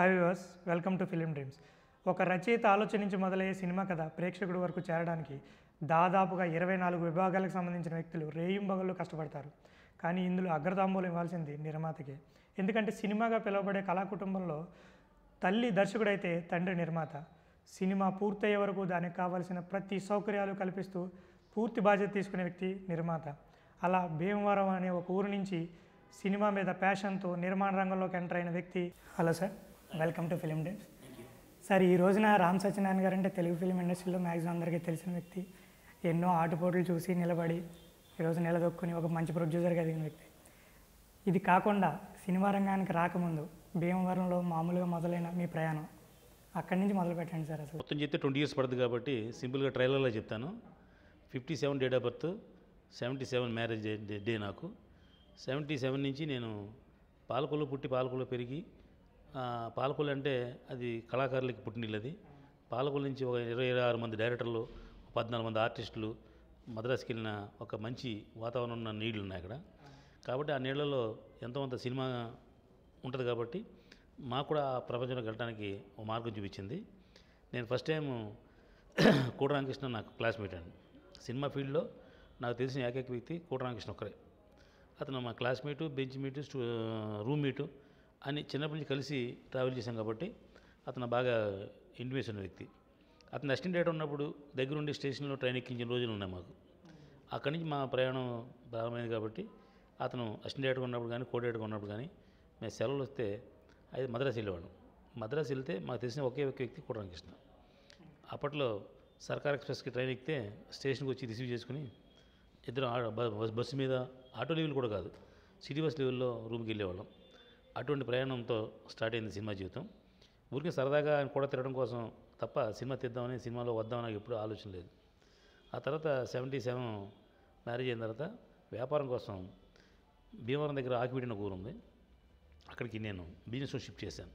Hi viewers, welcome to film dreams. ఒక రచయిత ఆలోచన నుంచి మొదలయ్యే సినిమా కథ ప్రేక్షకుడి వరకు చేరడానికి దాదాపుగా 24 విభాగాలకు సంబంధించిన వ్యక్తులు రేయింబగళ్ళు కష్టపడతారు. కానీ ఇందులో అగ్రతాంబూలం ఇవ్వాల్సింది నిర్మాతకే. ఎందుకంటే సినిమాగా పిలువబడే కళాకుటుంబంలో తల్లి దర్శకుడైతే తండ్రి నిర్మాత. సినిమా పూర్తయ్యే వరకు దానికి కావాల్సిన ప్రతి సౌకర్యాలు కల్పిస్తూ పూర్తి బాధ్యత తీసుకునే వ్యక్తి నిర్మాత. అలా భీమవరం అనే ఒక ఊరు నుంచి సినిమా మీద ప్యాషన్తో నిర్మాణ రంగంలోకి ఎంటర్ అయిన వ్యక్తి. Hello sir, welcome to film dreams. Sir, ఈ రోజున రామ్ సత్యనారాయణ గారు అంటే తెలుగు ఫిలిం ఇండస్ట్రీలో మ్యాక్సిమం అందరికీ తెలిసిన వ్యక్తి. ఎన్నో ఆటుపోట్లు చూసి నిలబడి ఈరోజు నిలదొక్కుని ఒక మంచి ప్రొడ్యూసర్గా ఎదిగిన వ్యక్తి. ఇది కాకుండా సినిమా రంగానికి రాకముందు భీమవరంలో మామూలుగా మొదలైన మీ ప్రయాణం అక్కడి నుంచి మొదలు పెట్టండి సార్. అసలు మొత్తం చెప్తే 20 years పడుతుంది కాబట్టి సింపుల్గా ట్రైలర్లో చెప్తాను. 57 date of birth, 77 marriage day నాకు. 77 నుంచి నేను పాలకొల్లు పుట్టి పాలకొల్లు పెరిగి, పాలకొల్లు అంటే అది కళాకారులకి పుట్టినిల్లు. అది పాలకొల్లు నుంచి ఒక 26 మంది డైరెక్టర్లు, 14 మంది ఆర్టిస్టులు మద్రాసుకి వెళ్ళిన ఒక మంచి వాతావరణం ఉన్న నీళ్ళు ఉన్నాయి అక్కడ. కాబట్టి ఆ నీళ్ళలో ఎంతోమంత సినిమా ఉంటుంది కాబట్టి మాకు కూడా ఆ ప్రపంచంలోకి వెళ్ళడానికి ఒక మార్గం చూపించింది. నేను ఫస్ట్ టైం కోట రామకృష్ణ నాకు క్లాస్మేట్ అండి. సినిమా ఫీల్డ్లో నాకు తెలిసిన ఏకైక వ్యక్తి కోట రామకృష్ణ ఒక్కరే. అతను మా క్లాస్మేటు, బెంచ్ మీటు, రూమ్మేటు అని చిన్నప్పటి నుంచి కలిసి ట్రావెల్ చేశాం కాబట్టి అతను బాగా ఇంటిమేషన్ ఉన్న వ్యక్తి. అతను అసిస్టెంట్ డైరెక్టర్ ఉన్నప్పుడు దగ్గరుండి స్టేషన్లో ట్రైన్ ఎక్కించిన రోజులు ఉన్నాయి మాకు. అక్కడి నుంచి మా ప్రయాణం ప్రారంభమైంది కాబట్టి అతను అసిస్టెంట్ డైరెక్టర్ ఉన్నప్పుడు కానీ, కో డైరెక్టర్ ఉన్నప్పుడు కానీ మేము సెలవులు వస్తే అది మద్రాసు వెళ్ళేవాడు. మద్రాసు వెళ్తే మాకు తెలిసిన ఒకే ఒక వ్యక్తి కోట రామకృష్ణ. అప్పట్లో సర్కార్ ఎక్స్ప్రెస్కి ట్రైన్ ఎక్కితే స్టేషన్కి వచ్చి రిసీవ్ చేసుకుని ఇద్దరు బస్సు మీద, ఆటో లెవెల్ కూడా కాదు, సిటీ బస్ లెవెల్లో రూమ్కి వెళ్ళేవాళ్ళం. అటువంటి ప్రయాణంతో స్టార్ట్ అయింది సినిమా జీవితం. ఊరికే సరదాగా ఆయన కూడా తిరగడం కోసం తప్ప సినిమా తీద్దామని, సినిమాలో వద్దామని నాకు ఎప్పుడూ ఆలోచన లేదు. ఆ తర్వాత 77 మ్యారేజ్ అయిన తర్వాత వ్యాపారం కోసం భీమవరం దగ్గర ఆకివీడిన ఊరు ఉంది, అక్కడికి నేను బిజినెస్ షిఫ్ట్ చేశాను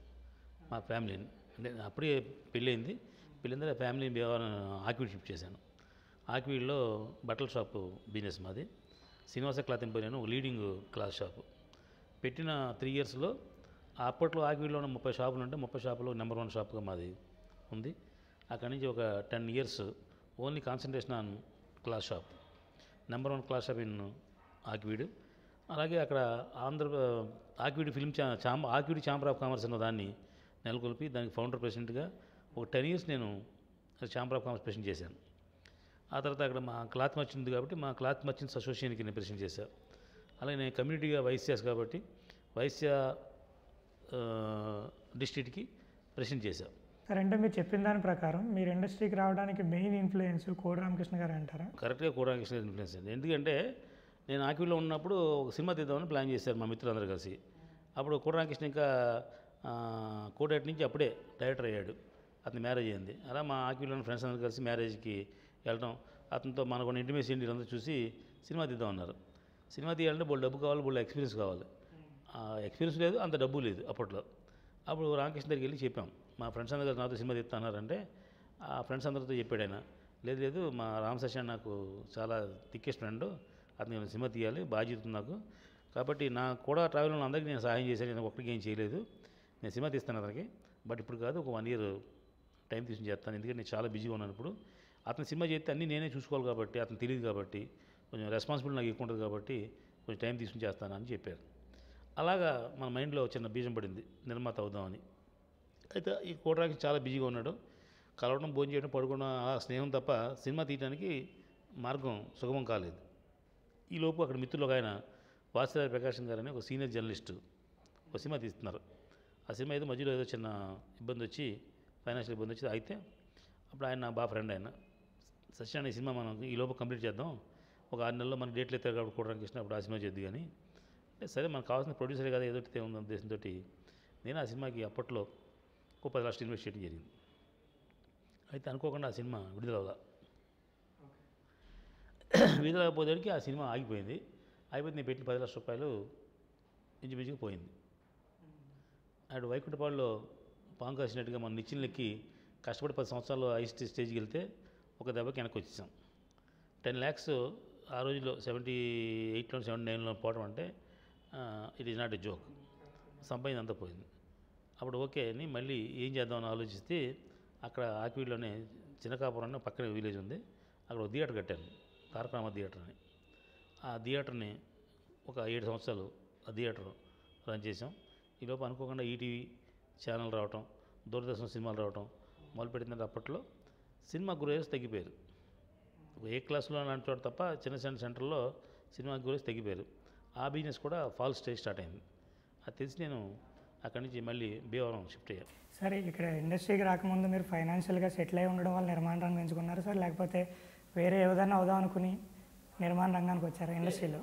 మా ఫ్యామిలీని. అంటే అప్పుడే పెళ్ళయింది. పెళ్ళిన తర్వాత ఫ్యామిలీని భీమవరం ఆకివీడి షిఫ్ట్ చేశాను. ఆకివీడిలో బట్టల షాపు బిజినెస్ మాది. శ్రీనివాస క్లాత్ ఎంపోరియం ఒక లీడింగ్ క్లాత్ షాపు పెట్టిన 3 yearsలో అప్పట్లో ఆకివీడిలో ఉన్న 30 షాపులు ఉంటే 30 షాపులో నెంబర్ 1 షాప్గా మాది ఉంది. అక్కడి నుంచి ఒక 10 years only concentration on cloth shop, number 1 cloth shop in Akividu. అలాగే అక్కడ ఆకివీడి ఫిల్మ్ ఆకివీడి ఛాంబర్ ఆఫ్ కామర్స్ అన్న దాన్ని నెలకొల్పి దానికి ఫౌండర్ ప్రెసిడెంట్గా ఒక 10 years నేను ఛాంబర్ ఆఫ్ కామర్స్ ప్రెసిడెంట్ చేశాను. ఆ తర్వాత అక్కడ మా క్లాత్ మర్చెంట్ ఉంది కాబట్టి మా క్లాత్ మర్చెంట్స్ అసోసియేషన్కి నేను ప్రెసిడెంట్ చేశాను. అలాగే నేను కమ్యూనిటీగా వైశ్యాస్ కాబట్టి వైశ్య డిస్ట్రిక్ట్కి ప్రెసిడెంట్ చేశాను. సార్, అంటే మీరు చెప్పిన దాని ప్రకారం మీరు ఇండస్ట్రీకి రావడానికి మెయిన్ ఇన్ఫ్లుయెన్స్ కోట రామకృష్ణ గారు అంటారా? కరెక్ట్గా కోట రామకృష్ణ గారి ఇన్ఫ్లుయెన్స్ అండి. ఎందుకంటే నేను ఆకివీడిలో ఉన్నప్పుడు ఒక సినిమా తీద్దామని ప్లాన్ చేశారు మా మిత్రులందరూ కలిసి. అప్పుడు కోట రామకృష్ణ ఇంకా కోడేటి నుంచి అప్పుడే డైరెక్టర్ అయ్యాడు. అతని మ్యారేజ్ అయింది. అలా మా ఆకివీడిలో ఫ్రెండ్స్ అందరూ కలిసి మ్యారేజ్కి వెళ్ళడం, అతనితో మనకు ఇంటిమేసి అందరూ చూసి సినిమా తీద్దామన్నారు. సినిమా తీయాలంటే బోల్ డబ్బు కావాలి, బోల్ ఎక్స్పీరియన్స్ కావాలి. ఎక్స్పీరియన్స్ లేదు, అంత డబ్బు లేదు అప్పట్లో. అప్పుడు రామకృష్ణ దగ్గరికి వెళ్ళి చెప్పాం, మా ఫ్రెండ్స్ అందరూ నాతో సినిమా తీస్తున్నారంటే ఆ ఫ్రెండ్స్ అందరితో చెప్పాడు ఆయన, లేదు మా రామ్ సత్యనారాయణ నాకు చాలా థిక్కెస్ట్ ఫ్రెండ్, అతను సినిమా తీయాలి, బాధ్యత ఉంది నాకు. కాబట్టి నాకు కూడా ట్రావెల్లో అందరికీ నేను సహాయం చేశాను, నేను ఒక్కడికి ఏం చేయలేదు. నేను సినిమా తీస్తాను అతనికి, బట్ ఇప్పుడు కాదు, ఒక 1 year టైం తీసుకుని చేస్తాను, ఎందుకంటే నేను చాలా బిజీగా ఉన్నాను ఇప్పుడు. అతను సినిమా చేస్తే అన్నీ నేనే చూసుకోవాలి కాబట్టి, అతను తెలియదు కాబట్టి కొంచెం రెస్పాన్సిబిలిటీ నాకు ఎక్కువ ఉంటుంది కాబట్టి కొంచెం టైం తీసుకుని చేస్తాను అని చెప్పారు. అలాగా మన మైండ్లో చిన్న బీజం పడింది నిర్మాత అవుదామని. అయితే ఈ కోటరాకి చాలా బిజీగా ఉన్నాడు. కలవడం, భోజనం చేయడం, పడుకోవడం, ఆ స్నేహం తప్ప సినిమా తీయడానికి మార్గం సుగమం కాలేదు. ఈలోపు అక్కడ మిత్రులు ఒక ఆయన వాసిరాజ ప్రకాశం గారు అని ఒక సీనియర్ జర్నలిస్టు ఒక సినిమా తీస్తున్నారు. ఆ సినిమా ఏదో మధ్యలో ఏదో చిన్న ఇబ్బంది వచ్చి, ఫైనాన్షియల్ ఇబ్బంది వచ్చి అయితే అప్పుడు ఆయన నా బాగా ఫ్రెండ్. ఆయన సత్యనారాయణ ఈ సినిమా మనం ఈలోపు కంప్లీట్ చేద్దాం, ఒక 6 నెలల్లో మన డేట్లు ఎత్తారు కాబట్టి కోట రామకృష్ణ అప్పుడు ఆ సినిమా చేద్దు కానీ, అంటే సరే మనకు కావాల్సిన ప్రొడ్యూసరే కదా ఏదో ఉందన్న ఉద్దేశంతో నేను ఆ సినిమాకి అప్పట్లో ఒక 10 లక్షలు ఇన్వెస్ట్ చేయడం జరిగింది. అయితే అనుకోకుండా ఆ సినిమా విడుదల విడుదలకపోయేసరికి ఆ సినిమా ఆగిపోయింది. నేను పెట్టిన 10 లక్షల రూపాయలు ఇంచుమించుగా పోయింది. అటు వైకుంఠపాడులో పాము కాసినట్టుగా మన నిచ్చిన్లెక్కి కష్టపడి 10 సంవత్సరాలు స్టేజ్కి వెళ్తే ఒక దెబ్బకి వెనక్కి వచ్చేసాం. 10 lakhs ఆ రోజుల్లో 78లో 79లో పోవడం అంటే it is not a joke. సంపాదన అంతా పోయింది. అప్పుడు ఓకే అని మళ్ళీ ఏం చేద్దామని ఆలోచిస్తే అక్కడ ఆకివీడులోనే చిన్నకాపురం అని పక్కనే విలేజ్ ఉంది, అక్కడ ఒక థియేటర్ కట్టాను, తారకరామ థియేటర్ అని. ఆ థియేటర్ని ఒక 7 సంవత్సరాలు ఆ థియేటర్ రన్ చేసాం. ఈలోపు అనుకోకుండా ఈటీవీ ఛానల్ రావటం, దూరదర్శన్ సినిమాలు రావటం మొదలుపెట్టిందంటే అప్పట్లో సినిమా గ్రోయర్స్ తగ్గిపోయారు. ఏ క్లాస్లో అలాంటి చోట తప్ప చిన్న చిన్న సెంటర్లో సినిమా గ్రోయర్స్ తగ్గిపోయారు. ఆ బిజినెస్ కూడా ఫాల్ స్టేజ్ స్టార్ట్ అయింది. అది తెలిసి నేను అక్కడి నుంచి మళ్ళీ భీమవరం షిఫ్ట్ అయ్యాను. సార్ ఇక్కడ ఇండస్ట్రీకి రాకముందు మీరు ఫైనాన్షియల్గా సెటిల్ అయి ఉండడం వల్ల నిర్మాణ రంగం ఎంచుకున్నారు సార్, లేకపోతే వేరే ఏదైనా అవుదాం అనుకుని నిర్మాణ రంగానికి వచ్చారా ఇండస్ట్రీలో?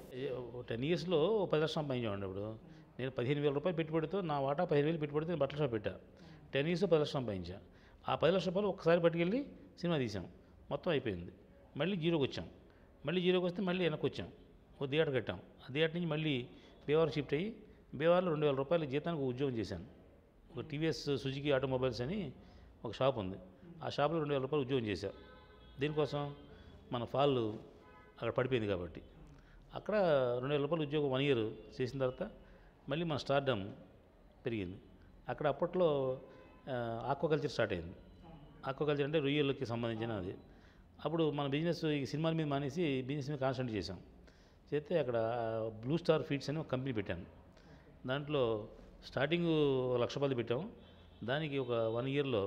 10 ఇయర్స్లో 10 లక్షలు సంపాదించామండి. ఇప్పుడు నేను 15,000 రూపాయలు పెట్టుబడితో నా వాటా 15,000 పెట్టుబడితో నేను బట్టల షాప్ పెట్టా. 10 ఇయర్స్ 10 లక్షలు సంపాదించా. ఆ 10 లక్షల రూపాయలు ఒక్కసారి పట్టుకెళ్ళి సినిమా తీసాం, మొత్తం అయిపోయింది. మళ్ళీ జీరోకి వచ్చాం. మళ్ళీ జీరోకి వస్తే మళ్ళీ వెనక్కి వచ్చాం, ఒక థియేటర్ కట్టాం. ఆ థియేటర్ నుంచి మళ్ళీ భీమవరం షిఫ్ట్ అయ్యి భీమవరంలో 2,000 రూపాయల జీతానికి ఒక ఉద్యోగం చేశాను. ఒక టీవీఎస్ సుజుకి ఆటోమొబైల్స్ అని ఒక షాప్ ఉంది, ఆ షాప్లో 2,000 రూపాయలు ఉద్యోగం చేశాను. దీనికోసం మన ఫాల్ అక్కడ పడిపోయింది కాబట్టి అక్కడ 2,000 రూపాయలు ఉద్యోగం 1 ఇయర్ చేసిన తర్వాత మళ్ళీ మన స్టార్డమ్ పెరిగింది. అక్కడ అప్పట్లో ఆక్వాకల్చర్ స్టార్ట్ అయింది. ఆక్వాకల్చర్ అంటే రొయ్యలకి సంబంధించిన అది. అప్పుడు మన బిజినెస్ ఈ సినిమాల మీద మానేసి బిజినెస్ మీద కాన్సన్ట్రేట్ చేసాం. చేస్తే అక్కడ బ్లూ స్టార్ ఫీడ్స్ అని ఒక కంపెనీ పెట్టాను. దాంట్లో స్టార్టింగ్ 1,00,000 రూపాయలు పెట్టాము. దానికి ఒక 1 ఇయర్లో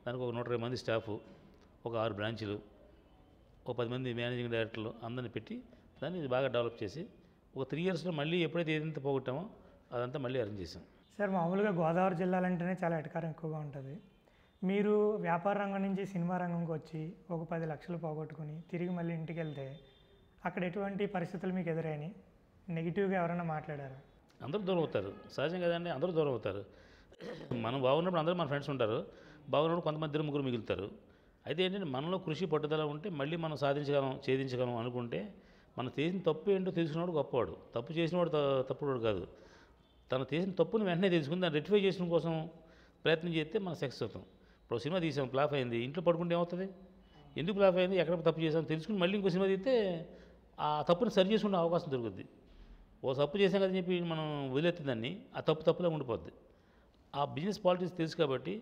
దానికి ఒక 120 మంది స్టాఫ్, ఒక 6 బ్రాంచులు, ఒక 10 మంది మేనేజింగ్ డైరెక్టర్లు అందరిని పెట్టి దాన్ని బాగా డెవలప్ చేసి ఒక 3 ఇయర్స్లో మళ్ళీ ఎప్పుడైతే ఏదంతా పోగొట్టామో అదంతా మళ్ళీ అరేంజ్ చేసాం. సార్ మామూలుగా గోదావరి జిల్లాలంటేనే చాలా ఎటకారం ఎక్కువగా ఉంటుంది. మీరు వ్యాపార రంగం నుంచి సినిమా రంగంకి వచ్చి ఒక 10 లక్షలు పోగొట్టుకుని తిరిగి మళ్ళీ ఇంటికి వెళ్తే అక్కడ ఎటువంటి పరిస్థితులు మీకు ఎదురైనాయి? నెగిటివ్గా ఎవరైనా మాట్లాడారా? అందరూ దూరం అవుతారు, సహజం కదండి, అందరూ దూరం అవుతారు. మనం బాగున్నప్పుడు అందరూ మన ఫ్రెండ్స్ ఉంటారు, బాగున్నప్పుడు కొంతమంది 2-3 మిగులుతారు. అయితే ఏంటంటే మనలో కృషి పట్టుదల ఉంటే మళ్ళీ మనం సాధించగలం, ఛేదించగలం అనుకుంటే మనం చేసిన తప్పు ఏంటో తెలుసుకున్నవాడు గొప్పవాడు. తప్పు చేసినవాడు తప్పువాడు కాదు. తను చేసిన తప్పుని వెంటనే తెలుసుకుని దాన్ని రెక్టిఫై చేయడం కోసం ప్రయత్నం చేస్తే మనం సక్సెస్ అవుతాం. ఇప్పుడు సినిమా తీసాం, ఫ్లాప్ అయింది, ఇంట్లో పడుకుంటే ఏమవుతుంది? ఎందుకు ఫ్లాప్ అయింది, ఎక్కడ తప్పు చేసాం తెలుసుకుని మళ్ళీ ఇంకో సినిమా తీస్తే ఆ తప్పుని సరి చేసుకునే అవకాశం దొరుకుద్ది. ఓ తప్పు చేసాం కదని చెప్పి మనం వదిలేస్తే దాన్ని ఆ తప్పులా ఉండిపోద్ది. ఆ బిజినెస్ పాలిటిక్స్ తెలుసు కాబట్టి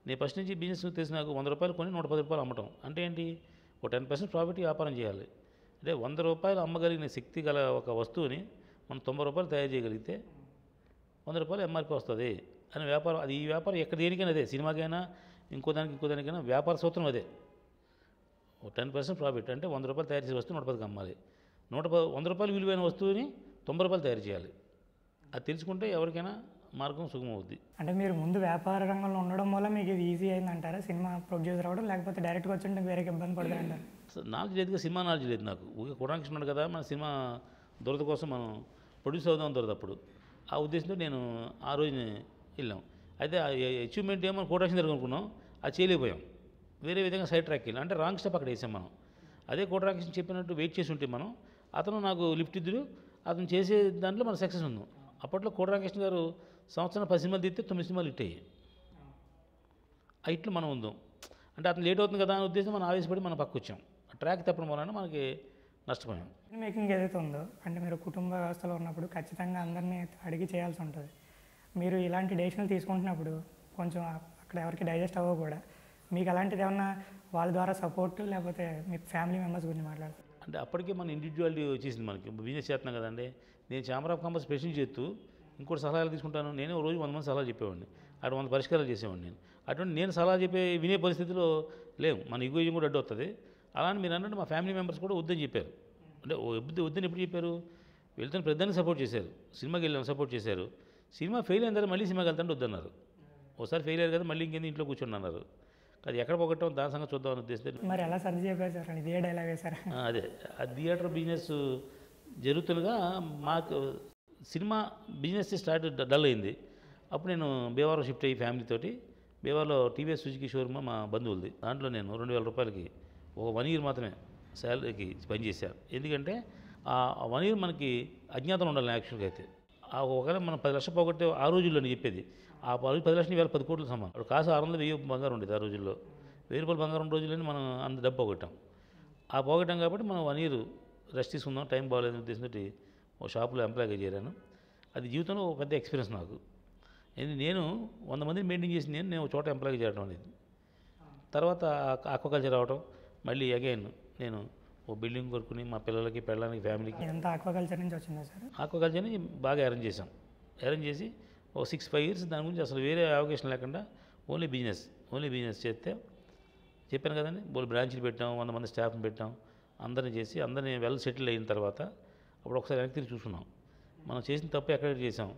నేను ఫస్ట్ నుంచి బిజినెస్ తెలిసి నాకు 100 రూపాయలు కొని 110 రూపాయలు అమ్మటం అంటే ఏంటి, ఒక 10% ప్రాఫిట్ వ్యాపారం చేయాలి. అంటే 100 రూపాయలు అమ్మగలిగిన శక్తి గల ఒక వస్తువుని మనం 90 రూపాయలు తయారు చేయగలిగితే 100 రూపాయలు ఎంఆర్పీ వస్తుంది అని వ్యాపారం. అది ఈ వ్యాపారం ఎక్కడ దేనికైనా అదే, సినిమాకైనా ఇంకో దానికైనా వ్యాపార సూత్రం అదే. 10% ప్రాఫిట్ అంటే 100 రూపాయలు తయారు చేసే వస్తువు 110కి అమ్మాలి. 100 రూపాయలు విలువైన వస్తువుని 90 రూపాయలు తయారు చేయాలి. అది తెలుసుకుంటే ఎవరికైనా మార్గం సుగమవుద్ది. అంటే మీరు ముందు వ్యాపార రంగంలో ఉండడం వల్ల మీకు ఇది ఈజీ అయిందంటారా సినిమా ప్రొడ్యూసర్ అవ్వడం, లేకపోతే డైరెక్ట్గా వచ్చి వేరే ఇబ్బంది పడతారంటారు? నాలెడ్జ్ లేదుగా, సినిమా నాలెడ్జ్ లేదు నాకు. ఊరికే కుర్రాంకృష్ణ ఉన్నాడు కదా, మన సినిమా దొరద కోసం మనం ప్రొడ్యూస్ అవుదాం దొరద అప్పుడు ఆ ఉద్దేశంతో నేను ఆ రోజుని వెళ్ళాం. అయితే ఆ అచీవ్మెంట్ ఏమో కోటాక్షన్ జరగనుకున్నాం, అది చేయలేకపోయాం. వేరే విధంగా సైడ్ ట్రాక్ వెళ్ళాం, అంటే రాంగ్ స్టెప్ అక్కడ వేసాం మనం. అదే కోటాక్షన్ చెప్పినట్టు వెయిట్ చేసి ఉంటే మనం, అతను నాకు లిఫ్ట్ ఇద్దరు, అతను చేసే దాంట్లో మన సక్సెస్ ఉన్నాం. అప్పట్లో కోటరామకృష్ణ గారు సంవత్సరం 10 సినిమాలు తీస్తే 9 సినిమాలు హిట్ అయ్యాయి. ఆ హిట్లు మనం ఉందాం అంటే అతను లేట్ అవుతుంది కదా అనే ఉద్దేశం మనం ఆవేశపడి మనం పక్క వచ్చాం. ట్రాక్ తప్పడం వలన మనకి నష్టపోయాం. మేకింగ్ ఏదైతే ఉందో అంటే మీరు కుటుంబ వ్యవస్థలో ఉన్నప్పుడు ఖచ్చితంగా అందరినీ అడిగి చేయాల్సి ఉంటుంది. మీరు ఇలాంటి డెసిషన్లు తీసుకుంటున్నప్పుడు కొంచెం అక్కడ ఎవరికి డైజెస్ట్ అవ్వవు కూడా. మీకు అలాంటిది ఏమన్నా వాళ్ళ ద్వారా సపోర్ట్ లేకపోతే మీ ఫ్యామిలీ మెంబర్స్ గురించి మాట్లాడతారు? అంటే అప్పటికే మన ఇండివిజువాలిటీ వచ్చేసింది, మనకి బిజినెస్ చేస్తున్నాం కదండి. నేను ఛాంబర్ ఆఫ్ కామర్స్ ప్రెసిడెంట్ చేస్తూ ఇంకోటి సలహాలు తీసుకుంటాను. నేను రోజు 100 మంది సలహా చెప్పేవాడిని, అటు 100 పరిష్కారాలు చేసేవాడిని. అటువంటి నేను సలహా చెప్పే వినే పరిస్థితిలో లేవు, మన ఈగోయిజం కూడా అడ్డు వస్తుంది. అలానే మీరు అన్నట్టు మా ఫ్యామిలీ మెంబర్స్ కూడా వద్దని చెప్పారు. అంటే వద్దని ఎప్పుడు చెప్పారు, వెళ్తాను పెద్దాన్ని సపోర్ట్ చేశారు, సినిమాకి వెళ్ళాను సపోర్ట్ చేశారు. సినిమా ఫెయిల్ అయిన తర్వాత మళ్ళీ సినిమాకి వెళ్తాను వద్దన్నారు. ఒకసారి ఫెయిల్ అయ్యారు కదా మళ్ళీ ఇంకేంది ఇంట్లో కూర్చొని అన్నారు. అది ఎక్కడ పోగొట్టాం దాని సంగతి చూద్దామని ఉద్దేశిస్తే మరి ఎలా సర్ది చెప్పారు సార్, ఇదే డైలాగ్ వేశారు? అదే ఆ థియేటర్ బిజినెస్ జరుగుతుండగా మాకు సినిమా బిజినెస్ స్టార్ట్ డల్ అయింది. అప్పుడు నేను భీమవరం షిఫ్ట్ అయ్యి ఫ్యామిలీతోటి భీమవరంలో టీవీఎస్ సుజుకి షోరూమ్ మా బంధువులది, దాంట్లో నేను 2000 రూపాయలకి ఒక 1 ఇయర్ మాత్రమే శాలరీకి పనిచేశాను. ఎందుకంటే ఆ 1 ఇయర్ మనకి అజ్ఞాతం ఉండాలి యాక్చువల్గా. అయితే ఆ ఒకవేళ మనం 10 లక్షలు పోగొట్టే ఆ రోజుల్లో నేను చెప్పేది ఆ 10 లక్షలు వేల 10 కోట్లు సమానం. అప్పుడు కాసు 600,000 బంగారం ఉండేది ఆ రోజుల్లో. 1000 రూపాయలు బంగారం రోజుల్లోనే మనం అంత డబ్బు పోగొట్టాం. ఆ పోగొట్టాం కాబట్టి మనం 1 ఇయర్ రెస్ట్ తీసుకుందాం, టైం బాగాలేదని ఉద్దేశంతో ఒక షాపులో ఎంప్లాయ్గా చేరాను. అది జీవితంలో ఒక పెద్ద ఎక్స్పీరియన్స్ నాకు. నేను 100 మందిని మెయింటైన్ చేసి నేను ఒక చోట ఎంప్లాయ్ చేయడం అనేది. తర్వాత ఆక్వాకల్చర్ రావడం, మళ్ళీ అగైన్ నేను ఓ బిల్డింగ్ కొనుక్కుని మా పిల్లలకి పెళ్ళడానికి ఫ్యామిలీకి ఇదంతా ఆక్వాకల్చర్ నుంచి వచ్చిందా సార్? ఆక్వాకల్చర్ని బాగా అరేంజ్ చేసాం. అరేంజ్ చేసి ఓ 6-5 ఇయర్స్ దాని గురించి అసలు వేరే అవకాశం లేకుండా ఓన్లీ బిజినెస్ చేస్తే చెప్పాను కదండి. బ్రాంచ్లు పెట్టాం, 100 మంది స్టాఫ్ని పెట్టాం, అందరిని చేసి అందరినీ వెల్ సెటిల్ అయిన తర్వాత అప్పుడు ఒకసారి వెనక్కి తిరిగి చూసుకున్నాం. మనం చేసిన తప్పు ఎక్కడ చేసాం.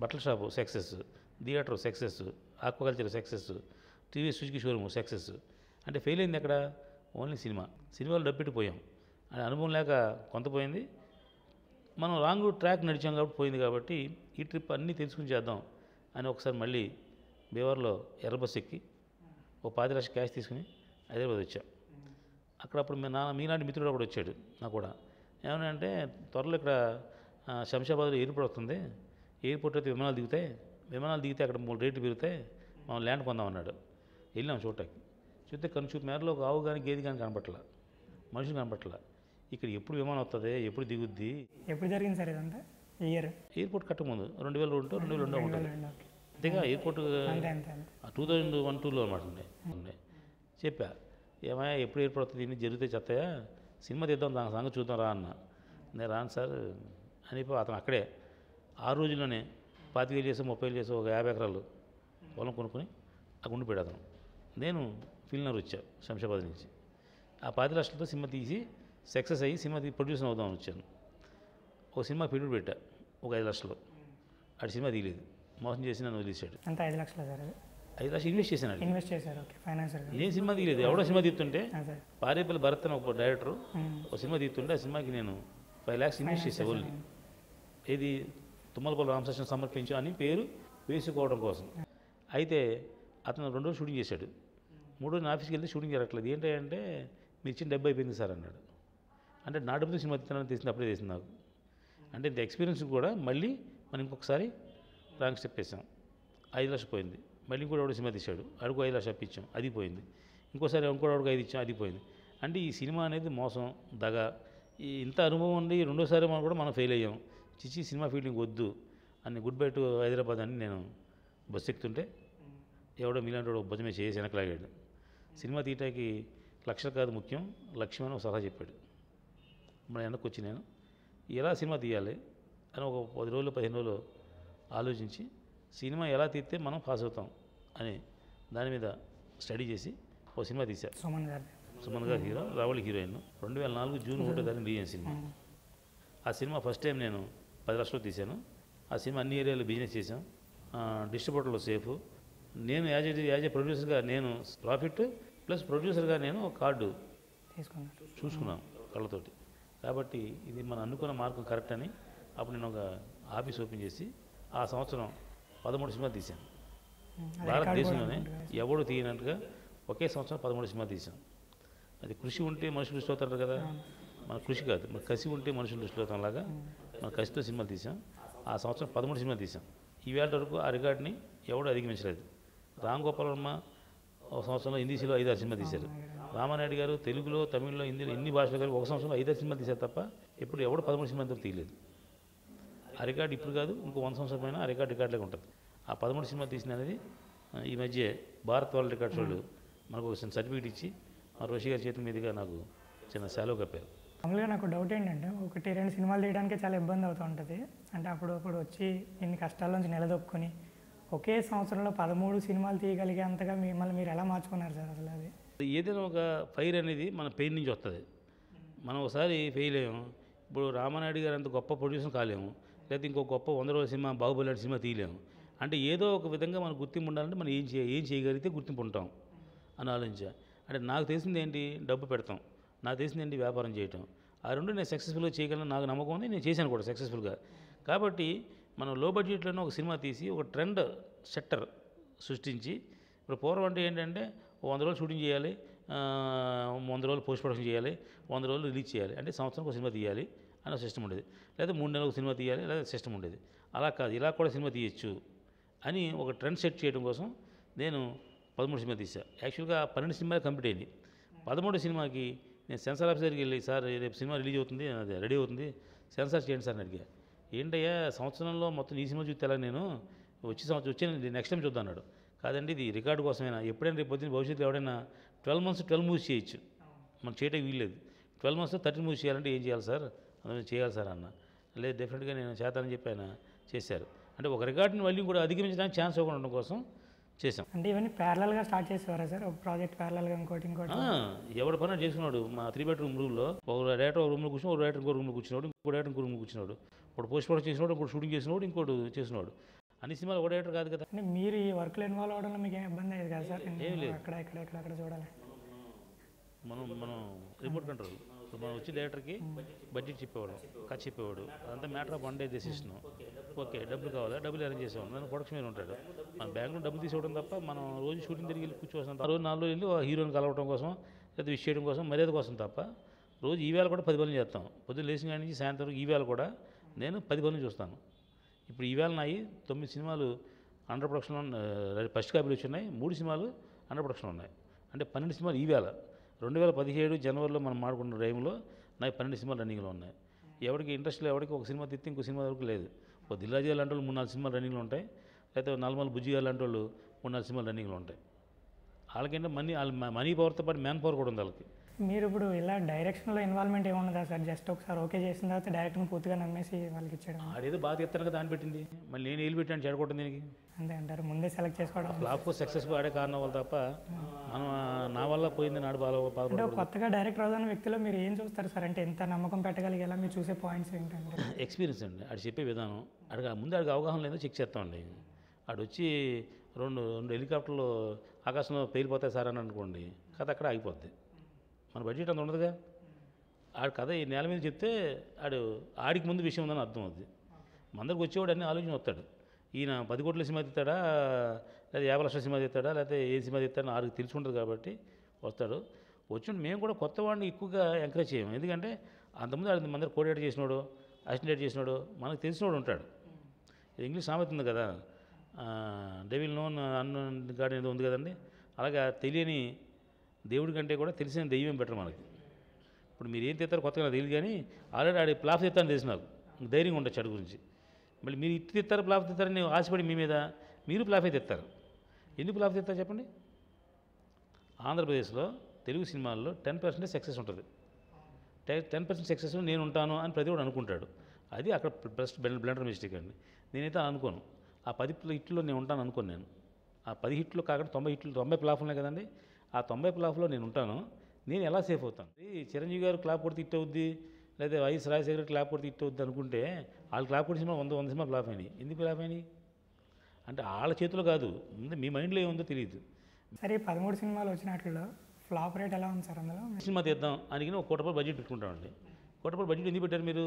బట్టల shop success, theatre success, aquaculture success, TV Suzuki showroom success. అంటే ఫెయిల్ అయింది ఎక్కడ? ఓన్లీ సినిమాలో డబ్బెట్టిపోయాం. అది అనుభవం లేక కొంత పోయింది. మనం రాంగ్ ట్రాక్ నడిచాం కాబట్టి పోయింది. కాబట్టి ఈ ట్రిప్ అన్నీ తెలుసుకుని చేద్దాం అని ఒకసారి మళ్ళీ బీవర్లో ఎర్ర బస్ ఎక్కి ఓ 10 లక్షలు క్యాష్ తీసుకుని హైదరాబాద్ వచ్చా. అక్కడ అప్పుడు మీలాంటి మిత్రుడు కూడా వచ్చాడు. నాకు కూడా ఏమన్నా అంటే త్వరలో ఇక్కడ శంషాబాద్లో ఎయిర్పోర్ట్ వస్తుంది, ఎయిర్పోర్ట్ అయితే విమానాలు దిగితే అక్కడ 3 రేట్లు పెరుగుతాయి, మనం ల్యాండ్ పొందామన్నాడు. వెళ్ళాం చూడటానికి. చూస్తే కనుచూపు మేరలో ఒక ఆవు కానీ గేదె కానీ కనపట్ల, మనుషులు కనపట్ల. ఇక్కడ ఎప్పుడు విమానం వస్తుంది, ఎప్పుడు దిగుద్ది. ఎప్పుడు జరిగింది సార్ ఇదంతా? ఎయిర్పోర్ట్ కట్టకముందు 2001 2002 ఉంటుంది. అంతేగా ఎయిర్పోర్ట్ 2001-2లో అనమాట ఉండే. చెప్పా, ఏమయ్యా ఎప్పుడు ఎయిర్పోర్ట్ వస్తుంది, ఇన్ని జరిగితే చెత్తయా, సినిమా తీద్దాం, దాని సంగతి చూద్దాం రా అన్న. నేను రాను సార్ అని అతను అక్కడే ఆ రోజుల్లోనే 25,000 చేసి 30,000 చేసి ఒక 50 ఎకరాలు పొలం కొనుక్కొని ఆ గుండు పెడతాను. నేను ఫిల్నర్ వచ్చా శంషాబాద్ నుంచి. ఆ 10 లక్షలతో సినిమా తీసి సక్సెస్ అయ్యి సినిమా ప్రొడ్యూసర్ అవుదామని వచ్చాను. ఒక సినిమా పెట్టుబడి పెట్టా ఒక 5 లక్షలు. ఆడి సినిమా తీయలేదు, మోసం చేసి నన్ను వదిలేశాడు. అంత 5 లక్షలు సార్? 5 లక్షలు ఇన్వెస్ట్ చేశాను. ఇన్వెస్ట్ చేశారు, ఓకే. ఫైనాన్సర్ నేను సినిమా తీయలేదు. ఎవడో సినిమా తీస్తుంటే పారేపల్లి భరత్ అని ఒక డైరెక్టర్ ఒక సినిమా తీస్తుంటే ఆ సినిమాకి నేను 5 lakhs ఇన్వెస్ట్ చేసే ఓన్లీ. ఏది తుమ్మలపల్లి రామకృష్ణ సమర్పించు అని పేరు వేసుకోవడం కోసం. అయితే అతను 2 రోజులు షూటింగ్ చేశాడు. 3 రోజులు ఆఫీస్కి వెళ్తే షూటింగ్ జరగట్లేదు. ఏంటంటే మీరు ఇచ్చిన డబ్బు అయిపోయింది సార్ అన్నాడు. అంటే నా డబ్బుతో సినిమా తీస్తానని తీసింది అప్పుడే తీసింది నాకు. అంటే ఇంత ఎక్స్పీరియన్స్ కూడా మళ్ళీ మనం ఇంకొకసారి రాంగ్ స్టెప్ వేసాం. 5 లక్షలు పోయింది. మళ్ళీ ఇంకోటి ఎవడో సినిమా తీశాడు, అడుగు 5 లక్షలు ఇప్పించాం, అది పోయింది. ఇంకోసారి ఇంకోటి 5 ఇచ్చాం, అది పోయింది. అంటే ఈ సినిమా అనేది మోసం, దగ. ఇంత అనుభవం ఉండి రెండోసారి మనం కూడా ఫెయిల్ అయ్యాం. సినిమా ఫీల్డింగ్ వద్దు అని గుడ్ బై టు హైదరాబాద్ అని నేను బస్సు ఎక్కుతుంటే ఎవడో మీలాంటి వాడు భుజమే చేసి వెనకలాగాడు. సినిమా తీయటానికి లక్షలు కాదు ముఖ్యం, లక్ష్యం అని ఒక సలహా చెప్పాడు. మన వెనక్కి వచ్చి నేను ఎలా సినిమా తీయాలి అని ఒక 10 రోజులు 15 రోజులు ఆలోచించి సినిమా ఎలా తీస్తే మనం పాస్ అవుతాం అని దాని మీద స్టడీ చేసి ఓ సినిమా తీశారు. సుమన్ గారు హీరో, రావళి హీరోయిన్. 2004 జూన్ 1వ తారీఖున రిలీజ్ సినిమా. ఆ సినిమా ఫస్ట్ టైం నేను 10 లక్షలు తీశాను. ఆ సినిమా అన్ని ఏరియాలో బిజినెస్ చేశాం. డిస్ట్రిబ్యూటర్లో సేఫ్. నేను యాజ్ ఏ ప్రొడ్యూసర్గా నేను ప్రాఫిట్ ప్లస్ ప్రొడ్యూసర్గా నేను ఒక కార్డు చూసుకున్నాను కళ్ళతోటి. కాబట్టి ఇది మనం అనుకున్న మార్గం కరెక్ట్ అని అప్పుడు నేను ఒక ఆఫీస్ ఓపెన్ చేసి ఆ సంవత్సరం 13 సినిమాలు తీశాను. భారతదేశంలోనే ఎవడు తీయనట్టుగా ఒకే సంవత్సరం 13 సినిమాలు తీశాం. అది కృషి ఉంటే మనుషులు దృష్టి అవుతారు కదా, మన కృషి కాదు, మన కసి ఉంటే మనుషులు దృష్టి అవుతాం లాగా మన కసితో సినిమాలు తీసాం. ఆ సంవత్సరం 13 సినిమాలు తీసాం. ఈవేళ వరకు ఆ రికార్డుని ఎవడు అధిగమించలేదు. రామ్ గోపాల్ వర్మ ఒక సంవత్సరంలో హిందీలో 5-6 సినిమాలు తీశారు. రామానాయుడు గారు తెలుగులో, తమిళ్లో, హిందీలో ఇన్ని భాషలు గారు ఒక సంవత్సరంలో 5-6 సినిమాలు తీశారు తప్ప ఎప్పుడు ఎవడు 13 సినిమాలతో తీయలేదు. ఆ రికార్డు ఇప్పుడు కాదు, ఇంకో 100 సంవత్సరం పైన ఆ రికార్డులాగా ఉంటుంది. ఆ 13 సినిమాలు తీసిన అనేది ఈ మధ్య భారత్ వరల్డ్ రికార్డ్స్ వాళ్ళు మనకు ఒక సర్టిఫికేట్ ఇచ్చి మా రోషి గారి చేతుల మీదుగా నాకు చిన్న సెలవు కప్పారు. మామూలుగా నాకు డౌట్ ఏంటంటే 1-2 సినిమాలు తీయడానికి చాలా ఇబ్బంది అవుతూ ఉంటుంది. అంటే అప్పుడు వచ్చి ఇన్ని కష్టాల నుంచి నిలదొక్కుని ఒకే సంవత్సరంలో 13 సినిమాలు తీయగలిగే అంతగా మిమ్మల్ని మీరు ఎలా మార్చుకున్నారు సార్ అసలు? అది ఏదైనా ఒక ఫైర్ అనేది మన పెయిన్ నుంచి వస్తుంది. మనం ఒకసారి ఫెయిల్ అయ్యాము. ఇప్పుడు రామానాయుడు గారు అంత గొప్ప ప్రొడ్యూసర్ కాలేము, లేకపోతే ఇంకో గొప్ప 100 రోజుల సినిమా బాహుబలి లాంటి సినిమా తీయలేము. అంటే ఏదో ఒక విధంగా మనకు గుర్తింపు ఉండాలంటే మనం ఏం చేయగలిగితే గుర్తింపు ఉంటాం అని ఆలోచించా. అంటే నాకు తెలిసింది ఏంటి, డబ్బు పెడతాం. నాకు తెలిసింది ఏంటి, వ్యాపారం చేయటం. ఆ రెండు నేను సక్సెస్ఫుల్గా చేయగలను నాకు నమ్మకం ఉంది. నేను చేశాను కూడా సక్సెస్ఫుల్గా. కాబట్టి మనం లో బడ్జెట్లోనే ఒక సినిమా తీసి ఒక ట్రెండ్ సెట్టర్ సృష్టించి, ఇప్పుడు పూర్వం అంటే ఏంటంటే 100 రోజులు షూటింగ్ చేయాలి, 100 రోజులు పోస్ట్ ప్రొడక్షన్ చేయాలి, 100 రోజులు రిలీజ్ చేయాలి, అంటే సంవత్సరానికి ఒక సినిమా తీయాలి అనే సిస్టమ్ ఉండేది. లేదా 3 నెలలకు సినిమా తీయాలి లేదా సిస్టమ్ ఉండేది. అలా కాదు, ఇలా కూడా సినిమా తీయచ్చు అని ఒక ట్రెండ్ సెట్ చేయడం కోసం నేను 13 సినిమా తీశాను. యాక్చువల్గా 12 సినిమాలు కంప్లీట్ అయింది. 13 సినిమాకి నేను సెన్సార్ ఆఫీసర్కి వెళ్ళి, సార్ రేపు సినిమా రిలీజ్ అవుతుంది, అది రెడీ అవుతుంది, సెన్సార్ చేయండి సార్ అని అడిగా. ఏంటయ్యా సంవత్సరంలో మొత్తం ఈ సినిమా చూస్తే ఎలా, నేను వచ్చే నెక్స్ట్ టైం చూద్దాం అన్నాడు. కాదండి ఇది రికార్డు కోసమైనా, ఎప్పుడైనా రేపు పొద్దున్న భవిష్యత్తులో ఎవడైనా 12 months 12 మూవీస్ చేయొచ్చు, మనం చేయడానికి వీల్లేదు. 12 months 13 మూవీస్ చేయాలంటే ఏం చేయాలి సార్, అందులో చేయాలి సార్ అన్న. లేదు డెఫినెట్గా నేను చేస్తానని చెప్పి ఆయన చేశారు. అంటే ఒక రికార్డుని మళ్ళీ కూడా అధిగమించడానికి ఛాన్స్ ఇవ్వకుండా ఉండడం కోసం చేశాం. అంటే ఇవన్నీ ప్యారలల్గా స్టార్ట్ చేసేవారా సార్, ఒక ప్రాజెక్ట్ ప్యారలల్గా ఇంకోటి ఎవరి పని చేసుకున్నాడు. మా 3 bedroom రూమ్లో ఒక డైరెక్టర్ ఒక రూమ్లో కూర్చుని, ఒక డైరెక్టర్ ఇంకో రూమ్లో కూర్చున్నాడు, ఇంకో డైరెక్టర్ ఇంకో రూమ్లో కూర్చున్నాడు, ఒకటి పోస్ట్ ప్రొడక్షన్ చేసినాడు, ఇంకోటి షూటింగ్ చేసినాడు, ఇంకోటి చేసినాడు. అన్ని సినిమాలు ఒక డైరెక్టర్ కాదు కదా. అంటే మీరు ఈ వర్క్లో ఇన్వాల్వ్ అవ్వడంలో మీకు ఏం ఇబ్బంది అయ్యేది కదా సార్? ఏం లేదు, అక్కడ చూడాలి. మనం రిమోట్ కంట్రోల్. మనం వచ్చి డైరెక్టర్కి బడ్జెట్ చెప్పేవాడు, ఖర్చు చెప్పేవాడు, అదంతా matter of one day decision. Okay డబ్బులు కావాలా, డబ్బులు అరేంజ్ చేసేవాడు, నన్ను ప్రొడక్షన్ మీద ఉంటాడు. మన బ్యాంకులో డబ్బులు తీసుకోవడం తప్ప మనం రోజు షూటింగ్ తిరిగి వెళ్ళి కూర్చోవడం, ఆ రోజు 4 రోజులు వెళ్ళి హీరోని కలవడం కోసం, లేదా విష్ చేయడం కోసం, మర్యాద కోసం తప్ప రోజు ఈవేళ కూడా 10 పనులు చేస్తాం. పొద్దున్న లేచిన కాడి నుంచి సాయంత్రం ఈవేళ కూడా నేను 10 పనులు చూస్తాను. ఇప్పుడు ఈవేళ నాయి 9 సినిమాలు అండర్ ప్రొడక్షన్లో, ఫస్ట్ కాపీలు వచ్చున్నాయి, 3 సినిమాలు అండర్ ప్రొడక్షన్ ఉన్నాయి. అంటే 12 సినిమాలు ఈవేళ. 2017 జనవరిలో మనం మాడుకున్న టైంలో నాకు 12 సినిమాలు రన్నింగ్లో ఉన్నాయి. ఎవరికి ఇంట్రెస్ట్లో ఎవరికి ఒక సినిమా తిత్తి ఇంకో సినిమా వరకు లేదు. ఒక దిల్రాజు గారు లాంటి వాళ్ళు 3-4 సినిమాలు రన్నింగ్లో ఉంటాయి, లేకపోతే నల్లమల్లి బుజ్జి గారు లాంటి వాళ్ళు 3-4 సినిమాలు రన్నింగ్లో ఉంటాయి. వాళ్ళకంటే మనీ పవర్తో పాటు మ్యాన్ పవర్ కూడా ఉంది వాళ్ళకి. మీరు ఇప్పుడు ఇలా డైరెక్షన్లో ఇన్వాల్వ్మెంట్ ఏమున్నదా సార్? జస్ట్ ఒకసారి ఓకే చేసిన తర్వాత డైరెక్ట్ని పూర్తిగా నమ్మేసి వాళ్ళకి ఇచ్చేయడం? ఆడేదో బాగా ఎత్తాను కదా అని పెట్టింది, మళ్ళీ నేను వెళ్ళి పెట్టాను చెడగొట్టం దీనికి. అంతే అంటారు, ముందే సెలెక్ట్ చేసుకోవడం. ఫ్లాప్ సక్సెస్ ఆడే కారణం వాళ్ళు తప్ప మనం నా వల్ల పోయింది నాడు బాగా. అంటే కొత్తగా డైరెక్టర్ అవుతున్న వ్యక్తిలో మీరు ఏం చూస్తారు సార్? అంటే ఎంత నమ్మకం పెట్టగలిగేలా మీరు చూసే పాయింట్స్ ఏంటంటే? ఎక్స్పీరియన్స్ అండి, ఆడు చెప్పే విధానం, ముందు ఆడికి అవగాహన లేదో చెక్ చేస్తామండి. ఆడు వచ్చి రెండు హెలికాప్టర్లు ఆకాశంలో పేలిపోతాయి సార్ అని అనుకోండి, కథ అక్కడ ఆగిపోద్ది. మన బడ్జెట్ అంత ఉండదుగా. ఆడు కథ ఈ నేల మీద చెప్తే ఆడికి ముందు విషయం ఉందని అర్థం అవుద్ది. మందరికి వచ్చేవాడు అన్ని ఆలోచన వస్తాడు. ఈయన 10 కోట్ల సినిమా తీస్తాడా, లేదా 50 లక్షల సినిమా తీస్తాడా, లేకపోతే ఏ సినిమా తీస్తాడని ఆడికి తెలుసుకుంటుంది కాబట్టి వస్తాడు. వచ్చిన మేము కూడా కొత్త వాడిని ఎక్కువగా ఎంకరేజ్ చేయము. ఎందుకంటే అంతకుముందు ఆడి మందరు కోఆర్డినేట్ చేసినాడు, అసిస్టెంట్ చేసినాడు, మనకు తెలిసినోడు ఉంటాడు. ఇంగ్లీష్ సామెత ఉంది కదా, డెవిల్ నోన్ అన్నోన్ గాడ్ ఏదో ఉంది కదండి. అలాగా తెలియని దేవుడి కంటే కూడా తెలిసిన దెయ్యం బెటర్ మనకి. ఇప్పుడు మీరు ఏం తెస్తారు కొత్తగా నాకు తెలియదు, కానీ ఆల్రెడీ ఆడి ప్లాఫ్ తెస్తాను తెలిసి నాకు ధైర్యంగా ఉండొచ్చు ఆడి గురించి. మళ్ళీ మీరు ఇటు తెస్తారు ప్లాఫ్ తెస్తారని నేను ఆశపడి మీ మీద మీరు ప్లాఫే తెస్తారు. ఎందుకు ప్లాఫ్ తెస్తారు చెప్పండి? ఆంధ్రప్రదేశ్లో తెలుగు సినిమాల్లో 10% సక్సెస్ ఉంటుంది. 10% సక్సెస్లో నేను ఉంటాను అని ప్రతి ఒక్కడు అనుకుంటాడు. అది అక్కడ బెస్ట్ బ్లెండర్ మిస్టేక్ అండి. నేనైతే అనుకోను. ఆ 10 హిట్లో నేను ఉంటాను అనుకోను. నేను ఆ 10 హిట్లో కాకుండా 90 హిట్లు, 90 ప్లాఫ్ ఉన్నాయి కదండి, ఆ 90 ప్లాఫ్లో నేను ఉంటాను. నేను ఎలా సేఫ్ అవుతాను? చిరంజీవి గారు క్లాప్ కొడితే ఇట్ అవుద్ది, లేదా వైఎస్ రాజశేఖర్ క్లాప్ కొడితే ఇట్ అవుద్ది అనుకుంటే వాళ్ళు క్లాప్ కొట్టి సినిమా 100 సినిమా ఫ్లాప్ అయినాయి. ఎందుకు ఫ్లాప్ అయినాయి అంటే వాళ్ళ చేతిలో కాదు, ముందు మీ మైండ్లో ఏముందో తెలియదు. సరే 13 సినిమాలు వచ్చినట్లో ఫ్లాప్ రేట్ ఎలా ఉంది సార్? అందులో సినిమా తీద్దాం అని ఒక ₹1 కోటి బడ్జెట్ పెట్టుకుంటామండి. ₹1 కోటి బడ్జెట్ ఎందుకు పెట్టారు మీరు?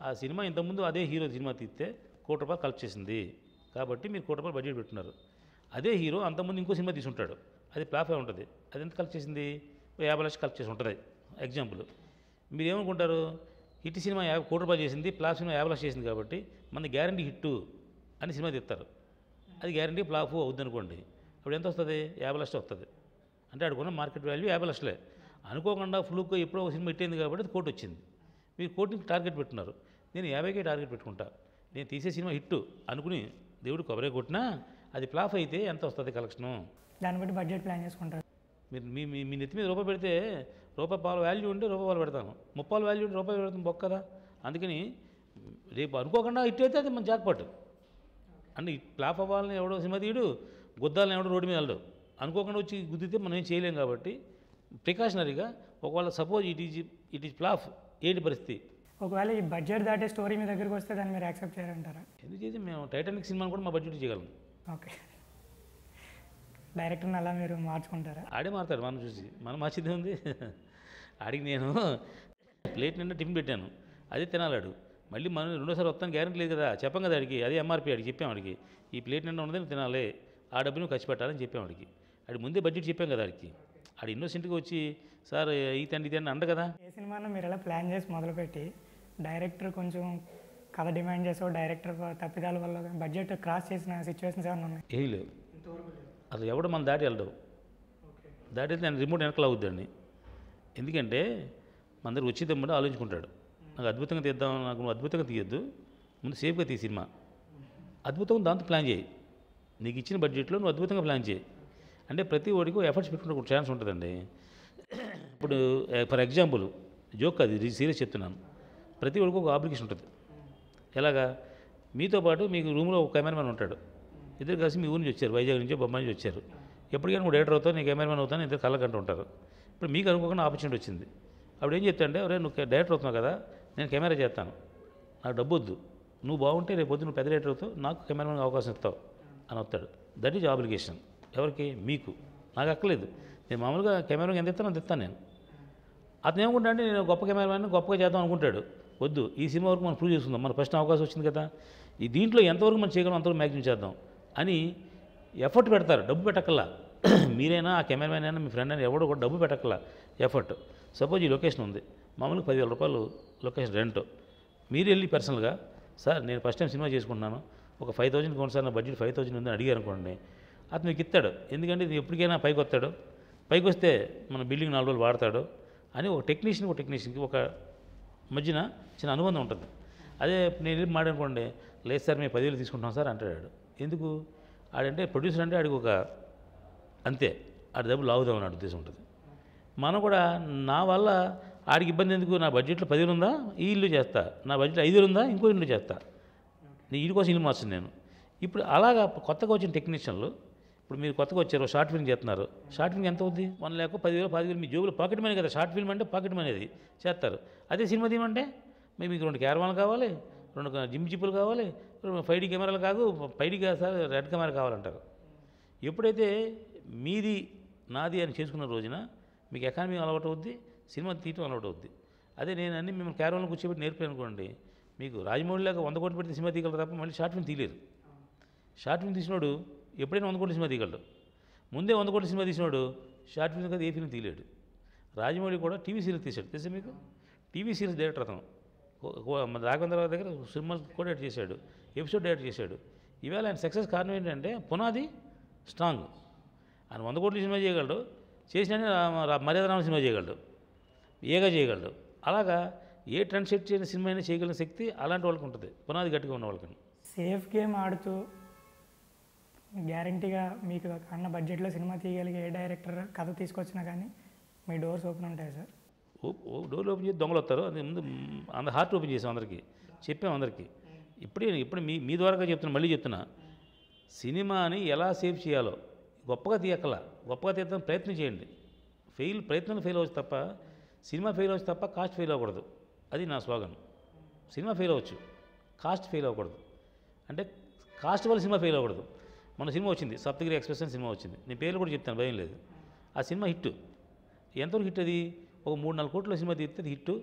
ఆ సినిమా ఇంతకుముందు అదే హీరో సినిమా తీస్తే ₹1 కోటి కలెక్ట్ చేసింది కాబట్టి మీరు ₹1 కోటి బడ్జెట్ పెట్టుకున్నారు. అదే హీరో అంతకుముందు ఇంకో సినిమా తీసుంటాడు, అది ఫ్లాపే ఉంటుంది. అది ఎంత కలెక్ట్ చేసింది? 50 లక్షలు కలెక్ట్ చేసి ఉంటుంది. ఎగ్జాంపుల్. మీరు ఏమనుకుంటారు? హిట్ సినిమా ₹1 కోటి చేసింది, ఫ్లాప్ సినిమా 50 లక్షలు చేసింది కాబట్టి మన గ్యారంటీ హిట్టు అని సినిమా తీస్తారు. అది గ్యారంటీ ఫ్లాప్ అవుద్ది అనుకోండి, అప్పుడు ఎంత వస్తుంది? 50 లక్షలు వస్తుంది. అంటే అడుగున్న మార్కెట్ వాల్యూ 50 లక్షలే. అనుకోకుండా ఫ్లూక్ ఎప్పుడో ఒక సినిమా హిట్ అయింది కాబట్టి అది కోటి వచ్చింది. మీరు కోటికి టార్గెట్ పెట్టున్నారు, నేను 50కే టార్గెట్ పెట్టుకుంటా. నేను తీసే సినిమా హిట్టు అనుకుని దేవుడు కొబ్బరి కొట్టినా అది ఫ్లాప్ అయితే ఎంత వస్తుంది కలెక్షను? దాన్ని బట్టి బడ్జెట్ ప్లాన్ చేసుకుంటారు. మీరు మీ నెత్తి మీద రూపాయి పెడితే ₹1 వాల్యూ ఉంటే ₹1 పెడతాను, ₹30 వాల్యూ ఉంటే ₹1 పెడతాను, బొక్క కదా. అందుకని రేపు అనుకోకుండా హిట్ అయితే అది మన జాక్పాట్. అంటే ఫ్లాప్ అవ్వాలని ఎవడో సినిమా తీయడు, గుద్దాలని ఎవడో రోడ్డు మీద వెళ్ళడు. అనుకోకుండా వచ్చి గుద్దితే మనం ఏం చేయలేం కాబట్టి ప్రికాషనరీగా ఒకవేళ సపోజ్ ఇట్ ఈజ్ ఫ్లాప్ ఏంటి పరిస్థితి? ఒకవేళ ఈ బడ్జెట్ దాటే స్టోరీ మీ దగ్గరికి వస్తే దాన్ని మీరు యాక్సెప్ట్ చేయాలంటారా? ఎందుకు చేసి మేము టైటానిక్ సినిమాని కూడా మా బడ్జెట్ చేయగలం. ఓకే, డైరెక్టర్ని అలా మీరు మార్చుకుంటారా? ఆడే మారుతాడు మనం చూసి, మనం మార్చిందే ఉంది. ఆడికి నేను ప్లేట్ నిండా టిఫిన్ పెట్టాను, అదే తినాలాడు. మళ్ళీ మనం రెండోసారి వస్తాను గ్యారెంటీ లేదు కదా, చెప్పాం కదా ఆడికి, అదే ఎంఆర్పీ ఆడికి చెప్పాం. ఆడికి ఈ ప్లేట్ నిండా ఉన్నది నువ్వు తినాలి, ఆ డబ్బును ఖర్చు పెట్టాలని చెప్పాం. ఆడికి ముందే బడ్జెట్ చెప్పాం కదా. ఆడికి ఇన్నోసెంట్గా వచ్చి సార్ ఈ తండ్రి అండ కదా. ఏ సినిమాను మీరు ఎలా ప్లాన్ చేసి మొదలుపెట్టి డైరెక్టర్ కొంచెం కథ డిమాండ్ చేసో, డైరెక్టర్ తప్పిదాల వల్ల బడ్జెట్ క్రాస్ చేసిన సిచ్యువేషన్స్ ఏమైనా ఉన్నాయి? ఏం లేవు. అసలు ఎవడు మన దాటి వెళ్ళడు. దాటి వెళ్తే నేను రిమోట్ వెనకలు అవుద్దండి. ఎందుకంటే మన దగ్గర వచ్చి తెమ్మంటే ఆలోచించుకుంటాడు, నాకు అద్భుతంగా తీద్దాం, నాకు నువ్వు అద్భుతంగా తీయొద్దు, ముందు సేఫ్గా తీ సినిమా, అద్భుతంగా దాంతో ప్లాన్ చేయి. నీకు ఇచ్చిన బడ్జెట్లో నువ్వు అద్భుతంగా ప్లాన్ చేయి. అంటే ప్రతి ఒడికి ఎఫర్ట్స్ పెట్టుకునే ఒక ఛాన్స్ ఉంటుందండి. ఇప్పుడు ఫర్ ఎగ్జాంపుల్ జోక్ అది సీరియస్ చెప్తున్నాను. ప్రతి ఒడికి ఒక ఆబ్లికేషన్ ఉంటుంది. ఎలాగా మీతో పాటు మీకు రూమ్లో ఒక కెమెరామెన్ ఉంటాడు. ఇద్దరు కలిసి మీ ఊరి నుంచి వచ్చారు, వైజాగ్ నుంచో బొమ్మాయి నుంచి వచ్చారు. ఎప్పటికైనా నువ్వు డైరెక్టర్ అవుతావు, నేను కెమెరామెన్ అవుతాను, ఇద్దరు కళ్ళకంటూ ఉంటారు. ఇప్పుడు మీకు అనుకోకుండా ఆపర్చునిటీ వచ్చింది. అప్పుడు ఏం చెప్తాంటే, అరే నువ్వు డైరెక్టర్ అవుతున్నావు కదా, నేను కెమెరా చేస్తాను, నాకు డబ్బు వద్దు, నువ్వు బాగుంటే రేపు పొద్దు నువ్వు పెద్ద డైరెక్టర్ అవుతావు, నాకు కెమెరామెన్ అవకాశం ఇస్తావు అని వస్తాడు. That is obligation. ఎవరికి? మీకు. నాకు అక్కర్లేదు, నేను మామూలుగా కెమెరాకి ఎంత ఇస్తాను అంత ఇస్తాను నేను. అతను ఏమనుకుంటా అంటే నేను గొప్ప కెమెరామెన్ గొప్పగా చేద్దాం అనుకుంటాడు. వద్దు, ఈ సినిమా వరకు మనం ప్రూవ్ చేసుకుందాం, మన ఫస్ట్ అవకాశం వచ్చింది కదా, ఈ దీంట్లో ఎంతవరకు మనం చేయగలం అంతవరకు మ్యాక్సిమం చేద్దాం అని ఎఫర్ట్ పెడతారు. డబ్బు పెట్టక్కల్లా. మీరైనా ఆ కెమెరామెన్ అయినా మీ ఫ్రెండ్ అయినా ఎవడో కూడా డబ్బు పెట్టక్కల్లా, ఎఫర్ట్. సపోజ్ ఈ లొకేషన్ ఉంది, మామూలుగా 10,000 రూపాయలు లొకేషన్ రెంట్. మీరు వెళ్ళి పర్సనల్గా, సార్ నేను ఫస్ట్ టైం సినిమా చేసుకుంటున్నాను, ఒక 5,000 కొను సార్, నా బడ్జెట్ 5,000 ఉందని అడిగారు అనుకోండి, అతను మీకు ఇస్తాడు. ఎందుకంటే ఇది ఎప్పటికైనా పైకి వస్తాడు, పైకి వస్తే మన బిల్డింగ్ 4 రోజులు వాడతాడు అని ఒక టెక్నీషియన్కి ఒక మధ్యన చిన్న అనుబంధం ఉంటుంది. అదే నేను వెళ్ళి మాట్లాడుకోండి, లేదు సార్ మేము 10,000 తీసుకుంటాం సార్ అంటాడు. ఎందుకు? ఆడంటే ప్రొడ్యూసర్ అంటే ఆడికి ఒక అంతే, ఆడి డబ్బులు లాగుదామని ఆడి ఉద్దేశం ఉంటుంది. మనం కూడా నా వల్ల ఆడికి ఇబ్బంది ఎందుకు, నా బడ్జెట్లో 10,000 ఉందా ఈ ఇల్లు చేస్తా, నా బడ్జెట్లో 5,000 ఉందా ఇంకో ఇల్లు చేస్తా, నీ ఇల్లు కోసం ఇల్లు మార్చాను నేను. ఇప్పుడు అలాగా కొత్తగా వచ్చిన టెక్నీషియన్లు, ఇప్పుడు మీరు కొత్తగా వచ్చారు షార్ట్ ఫిల్మ్ చేస్తున్నారు, షార్ట్ ఫిల్మ్ ఎంత అవుద్ది? 1 lakh 10,000 10,000 మీ జోబులో పాకెట్ మనీ కదా. షార్ట్ ఫిల్మ్ అంటే పాకెట్ మనీ అది చేస్తారు. అదే సినిమా తీయమంటే మీకు 2 క్యారవాన్లు కావాలి, 2 జిమ్ జిప్పులు కావాలి, 5D కెమెరాలు కాదు, 5D కాదు సార్, రెడ్ కెమెరా కావాలంటారు. ఎప్పుడైతే మీది నాది అని చేసుకున్న రోజున మీకు ఎకానమీ అలవాటు అవుద్ది, సినిమా తీయటం అలవాటు అవుద్ది. అదే నేను అన్ని మిమ్మల్ని క్యారవాన్లు కూర్చోబెట్టి నేర్పాను అనుకోండి, మీకు రాజమౌళిలాగా 100 కోట్లు పెడితే సినిమా తీయగలరు తప్ప మళ్ళీ షార్ట్ ఫిల్మ్ తీయలేరు. షార్ట్ ఫిల్మ్ తీసినోడు ఎప్పుడైనా 100 కోట్ల సినిమా తీయగలడు. ముందే 100 కోట్ల సినిమా తీసినోడు షార్ట్ ఫిల్మ్ కదా ఏ ఫిల్మ్ తీయలేడు. రాజమౌళి కూడా టీవీ సీరియల్ తీశాడు, తెలుసా మీకు? టీవీ సీరియల్స్ డైరెక్టర్ అతను. మన రాఘవేంద్రరావు దగ్గర సినిమాలు కూడా డైరెక్ట్ చేశాడు, ఎపిసోడ్ డైరెక్ట్ చేశాడు. ఈవేళ ఆయన సక్సెస్ కారణం ఏంటంటే పునాది స్ట్రాంగ్. ఆయన 100 కోట్ల సినిమా చేయగలడు, చేసిననే మర్యాద రామ సినిమా చేయగలడు, ఏగా చేయగలడు. అలాగా ఏ ట్రెండ్ సెట్ చేయని సినిమా అయినా చేయగలిగిన శక్తి అలాంటి వాళ్ళకి ఉంటుంది, పునాది గట్టిగా ఉన్న వాళ్ళకి. సేఫ్ గేమ్ ఆడుతూ గ్యారంటీగా మీకు అన్న బడ్జెట్లో సినిమా తీయగలిగే ఏ డైరెక్టర్ కథ తీసుకొచ్చినా కానీ మీ డోర్స్ ఓపెన్ ఉంటాయి సార్. డోర్లు ఓపెన్ చేసి దొంగలు వస్తారు. అది ముందు అంత హార్ట్ ఓపెన్ చేసాం, అందరికీ చెప్పాం అందరికీ. ఇప్పుడు మీ ద్వారాగా చెప్తున్నా, మళ్ళీ చెప్తున్నా, సినిమాని ఎలా సేవ్ చేయాలో గొప్పగా తీయక్కల, గొప్పగా తీయడం ప్రయత్నం చేయండి. ప్రయత్నం ఫెయిల్ అవ్వచ్చు తప్ప, సినిమా ఫెయిల్ అవ్వచ్చు తప్ప కాస్ట్ ఫెయిల్ అవ్వకూడదు. అది నా స్లోగన్. సినిమా ఫెయిల్ అవ్వచ్చు, కాస్ట్ ఫెయిల్ అవ్వకూడదు. అంటే కాస్ట్ వల్ల సినిమా ఫెయిల్ అవ్వకూడదు. మన సినిమా వచ్చింది, సప్తగిరి ఎక్స్ప్రెస్ అని సినిమా వచ్చింది, నేను పేర్లు కూడా చెప్తాను, భయం లేదు. ఆ సినిమా హిట్. ఎంతవరకు హిట్? అది ఒక 3-4 కోట్ల సినిమా తీస్తే అది హిట్,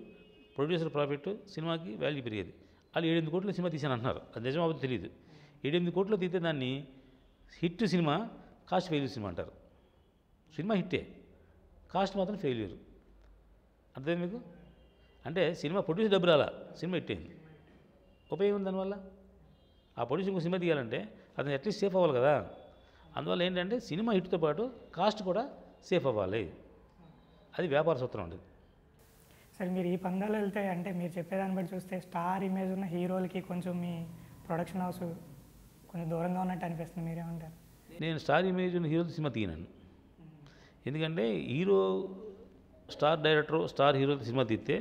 ప్రొడ్యూసర్ ప్రాఫిట్, సినిమాకి వాల్యూ పెరిగేది. వాళ్ళు 7-8 కోట్ల సినిమా తీసాను అంటున్నారు, అది నిజం అవ్వదు తెలియదు. 7-8 కోట్లు తీస్తే దాన్ని hit cinema, cost failure cinema అంటారు. సినిమా హిట్టే, కాస్ట్ మాత్రం ఫెయిల్యూర్. అర్థమైంది మీకు? అంటే సినిమా ప్రొడ్యూసర్ డబ్బు రాలా, సినిమా హిట్ అయింది, ఉపయోగం ఉంది దానివల్ల. ఆ ప్రొడ్యూసర్ ఇంకో సినిమా తీయాలంటే అతను అట్లీస్ట్ సేఫ్ అవ్వాలి కదా. అందువల్ల ఏంటంటే సినిమా హిట్తో పాటు కాస్ట్ కూడా సేఫ్ అవ్వాలి. అది వ్యాపార సూత్రం అండి. సరే, మీరు ఈ పందాలు వెళ్తే అంటే మీరు చెప్పేదాన్ని బట్టి చూస్తే స్టార్ ఇమేజ్ ఉన్న హీరోలకి కొంచెం మీ ప్రొడక్షన్ హౌస్ కొంచెం దూరంగా ఉన్నట్టు అనిపిస్తుంది, మీరేమంటారు? నేను స్టార్ ఇమేజ్ ఉన్న హీరోతో సినిమా తీయనండి. ఎందుకంటే హీరో స్టార్ డైరెక్టర్ స్టార్ హీరోతో సినిమా తీస్తే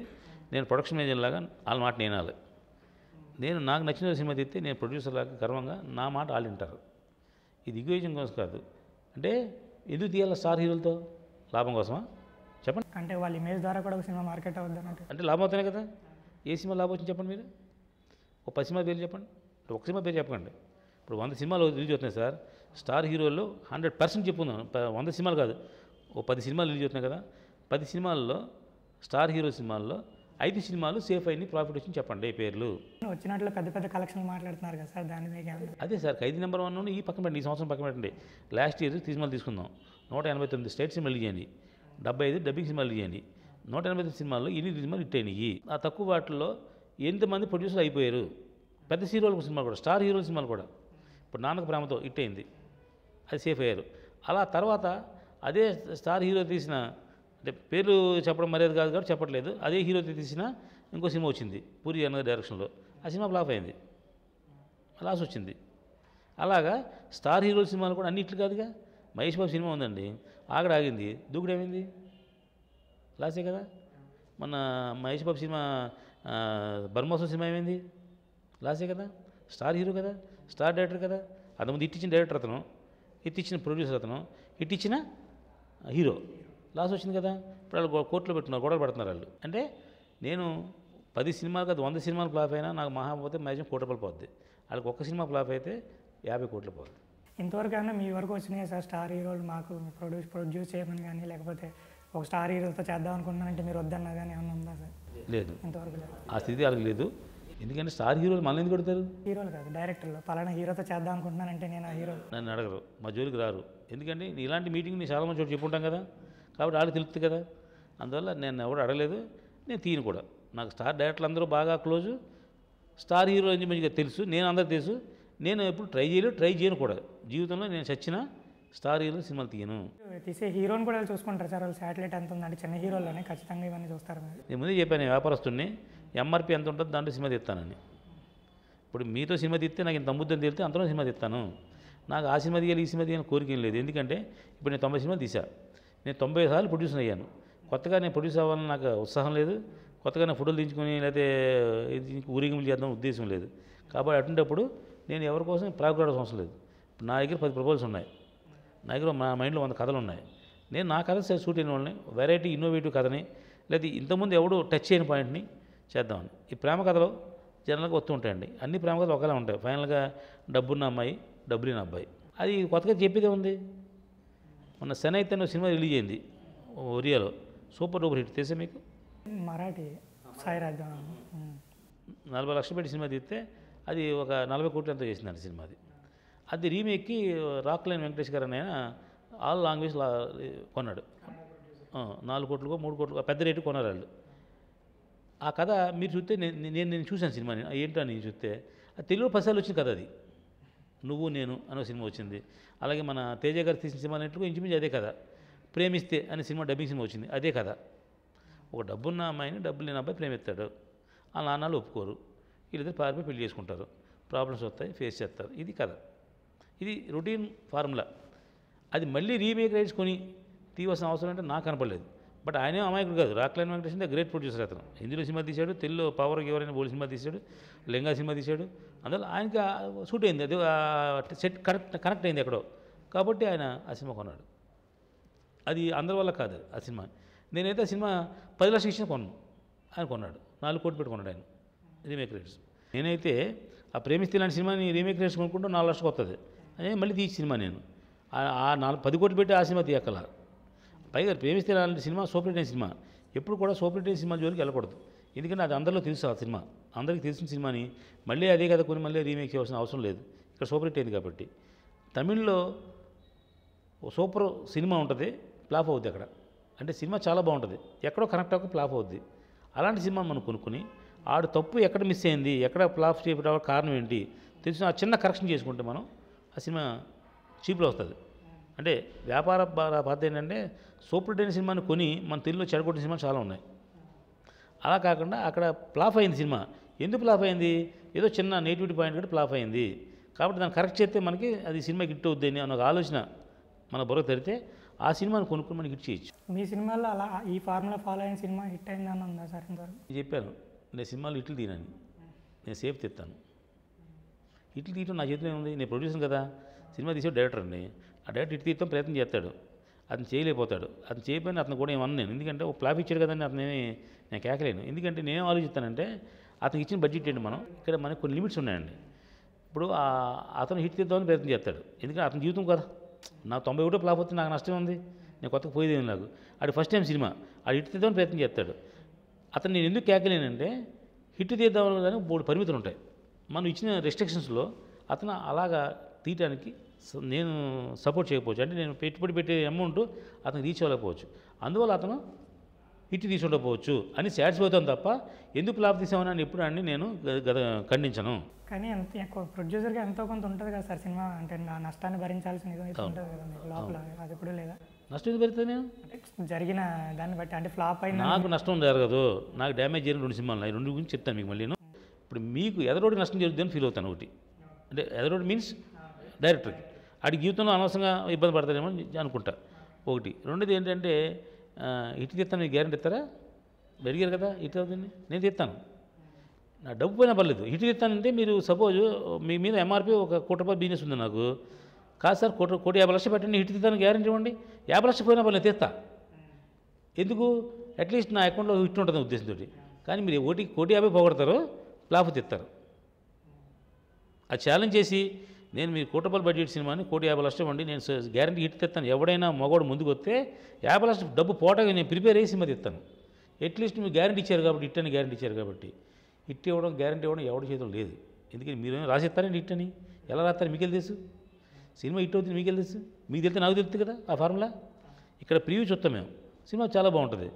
నేను ప్రొడక్షన్ మేనేజర్ లాగా వాళ్ళ మాట నేను వినాలి. నేను నాకు నచ్చిన సినిమా తీస్తే నేను ప్రొడ్యూసర్ లాగా గర్వంగా నా మాట వాళ్ళు వింటారు. ఇది ఈగోయిజం కోసం కాదు. అంటే ఎందుకు తీయాలి స్టార్ హీరోలతో? లాభం కోసమా చెప్పండి. అంటే వాళ్ళ ఇమేజ్ ద్వారా కూడా ఒక సినిమా మార్కెట్ అవుద్ది అన్నట్టు. అంటే లాభం అవుతానే కదా. ఏ సినిమా లాభం వచ్చింది చెప్పండి మీరు? ఒక 10 సినిమా పేరు చెప్పండి, ఒక సినిమా పేరు చెప్పండి. ఇప్పుడు 100 సినిమాలు రిలీజ్ అవుతున్నాయి సార్. స్టార్ హీరోల్లో 100% చెప్పుకుందాం, 100 సినిమాలు కాదు, ఓ 10 సినిమాలు రిలీజ్ అవుతున్నాయి కదా. 10 సినిమాల్లో స్టార్ హీరో సినిమాల్లో 5 సినిమాలు సేఫ్ అయిన ప్రాఫిట్ వచ్చింది చెప్పండి పేర్లు. వచ్చినట్లు పెద్ద పెద్ద కలెక్షన్లు మాట్లాడుతున్నారు కదా సార్, దాని మీద అదే సార్, ఖైదీ నెంబర్ 1 ఈ పక్కన పెట్టండి, ఈ సంవత్సరం పక్కన పెట్టండి. లాస్ట్ ఇయర్ సినిమాలు తీసుకుందాం, 189 స్టేట్ సినిమాలు చేయండి, 75 డబ్బింగ్ సినిమాలు చేయండి. 189 సినిమాల్లో 8 సినిమాలు హిట్ అయినాయి. ఆ తక్కువ వాటిల్లో ఎంతమంది ప్రొడ్యూసర్లు అయిపోయారు. పెద్ద హీరోల సినిమాలు కూడా, స్టార్ హీరోల సినిమాలు కూడా. ఇప్పుడు నాన్నకు ప్రేమతో హిట్ అయింది, అది సేఫ్ అయ్యారు. అలా తర్వాత అదే స్టార్ హీరో తీసిన, అంటే పేర్లు చెప్పడం మర్యాద కాదు కాబట్టి చెప్పట్లేదు, అదే హీరోతో తీసిన ఇంకో సినిమా వచ్చింది పూరి జగన్నాథ్ డైరెక్షన్లో, ఆ సినిమా ఫ్లాప్ అయింది, లాస్ వచ్చింది. అలాగా స్టార్ హీరోల సినిమాలు కూడా అన్నిట్లు కాదుగా. మహేష్ బాబు సినిమా ఉందండి, ఆగడ ఆగింది, దూకుడు ఏమైంది, లాసే కదా. మన మహేష్ బాబు సినిమా బ్రహ్మోత్సవం సినిమా ఏమైంది, లాసే కదా. స్టార్ హీరో కదా, స్టార్ డైరెక్టర్ కదా. అంతకుముందు ఇచ్చిన డైరెక్టర్ అతను, ఇచ్చిన ప్రొడ్యూసర్ అతను, ఇచ్చిన హీరో, లాస్ వచ్చింది కదా. ఇప్పుడు వాళ్ళు కోర్టులో పెట్టున్నారు, గొడవలు పడుతున్నారు వాళ్ళు. అంటే నేను 10 సినిమాలు కాదు 100 సినిమాలు ఫ్లాప్ అయినా నాకు మహా పోతే మ్యాక్సిమం 1 కోటి రూపాయలు పోద్ది. వాళ్ళకి ఒక్క సినిమా ఫ్లాప్ అయితే 50 కోట్లు పోద్ది. ఇంతవరకు అయినా మీ వరకు వచ్చినాయి సార్ స్టార్ హీరోలు మాకు ప్రొడ్యూస్ చేయమని కానీ, లేకపోతే ఒక స్టార్ హీరోతో చేద్దాం అనుకుంటున్నానంటే మీరు వద్దన్నా కానీ ఏమన్నా ఉందా సార్? లేదు, ఇంతవరకు లేదు. ఆ స్థితి వాళ్ళకి లేదు. ఎందుకంటే స్టార్ హీరోలు మళ్ళీ ఎందుకు కొడతారు? హీరోలు కాదు, డైరెక్టర్లు పలానా హీరోతో చేద్దాం అనుకుంటున్నానంటే నేను ఆ హీరో నన్ను అడగరు, మా జోలికి రారు. ఎందుకంటే ఇలాంటి మీటింగ్ నేను చాలా మంది చోటు చెప్పుంటాం కదా, కాబట్టి వాళ్ళకి తెలుస్తుంది కదా. అందువల్ల నేను ఎవరు అడగలేదు, నేను తీయను కూడా. నాకు స్టార్ డైరెక్టర్లు అందరూ బాగా క్లోజు, స్టార్ హీరో అని మంచిగా తెలుసు, నేను అందరూ తెలుసు. నేను ఎప్పుడు ట్రై చేయను కూడా. జీవితంలో నేను చచ్చిన స్టార్ హీరో సినిమాలు తీయను. తీసే హీరోని కూడా చూసుకుంటారు సార్, వాళ్ళు శాటిలైట్ ఎంత ఉందంటే చిన్న హీరోలోనే ఖచ్చితంగా ఇవన్నీ చూస్తారు మీరు. నేను ముందే చెప్పాను వ్యాపారస్తుడిని, ఎంఆర్పి ఎంత ఉంటుంది దాంట్లో సినిమా తీస్తానని. ఇప్పుడు మీతో సినిమా తీస్తే నాకు ఇంత అమ్ముద్దని తెలిస్తే అంతలో సినిమా తీస్తాను. నాకు ఆ సినిమా తీయాలి ఈ సినిమా తీయాలని కోరిక ఏం లేదు. ఎందుకంటే ఇప్పుడు నేను 90 సినిమాలు తీసా, నేను 90 సార్లు ప్రొడ్యూసర్ అయ్యాను. కొత్తగా నేను ప్రొడ్యూస్ అవ్వాలని నాకు ఉత్సాహం లేదు, కొత్తగా నేను ఫోటోలు దించుకొని లేకపోతే ఊరేగింపులు చేద్దాం ఉద్దేశం లేదు. కాబట్టి అటువంటిప్పుడు నేను ఎవరి కోసం ప్రాకులాడాల్సిన అవసరం లేదు. ఇప్పుడు నా దగ్గర 10 ప్రపోజల్స్ ఉన్నాయి, నా దగ్గర మా మైండ్లో 100 కథలు ఉన్నాయి. నేను నా కథ షూట్ అయిన వాళ్ళని వెరైటీ ఇన్నోవేటివ్ కథని, లేదా ఇంతకుముందు ఎవడు టచ్ చేయని పాయింట్ని చేద్దామని. ఈ ప్రేమ కథలు జనరల్గా వస్తూ ఉంటాయండి, అన్ని ప్రేమ కథలు ఒకలా ఉంటాయి. ఫైనల్గా డబ్బున్న అమ్మాయి, డబ్బు లేని అబ్బాయి, అది కొత్తగా చెప్పేదే ఉంది. మొన్న శని అయితే సినిమా రిలీజ్ అయింది ఒరియాలో, సూపర్ డూపర్ హిట్. తెలిసే మీకు? మరాఠీ సాయిరాజ్ 40 లక్షలు పెట్టి సినిమా తీస్తే అది ఒక 40 కోట్లు ఎంతో చేసిందండి సినిమా. అది రీమేక్కి రాక్లైన్ వెంకటేష్ గారు అని ఆయన ఆల్ లాంగ్వేజ్ కొన్నాడు. 4 కోట్లుగా 3 కోట్లు పెద్ద రేటు కొన్నారు వాళ్ళు. ఆ కథ మీరు చూస్తే నేను చూశాను సినిమాని. ఏంటో నేను చూస్తే అది తెలుగులో 10 సార్లు వచ్చింది కథ. అది నువ్వు నేను అనే సినిమా వచ్చింది. అలాగే మన తేజ గారు తీసిన సినిమా అన్నట్లు ఇంచుమించు అదే కథ. ప్రేమిస్తే అనే సినిమా డబ్బింగ్ సినిమా వచ్చింది, అదే కథ. ఒక డబ్బున్న అమ్మాయిని డబ్బు లేని అబ్బాయి ప్రేమిస్తాడు, ఆ నాన్నలు ఒప్పుకోరు, వీళ్ళిద్దరు పారిపోయి పెళ్లి చేసుకుంటారు, ప్రాబ్లమ్స్ వస్తాయి, ఫేస్ చేస్తారు. ఇది కథ, ఇది రొటీన్ ఫార్ములా. అది మళ్ళీ రీమేక్ రైట్స్ కొని తీయవలసిన అవసరం అంటే నాకు కనపడలేదు. బట్ ఆయనే అమాయకుడు కాదు, Rockline Venkatesh the great producer. అతను హిందీలో సినిమా తీశాడు, తెలుగులో పవర్ ఎవరైనా బోల్ సినిమా తీశాడు, లెంగా సినిమా తీశాడు. అందువల్ల ఆయనకి షూట్ అయింది, అది సెట్ కనెక్ట్ అయింది ఎక్కడో, కాబట్టి ఆయన ఆ సినిమా కొన్నాడు. అది అందరి వల్ల కాదు ఆ సినిమా. నేనైతే ఆ సినిమా 10 లక్షలు ఇచ్చిన కొన్నాను, ఆయన కొన్నాడు. 4 కోట్లు పెట్టుకున్నాడు ఆయన రీమేక్ రేట్స్. నేనైతే ఆ ప్రేమిస్తే లాంటి సినిమాని రీమేక్ రేట్స్ కొనుక్కుంటూ 4 లక్షలకు వస్తుంది, అదే మళ్ళీ తీసి సినిమా నేను 10 కోట్లు పెట్టి ఆ సినిమా తీయక్కల. పైగా ప్రేమిస్తే లాంటి సినిమా సూపర్ హిట్ అయిన సినిమా. ఎప్పుడు కూడా సూపర్ హిట్ అయిన సినిమా జోలికి వెళ్ళకూడదు, ఎందుకంటే అది అందరిలో తెలుసు. ఆ సినిమా అందరికీ తెలిసిన సినిమాని మళ్ళీ అదే కదా కొని మళ్ళీ రీమేక్ చేయాల్సిన అవసరం లేదు. ఇక్కడ సూపర్ హిట్ అయింది కాబట్టి. తమిళ్లో సూపర్ సినిమా ఉంటుంది, ఫ్లాప్ అవుద్ది అక్కడ. అంటే సినిమా చాలా బాగుంటుంది, ఎక్కడో కనెక్ట్ అవ్వక ఫ్లాప్ అవుద్ది. అలాంటి సినిమా మనం కొనుక్కొని ఆడు తప్పు ఎక్కడ మిస్ అయింది, ఎక్కడ ఫ్లాప్ చేయడం కారణం ఏంటి తెలిసిన ఆ చిన్న కరెక్షన్ చేసుకుంటే మనం ఆ సినిమా చీప్లో వస్తుంది. అంటే వ్యాపార పద్ధతి ఏంటంటే సూపర్ హిట్ అయిన సినిమాని కొని మన తెలుగులో చెడగొట్టిన సినిమాలు చాలా ఉన్నాయి. అలా కాకుండా అక్కడ ఫ్లాప్ అయింది సినిమా. ఎందుకు ఫ్లాప్ అయింది? ఏదో చిన్న నెగిటివిటీ పాయింట్ కూడా ఫ్లాప్ అయింది, కాబట్టి దాన్ని కరెక్ట్ చేస్తే మనకి అది సినిమా హిట్ అవుద్ది అని ఒక ఆలోచన మన బుర్ర తెరితే ఆ సినిమాని కొనుక్కొని మనకి హిట్ చేయొచ్చు. మీ సినిమాల్లో అలా ఈ ఫార్ములా ఫాలో అయిన సినిమా హిట్ అయిందని ఉందా సార్? ఇంతవరకు నేను చెప్పాను, నేను సినిమాలు హిట్లు తీనని, నేను సేఫ్ తెస్తాను. హిట్లు తీయటం నా చేతిలో ఉంది, నేను ప్రొడ్యూసర్ కదా. సినిమా తీసే డైరెక్టర్ అండి, ఆ డైరెక్టర్ హిట్ తీయటం ప్రయత్నం చేస్తాడు, అతను చేయలేకపోతాడు. అతను చేయకపోయినా అతను కూడా ఏమన్నా నేను, ఎందుకంటే ఒక ఫ్లాప్ ఇచ్చాడు కదండి, అతనేమి నేను కేకలేను. ఎందుకంటే నేనేం ఆలోచిస్తానంటే అతనికి ఇచ్చిన బడ్జెట్ ఏంటి, మనం ఇక్కడ మనకు కొన్ని లిమిట్స్ ఉన్నాయండి. ఇప్పుడు అతను హిట్ తీద్దామని ప్రయత్నం చేస్తాడు, ఎందుకంటే అతని జీవితం కదా. నాకు 91 ఫ్లాప్ వస్తే నాకు నష్టం ఉంది, నేను కొత్తగా పోయేదేమి నాకు. అది ఫస్ట్ టైం సినిమా, అది హిట్ తీద్దామని ప్రయత్నం చేస్తాడు. అతను నేను ఎందుకు కేకలేనంటే హిట్ తీద్దామని కానీ 3 పరిమితులు ఉంటాయి. మనం ఇచ్చిన రెస్ట్రిక్షన్స్లో అతను అలాగా తీయటానికి నేను సపోర్ట్ చేయకపోవచ్చు, అంటే నేను పెట్టుబడి పెట్టే అమౌంట్ అతనికి రీచ్ అవ్వలేకపోవచ్చు. అందువల్ల అతను హిట్ తీసుకుండకపోవచ్చు అని సాటిస్ఫై అవుతాను తప్ప ఎందుకు ఫ్లాప్ తీసామని ఎప్పుడు అని నేను ఖండించను. కానీ ప్రొడ్యూసర్గా ఎంతో కొంత ఉంటుంది కదా సార్ సినిమా, అంటే నా నష్టాన్ని భరించాల్సిన ఇది ఉంటుంది కదా మీకు లోపల, అది ఎప్పుడు లేదా? నష్టం ఎందుకు పెడతాను నేను? అంటే జరిగిన దాన్ని బట్టి, అంటే ఫ్లాప్ అయిన నాకు నష్టం జరగదు, నాకు డ్యామేజ్ జరిగిన 2 సినిమాలు ఉన్నాయి, 2 గురించి చెప్తాను మీకు. మళ్ళీ ఇప్పుడు మీకు ఎదరోడి నష్టం జరుగుతుందని ఫీల్ అవుతాను ఒకటి. అంటే ఎదరోడి మీన్స్ డైరెక్టర్కి. ఆడి జీవితంలో అనవసరంగా ఇబ్బంది పడతాడేమో అని అనుకుంటా. ఒకటి. రెండోది ఏంటంటే ఇటు తీస్తాను మీకు గ్యారెంటీ ఇస్తారా? అడిగారు కదా ఇటు అవుతుంది, నేను తీస్తాను. నా డబ్బు పోయినా పర్లేదు, ఇటు తీస్తానంటే మీరు సపోజ్ మీ మీద ఎంఆర్పి ఒక ₹1,00,00,000 బిజినెస్ ఉంది నాకు. కాదు సార్, ₹1,50,00,000 పెట్టండి, ఇటు తీస్తాను గ్యారెంటీ ఇవ్వండి. ₹50,00,000 పోయినా పర్లేదు తీస్తా. ఎందుకు? అట్లీస్ట్ నా అకౌంట్లో ఇటు ఉంటుంది ఉద్దేశంతో. కానీ మీరు ₹1,50,00,000 పోగొడతారు, ప్లాఫ్ తీస్తారు. అది ఛాలెంజ్ చేసి నేను మీరు ₹1,00,00,000 బడ్జెట్ సినిమాని ₹1,50,00,000 ఇవ్వండి, నేను గ్యారెంటీ హిట్ తెస్తాను. ఎవడైనా మగవాడు ముందుకు వస్తే ₹50,00,000 డబ్బు పోవటానికి నేను ప్రిపేర్ అయ్యి సినిమా తెస్తాను. అట్లీస్ట్ మీరు గ్యారెంటీ ఇచ్చారు కాబట్టి, హిట్ అని గ్యారెంటీ ఇచ్చారు కాబట్టి. హిట్ ఇవ్వడం గ్యారెంటీ ఇవ్వడం ఎవరి చేతులు లేదు. ఎందుకని మీరు రాసిస్తారండి హిట్ అని? ఎలా రాస్తారు మీకే తెలుసు. సినిమా హిట్ అవుతుంది మీకే తెలుసు. మీకు తెలితే నాకు తెలుస్తుంది కదా ఆ ఫార్ములా. ఇక్కడ ప్రివ్యూ చూస్తాం మేము, సినిమా చాలా బాగుంటుంది.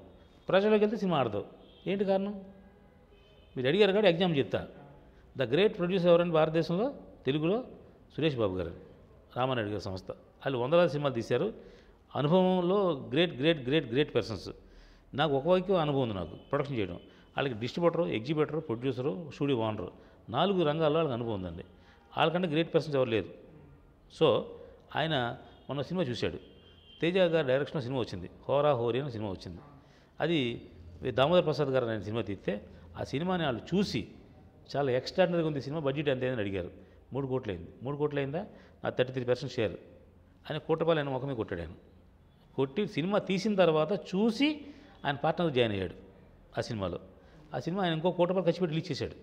ప్రజల్లోకి వెళ్తే సినిమా ఆడతావు. ఏంటి కారణం? మీరు అడిగారు కాబట్టి ఎగ్జామ్ చెప్తా. ద గ్రేట్ ప్రొడ్యూసర్ ఎవరండి భారతదేశంలో తెలుగులో? సురేష్ బాబు గారు, రామానాయుడు గారి సంస్థ. వాళ్ళు వందలాది సినిమాలు తీశారు. అనుభవంలో great great great great persons. నాకు ఒక వైపు అనుభవం ఉంది నాకు ప్రొడక్షన్ చేయడం. వాళ్ళకి డిస్ట్రిబ్యూటరు, ఎగ్జిబ్యూటరు, ప్రొడ్యూసరు, స్టూడియో ఓనరు, 4 రంగాల్లో వాళ్ళకి అనుభవం ఉందండి. వాళ్ళకంటే గ్రేట్ పర్సన్స్ ఎవరు లేరు. సో ఆయన మొన్న సినిమా చూశాడు. తేజ గారి డైరెక్షన్లో సినిమా వచ్చింది, హోరా హోరీ అని సినిమా వచ్చింది. అది దామోదర్ ప్రసాద్ గారు ఆయన సినిమా తీస్తే ఆ సినిమాని వాళ్ళు చూసి చాలా ఎక్స్ట్రాడినరీగా ఉంది సినిమా, బడ్జెట్ ఎంత అయిందని అడిగారు. 3 కోట్లు అయింది. 3 కోట్లు అయిందా? నా 33% షేర్. ఆయన ₹1,00,00,000 ఆయన ముఖమే కొట్టాడు. ఆయన కొట్టి సినిమా తీసిన తర్వాత చూసి ఆయన పార్ట్నర్ జాయిన్ అయ్యాడు ఆ సినిమాలో. ఆ సినిమా ఆయన ఇంకో ₹1,00,00,000 ఖర్చు పెట్టి రిలీజ్ చేశాడు.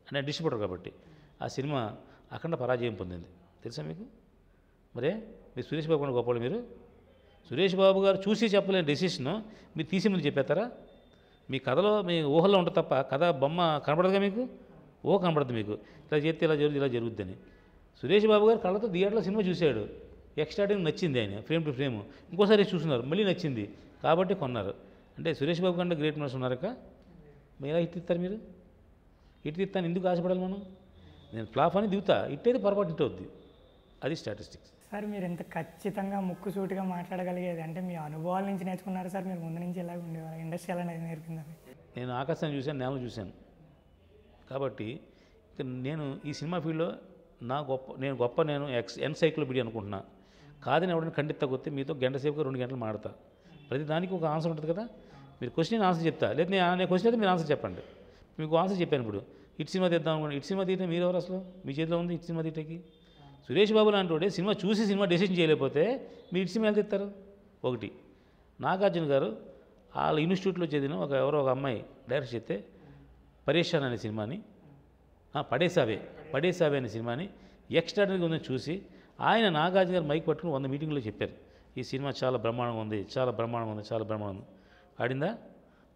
ఆయన డిస్ట్రిబ్యూటర్ కాబట్టి. ఆ సినిమా అఖండ పరాజయం పొందింది. తెలుసా మీకు? మరే మీరు సురేష్ బాబు గారు గొప్పవాళ్ళు. మీరు సురేష్ బాబు గారు చూసి చెప్పలేని డెసిషన్ మీరు తీసి ముందు చెప్పేస్తారా? మీ కథలో మీ ఊహల్లో ఉంటుంది తప్ప కథ బొమ్మ కనపడదుగా మీకు. కనపడుతుంది మీకు, ఇలా చేస్తే ఇలా జరుగుతుంది, ఇలా జరుగుద్దని. సురేష్ బాబు గారు కళ్ళతో థియేటర్లో సినిమా చూశాడు, ఎక్స్ట్రాడినరీ నచ్చింది. ఆయన ఫ్రేమ్ టు ఫ్రేమ్ ఇంకోసారి చూస్తున్నారు, మళ్ళీ నచ్చింది కాబట్టి కొన్నారు. అంటే సురేష్ బాబు కంటే గ్రేట్ మనసు ఉన్నారక. మీరు ఎలా హిట్ ఇస్తారు? మీరు హిట్ ఇస్తాను ఎందుకు ఆశపడాలి మనం? నేను ఫ్లాప్ అని దిగుతా, హిట్ అయితే పొరపాటు హిట్ అవుద్ది. అది స్టాటిస్టిక్స్. సార్ మీరు ఎంత ఖచ్చితంగా ముక్కుసూటిగా మాట్లాడగలిగేది అంటే మీ అనుభవాల నుంచి నేర్చుకున్నారు సార్? మీరు ముందు నుంచి ఎలా ఉండేవారు? ఇండస్ట్రీ ఎలా నేర్పింది? నేను ఆకాశాన్ని చూశాను, నేలను చూశాను కాబట్టి నేను ఈ సినిమా ఫీల్డ్లో నేను ఎన్సైక్లోపీడియా అనుకుంటున్నా. కాదని ఎవరైనా ఖండితకొస్తే మీతో గంట సేపుగా 2 గంటలు మాడతా. ప్రతి దానికి ఒక ఆన్సర్ ఉంటుంది కదా. మీరు క్వశ్చన్ ఆన్సర్ చెప్తా, లేదా నేను క్వశ్చన్ అయితే మీరు ఆన్సర్ చెప్పండి. మీకు ఆన్సర్ చెప్పాను. ఇప్పుడు హిట్ సినిమా తీద్దాం అనుకోండి, హిట్ సినిమా తీయటం మీరు ఎవరు అసలు? మీ చేతిలో ఉంది హిట్ సినిమా తీయటకి. సురేష్ బాబు లాంటి వాడే సినిమా చూసి సినిమా డెసిషన్ చేయలేకపోతే మీ హిట్ సినిమా ఎలా తీస్తారు? ఒకటి. నాగార్జున గారు వాళ్ళ ఇన్స్టిట్యూట్లో చదివిన ఎవరో ఒక అమ్మాయి డైరెక్ట్ చేస్తే పరేషాన్ అనే సినిమాని, పడేసావే అనే సినిమాని ఎక్స్ట్రాడినరీగా ఉందని చూసి ఆయన నాగార్జున గారు మైక్ పట్టుకుని 100 మీటింగ్లో చెప్పారు, ఈ సినిమా చాలా బ్రహ్మాండంగా ఉంది, చాలా బ్రహ్మాండంగా ఉంది, చాలా బ్రహ్మాండంగా ఉంది. ఆడిందా?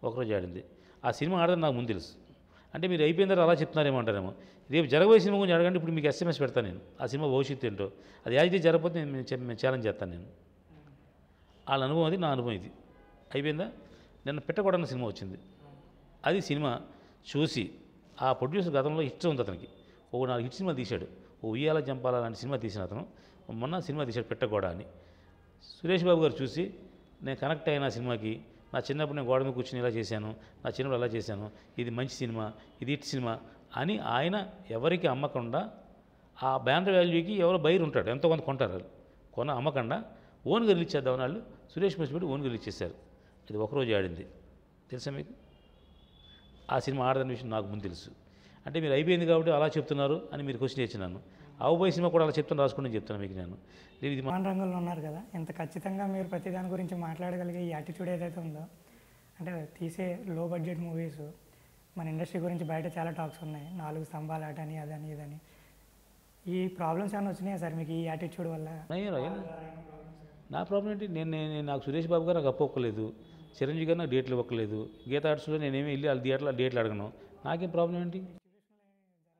ఒకరోజు ఆడింది. ఆ సినిమా ఆడదని నాకు ముందు తెలుసు. అంటే మీరు అయిపోయిన తర్వాత అలా చెప్తున్నారేమో అంటారేమో. రేపు జరగబోయే సినిమా గురించి అడగండి. ఇప్పుడు మీకు SMS పెడతాను నేను, ఆ సినిమా భవిష్యత్తు ఏంటో. అది యాజిటీ జరగకపోతే నేను ఛాలెంజ్ చేస్తాను నేను. వాళ్ళ అనుభవం అది, నా అనుభవం ఇది. అయిపోయిందా? నిన్న పెట్టకూడని సినిమా వచ్చింది. అది సినిమా చూసి ఆ ప్రొడ్యూసర్ గతంలో ఇష్టం ఉంది అతనికి. 4 హిట్ సినిమా తీశాడు. ఉయ్యాల జంపాల లాంటి సినిమా తీసిన అతను మొన్న సినిమా తీశాడు పెట్టగోడ అని. సురేష్ బాబు గారు చూసి నేను కనెక్ట్ అయిన సినిమాకి, నా చిన్నప్పుడు నేను గోడ మీద కూర్చుని ఇలా చేశాను, నా చిన్నప్పుడు అలా చేశాను, ఇది మంచి సినిమా, ఇది హిట్ సినిమా అని ఆయన ఎవరికి అమ్మకుండా ఆ బ్యానర్ వాల్యూకి ఎవరో బయర్ ఉంటాడు, ఎంతో కొంత కొంటారు. అమ్మకుండా ఓన్గా రిలీజ్ చేద్దామని వాళ్ళు సురేష్ పెట్టి ఓన్గా రిలీజ్ చేశారు. ఇది ఒకరోజు ఆడింది. తెలుసా మీకు? ఆ సినిమా ఆడదని విషయం నాకు ముందు తెలుసు. అంటే మీరు అయిపోయింది కాబట్టి అలా చెప్తున్నారు అని మీరు క్వశ్చన్ చేసినాను. అవబోయే సినిమా కూడా అలా చెప్తాను, రాసుకుని చెప్తాను మీకు నేను. ఇది మన రంగంలో ఉన్నారు కదా, ఎంత ఖచ్చితంగా మీరు ప్రతి దాని గురించి మాట్లాడగలిగే ఈ యాటిట్యూడ్ ఏదైతే ఉందో, అంటే తీసే లో బడ్జెట్ మూవీస్ మన ఇండస్ట్రీ గురించి బయట చాలా టాక్స్ ఉన్నాయి, 4 స్తంభాల ఆట అని అదని ఇదని. ఈ ప్రాబ్లమ్స్ ఏమైనా వచ్చినాయా సార్ మీకు ఈ యాటిట్యూడ్ వల్ల? నా ప్రాబ్లం ఏంటి? నాకు సురేష్ బాబు గారు నాకు అప్పొక్కలేదు, చిరంజీవి గారు నాకు డేట్లు ఇవ్వలేదు, గీతా ఆర్ట్స్లో నేనేమి వెళ్ళి వాళ్ళ థియేటర్లో డేట్లు అడగను. నాకేం ప్రాబ్లం ఏంటి?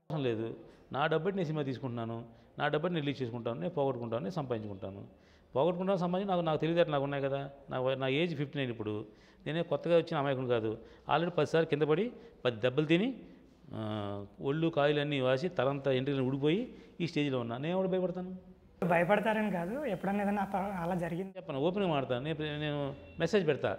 లేదు, నా డబ్బట్టి నేను సినిమా తీసుకుంటున్నాను, నా డబ్బట్టి నేను రిలీజ్ చేసుకుంటాను, నేను పోగొట్టుకుంటాను, నేను సంపాదించుకుంటాను. సంపాదించి నాకు తెలియదు, నాకు ఉన్నాయి కదా. నా ఏజ్ 59 ఇప్పుడు. నేనే కొత్తగా వచ్చిన అమాయకుడు కాదు. ఆల్రెడీ 10 సార్లు కింద పడి 10 దెబ్బలు తిని ఒళ్ళు కాయలన్నీ వాసి తలంతా ఎంట్రీలు ఉడిపోయి ఈ స్టేజ్లో ఉన్నా. నేను ఎవరు భయపడతాను? భయపడతారని కాదు, ఎప్పుడన్నా ఏదైనా అలా జరిగింది చెప్పను, ఓపెన్గా మాడతాను. నేను మెసేజ్ పెడతా,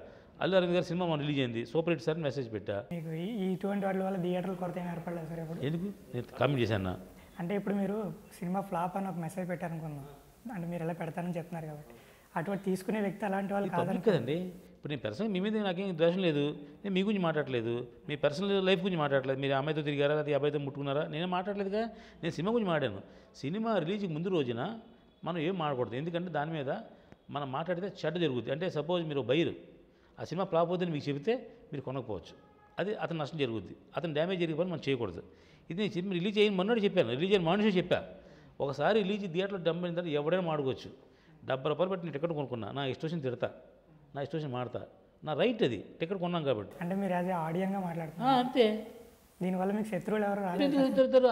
అల్లు అరవింద్ గారి సినిమా మనం రిలీజ్ అయింది, సూపర్ హిట్ సార్ మెసేజ్ పెట్టా. మీకు ఇటువంటి వాటి వల్ల థియేటర్లు కొరత ఏం ఏర్పడలేదు సార్? ఎప్పుడు ఎందుకు? నేను కామెంట్ చేశాను. అంటే ఇప్పుడు మీరు సినిమా ఫ్లాప్ అని ఒక మెసేజ్ పెట్టారనుకుందాం, అంటే మీరు ఎలా పెడతారని చెప్తున్నారు కాబట్టి అటువంటి తీసుకునే వ్యక్తి అలాంటి వాళ్ళు కాదని పబ్లిక్ కదండి. ఇప్పుడు నేను పర్సనల్ మీ మీద నాకేం ద్వేషం లేదు, నేను మీ గురించి మాట్లాడలేదు, మీ పర్సనల్ లైఫ్ గురించి మాట్లాడలేదు, మీరు అమ్మాయితో తిరిగారా లేదా ఈ అబ్బాయితో ముట్టుకున్నారా, నేనే మాట్లాడలేదుగా. నేను సినిమా గురించి మాట్లాడాను. సినిమా రిలీజ్కి ముందు రోజున మనం ఏం మాట్లాడకూడదు, ఎందుకంటే దాని మీద మనం మాట్లాడితే చెడ్డ జరుగుతుంది. అంటే సపోజ్ మీరు బయరు ఆ సినిమా ఫ్లాప్ అవుతుందని మీకు చెబితే మీరు కొనకపోవచ్చు, అది అతను నష్టం జరుగుద్ది, అతను డ్యామేజ్ జరిగిపోయి మనం చేయకూడదు. ఇది నేను సినిమా రిలీజ్ అయిన మొన్నటి చెప్పాను, రిలీజ్ అయిన మనిషి చెప్పా, ఒకసారి రిలీజ్ థియేటర్లో డబ్బు తర్వాత ఎవడైనా మాడుకోవచ్చు. 70 రూపాయలు పెట్టి నేను టికెట్ కొనుక్కున్నా, నా ఇష్టం తిడతా, నా ఇష్టం మాడతా, నా రైట్ అది, టికెట్ కొన్నాం కాబట్టి. అంటే మీరు యాజ్ ఆడియన్గా మాట్లాడుతున్నారు, అంతే. దీనివల్ల మీకు శత్రువులు ఎవరు రాలేదు. తిడతారు.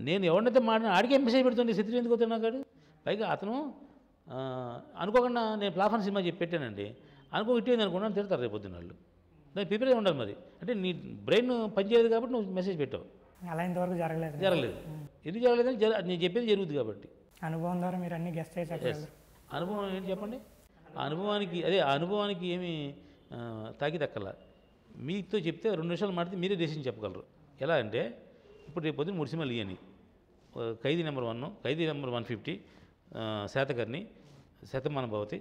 నేను ఎవరినైతే మాడినా ఆడికే మెసేజ్ పెడుతుంది, శత్రువు ఎందుకు అవుతాడు నాకు. పైగా అతను అనుకోకుండా నేను ప్లాఫాన్ సినిమా చెప్పి పెట్టానండి, అనుకో ఇట్టేది అనుకున్నాను, తిడతారు రేపు పొద్దున్న వాళ్ళు. దాన్ని ప్రిపేర్ అయి ఉండాలి మరి. అంటే నీ బ్రెయిన్ పనిచేయలేదు కాబట్టి నువ్వు మెసేజ్ పెట్టావు. అలా ఇంతవరకు జరగలేదు. ఎందుకు జరగలేదని నేను చెప్పేది జరుగుతుంది కాబట్టి. అనుభవం ద్వారా మీరు అన్ని గెస్ట్ చేసి చెప్పగలరు. అనుభవం ఏంటి చెప్పండి. ఆ అనుభవానికి ఏమి తాకి దక్కల. మీతో చెప్తే 2 నిమిషాలు మాడితే మీరే డెసిషన్ చెప్పగలరు. ఎలా అంటే ఇప్పుడు రేపు పొద్దున్న 3 సినిమాలు ఇవ్వని, ఖైదీ నెంబర్ 1, ఖైదీ నెంబర్ 150, శాతకర్ణి, శతమాన భవతి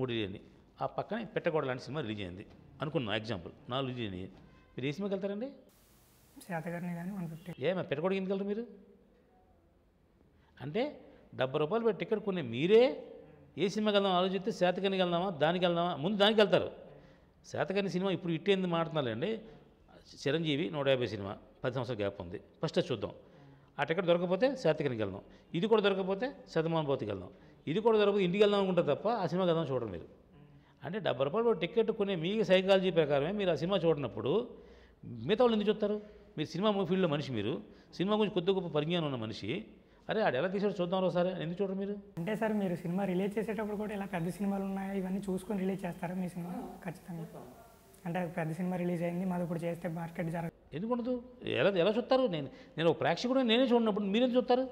3 ఇవ్వని, ఆ పక్కనే పెట్టకూడ లాంటి సినిమా రిలీజ్ అయింది అనుకున్నాం, ఎగ్జాంపుల్ 4 రిలీజ్ అయినాయి. మీరు ఏ సినిమాకి వెళ్తారండి? శాతకర్ణి కానీ 150. ఏమో పెట్టకూడదు ఎందుకు వెళ్తారు మీరు? అంటే 70 రూపాయలు పెట్టి టికెట్ కొనే మీరే ఏ సినిమాకి వెళ్దాం ఆలోచిస్తే శాతకర్ణికి వెళ్దామా, దానికి వెళ్దామా, ముందు దానికి వెళ్తారు. శాతకర్ణి సినిమా ఇప్పుడు ఇట్టేందుకు మాట్లాడుతున్నారండి. చిరంజీవి 150 సినిమా 10 సంవత్సరాల గ్యాప్ ఉంది, ఫస్ట్ చూద్దాం. ఆ టికెట్ దొరకకపోతే శాతకర్ణికి వెళ్దాం, ఇది కూడా దొరకకపోతే శతమాన భవతికి వెళ్దాం, ఇది కూడా దొరకకపోతే ఇంటికి వెళ్దాం అనుకుంటారు తప్ప ఆ సినిమాకి వెళ్దాం చూడరు మీరు. అంటే 70 రూపాయలు టికెట్ కొనే మీ సైకాలజీ ప్రకారమే మీరు ఆ సినిమా చూడనప్పుడు మిగతా వాళ్ళు ఎందుకు చూస్తారు? మీరు సినిమా ఫీల్డ్లో మనిషి, మీరు సినిమా గురించి కొద్ది గొప్ప పరిజ్ఞానం ఉన్న మనిషి, అరే ఆడు ఎలా తీసాడు చూద్దాం ఒకసారి, ఎందుకు చూడరు మీరు? అంటే సార్ మీరు సినిమా రిలీజ్ చేసేటప్పుడు కూడా ఇలా పెద్ద సినిమాలు ఉన్నాయి ఇవన్నీ చూసుకొని రిలీజ్ చేస్తారా మీ సినిమా? ఖచ్చితంగా. అంటే పెద్ద సినిమా రిలీజ్ అయింది, మాది ఇప్పుడు చేస్తే మార్కెట్ జరగదు ఎందుకు ఉండదు? ఎలా చూస్తారు? నేను ఒక ప్రేక్షకుడు నేనే చూడనప్పుడు మీరేం చూస్తారు?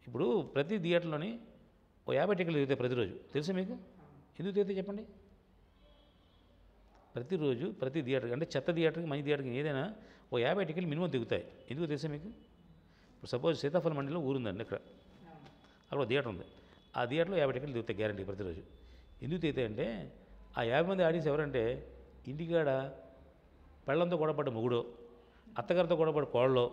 ఇప్పుడు ప్రతి థియేటర్లోని ఓ 50 టికెట్లు తిరుగుతాయి ప్రతిరోజు, తెలుసా మీకు? ఎందుకు తిరుగుతాయి చెప్పండి? ప్రతిరోజు ప్రతి థియేటర్కి, అంటే చెత్త థియేటర్కి మంచి థియేటర్కి ఏదైనా ఓ 50 టికెట్లు మినిమం దిగుతాయి. ఎందుకు తెలుసా మీకు? ఇప్పుడు సపోజ్ సీతాఫలం మండిలో ఊరుందండి, ఇక్కడ అక్కడ థియేటర్ ఉంది, ఆ థియేటర్లో 50 టికెట్లు దిగుతాయి గ్యారంటీ ప్రతిరోజు. ఎందుకు దిగుతాయంటే ఆ 50 మంది ఆడియన్స్ ఎవరంటే ఇంటికాడ పెళ్ళంతో గొడవపడ్డ మొగుడో, అత్తగారితో గొడవపడ్డ కోళ్ళలో,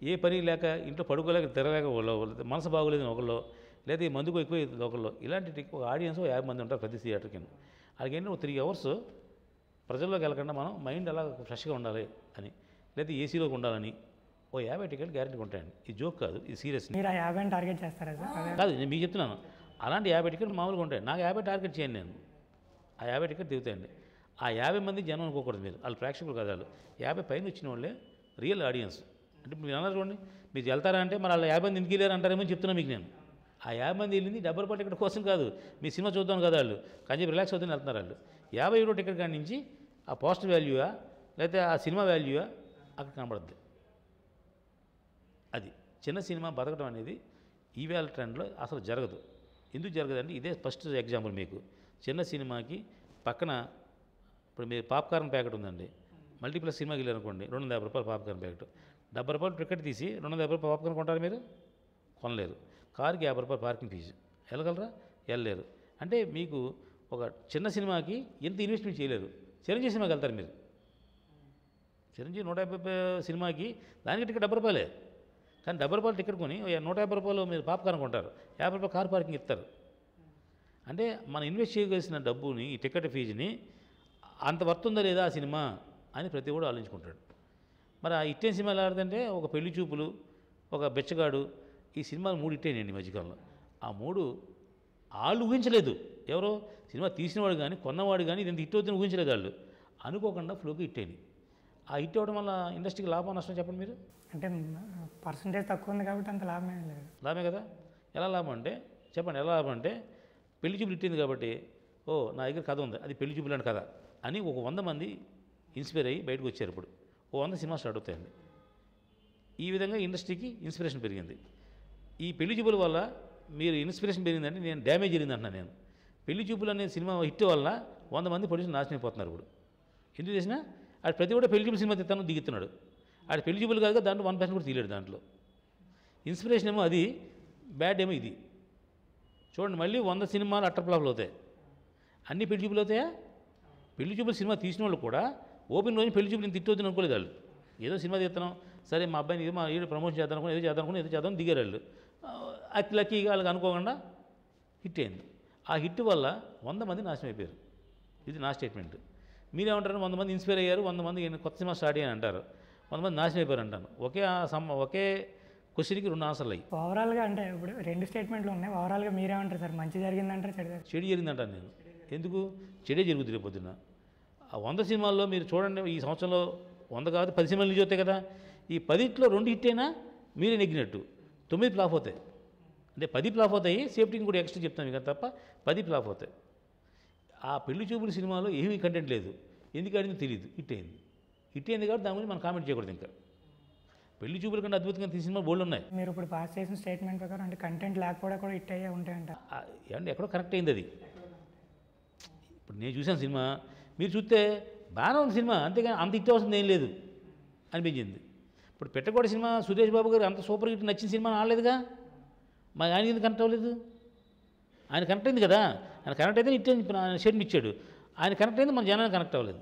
ఏ పని లేక ఇంట్లో పడుకోలేక తిరగలేక వాళ్ళు, మనసు బాగోలేదని ఒకళ్ళు, లేదా ఈ మందుకు ఎక్కువ ఒకళ్ళు, ఇలాంటి ఒక ఆడియన్స్ 50 మంది ఉంటారు ప్రతి థియేటర్కి. అలాగే 3 అవర్స్ ప్రజల్లోకి వెళ్ళకుండా మనం మైండ్ అలా ఫ్రెష్గా ఉండాలి అని, లేదా ఏసీలోకి ఉండాలని ఓ 50 టికెట్లు గ్యారెంటీ ఉంటాయండి. ఇది జోక్ కాదు, ఇది సీరియస్. మీరు ఆ 50 టార్గెట్ చేస్తారా సార్? కాదు, నేను మీకు చెప్తున్నాను, అలాంటి 50 టికెట్లు మామూలుగా ఉంటాయి. నాకు 50 టార్గెట్ చేయండి, నేను ఆ 50 టికెట్ దిగుతాయండి. ఆ 50 మంది జనం అనుకోకూడదు మీరు, వాళ్ళు ప్రేక్షకులు కాదు, వాళ్ళు 50 పైన వచ్చిన వాళ్ళే రియల్ ఆడియన్స్. అంటే మీరు అన్నారు చూడండి, మీరు వెళ్తారా అంటే మరి వాళ్ళు 50 మంది ఎందుకు వెళ్ళారు అంటారేమో చెప్తున్నా మీకు నేను. ఆ 50 మంది వెళ్ళింది 70 రూపాయల టికెట్ కోసం కాదు, మీ సినిమా చూద్దాం కదా, వాళ్ళు కానీ రిలాక్స్ అవుతుంది వెళ్తున్నారు. వాళ్ళు 50 euro టికెట్ కాడి నుంచి ఆ పోస్టర్ వాల్యూయా లేకపోతే ఆ సినిమా వాల్యూయా అక్కడ కనబడుద్ది. అది చిన్న సినిమా బతకడం అనేది ఈవేళ ట్రెండ్లో అసలు జరగదు. ఎందుకు జరగదంటే ఇదే ఫస్ట్ ఎగ్జాంపుల్ మీకు. చిన్న సినిమాకి పక్కన ఇప్పుడు మీరు పాప్కార్న్ ప్యాకెట్ ఉందండి, మల్టీప్లెక్స్ సినిమాకి వెళ్ళారనుకోండి, 250 రూపాయలు పాప్కార్న్ ప్యాకెట్, 70 రూపాయలు టికెట్ తీసి 250 రూపాయలు పాప్కార్న్ కొంటారు మీరు? కొనలేరు. కారుకి 50 రూపాయలు పార్కింగ్ ఫీజు, వెళ్ళగలరా? వెళ్ళలేరు. అంటే మీకు ఒక చిన్న సినిమాకి ఎంత ఇన్వెస్ట్మెంట్ చేయలేరు. చిరంజీవి సినిమాకి వెళ్తారు మీరు, చిరంజీవి 150 సినిమాకి దానికి టికెట్ 70 రూపాయలే, కానీ 70 రూపాయలు టికెట్ కొని 150 రూపాయలు మీరు పాప్కార్న్ కొంటారు, 50 రూపాయలు కార్ పార్కింగ్ ఇస్తారు. అంటే మనం ఇన్వెస్ట్ చేయవలసిన డబ్బుని, ఈ టికెట్ ఫీజుని అంత వర్త్ ఉందా లేదా ఆ సినిమా అని ప్రతి కూడా ఆలోచించుకుంటాడు. మరి ఆ ఇట్టేం సినిమాలు ఆడుతుంటే ఒక పెళ్లి చూపులు, ఒక బెచ్చగాడు, ఈ సినిమాలు 3 ఇట్టేనండి మధ్యకాలంలో. ఆ 3 వాళ్ళు ఊహించలేదు, ఎవరో సినిమా తీసినవాడు కానీ కొన్నవాడు కానీ ఇది హిట్ అవుతుంది ఊహించలేదు. వాళ్ళు అనుకోకుండా ఫ్లోకి హిట్టేని. ఆ హిట్ అవ్వడం వల్ల ఇండస్ట్రీకి లాభం నష్టం చెప్పండి మీరు? అంటే పర్సంటేజ్ తక్కువ ఉంది కాబట్టి అంత లాభమే లేదు. లాభమే కదా. ఎలా లాభం అంటే చెప్పండి, ఎలా లాభం అంటే పెళ్లి చూపులు ఇట్టింది కాబట్టి ఓ నా దగ్గర కథ ఉంది, అది పెళ్లి చూపులు అంటే కథ అని ఒక 100 మంది ఇన్స్పైర్ అయ్యి బయటకు వచ్చారు. ఇప్పుడు ఓ 100 సినిమా స్టార్ట్ అవుతాయండి. ఈ విధంగా ఇండస్ట్రీకి ఇన్స్పిరేషన్ పెరిగింది. ఈ పెళ్లి చూపుల వల్ల మీరు ఇన్స్పిరేషన్ పెరిగిందంటే నేను డ్యామేజ్ జరిగింది అంటున్నాను నేను. పెళ్లి చూపులు అనే సినిమా హిట్ వల్ల 100 మంది ప్రొడ్యూసర్ నాశనం అయిపోతున్నారు. ఇప్పుడు ఎందుకు చేసినా ఆడు ప్రతి కూడా పెళ్లి చూపులు సినిమా తీస్తాను దిగుతున్నాడు. ఆడు పెళ్లి చూపులు కాదు, దాంట్లో 1% కూడా తీయలేడు. దాంట్లో ఇన్స్పిరేషన్ ఏమో అది, బ్యాడ్ ఏమో ఇది. చూడండి, మళ్ళీ 100 సినిమాలు అట్టర్ ఫ్లాప్లు అవుతాయి. అన్నీ పెళ్లి చూపులు అవుతాయా? పెళ్లి చూపులు సినిమా తీసిన వాళ్ళు కూడా ఓపెన్ రోజు పెళ్లి చూపులు నేను తిట్టొద్దని అనుకోలేదు వాళ్ళు. ఏదో సినిమా తీస్తున్నాం, సరే మా అబ్బాయిని ఏదో మా ఏదో ప్రమోషన్ చేద్దాం అనుకుని ఏదో చేద్దాం దిగారు వాళ్ళు. అతి లక్కీగా వాళ్ళకి అనుకోకుండా హిట్ అయింది. ఆ హిట్ వల్ల 100 మంది నాశనం అయిపోయారు. ఇది నా స్టేట్మెంట్. మీరేమంటారు? 100 మంది ఇన్స్పైర్ అయ్యారు, 100 మంది కొత్త సినిమా స్టార్ట్ అయ్యాను అంటారు, 100 మంది నాశనం అయిపోయారు అంటాను. ఒకే క్వశ్చన్కి 2 ఆన్సర్లు అయ్యి. ఓవరాల్గా అంటే ఇప్పుడు 2 స్టేట్మెంట్లు ఉన్నాయి. ఓవరాల్గా మీరేమంటారు సార్? మంచి జరిగిందంటారు, చెడు జరిగిందంటాను నేను. ఎందుకు? చెడే జరుగుతుంది రేపు పొద్దున్న. ఆ 100 సినిమాల్లో మీరు చూడండి, ఈ సంవత్సరంలో 100 కాదు 10 సినిమాలు రిలీజ్ అవుతాయి కదా. ఈ 10లో 2 హిట్ అయినా మీరే నెగ్గినట్టు. 9 ఫ్లాప్ అవుతాయి. అంటే 10 ఫ్లాప్ అవుతాయి, సేఫ్టీని కూడా ఎక్స్ట్రా చెప్తాను మీకు తప్ప 10 ఫ్లాప్ అవుతాయి. ఆ పెళ్లి చూపుల సినిమాలో ఏమీ కంటెంట్ లేదు, ఎందుకు ఆడిందో తెలియదు, హిట్ అయింది. హిట్ అయింది కాబట్టి దాని గురించి మనం కామెంట్ చేయకూడదు. ఇంకా పెళ్లి చూపుల కంటే అద్భుతంగా తీసిన సినిమా బోల్డ్ ఉన్నాయి. మీరు ఇప్పుడు పాస్ చేసిన స్టేట్మెంట్ ప్రకారం అంటే కంటెంట్ లేకపోవడం కూడా హిట్ అయ్యే ఉంటాయంట. ఏమంటే ఎక్కడో కరెక్ట్ అయింది అది. ఇప్పుడు నేను చూసాను సినిమా, మీరు చూస్తే బాగానే ఉంది సినిమా, అంతేగాని అంత హిట్ అవసరం ఏం లేదు అనిపించింది. ఇప్పుడు పెట్టకోడ సినిమా సురేష్ బాబు గారు అంత సూపర్ హిట్ నచ్చిన సినిమా ఆడలేదుగా, మా ఆయన ఎందుకు కనెక్ట్ అవ్వలేదు? ఆయన కనెక్ట్ అయింది కదా, ఆయన కనెక్ట్ అయితే హిట్ అయింది, ఆయన షేర్ని ఇచ్చాడు. ఆయన కనెక్ట్ అయింది, మన జనాన్ని కనెక్ట్ అవ్వలేదు.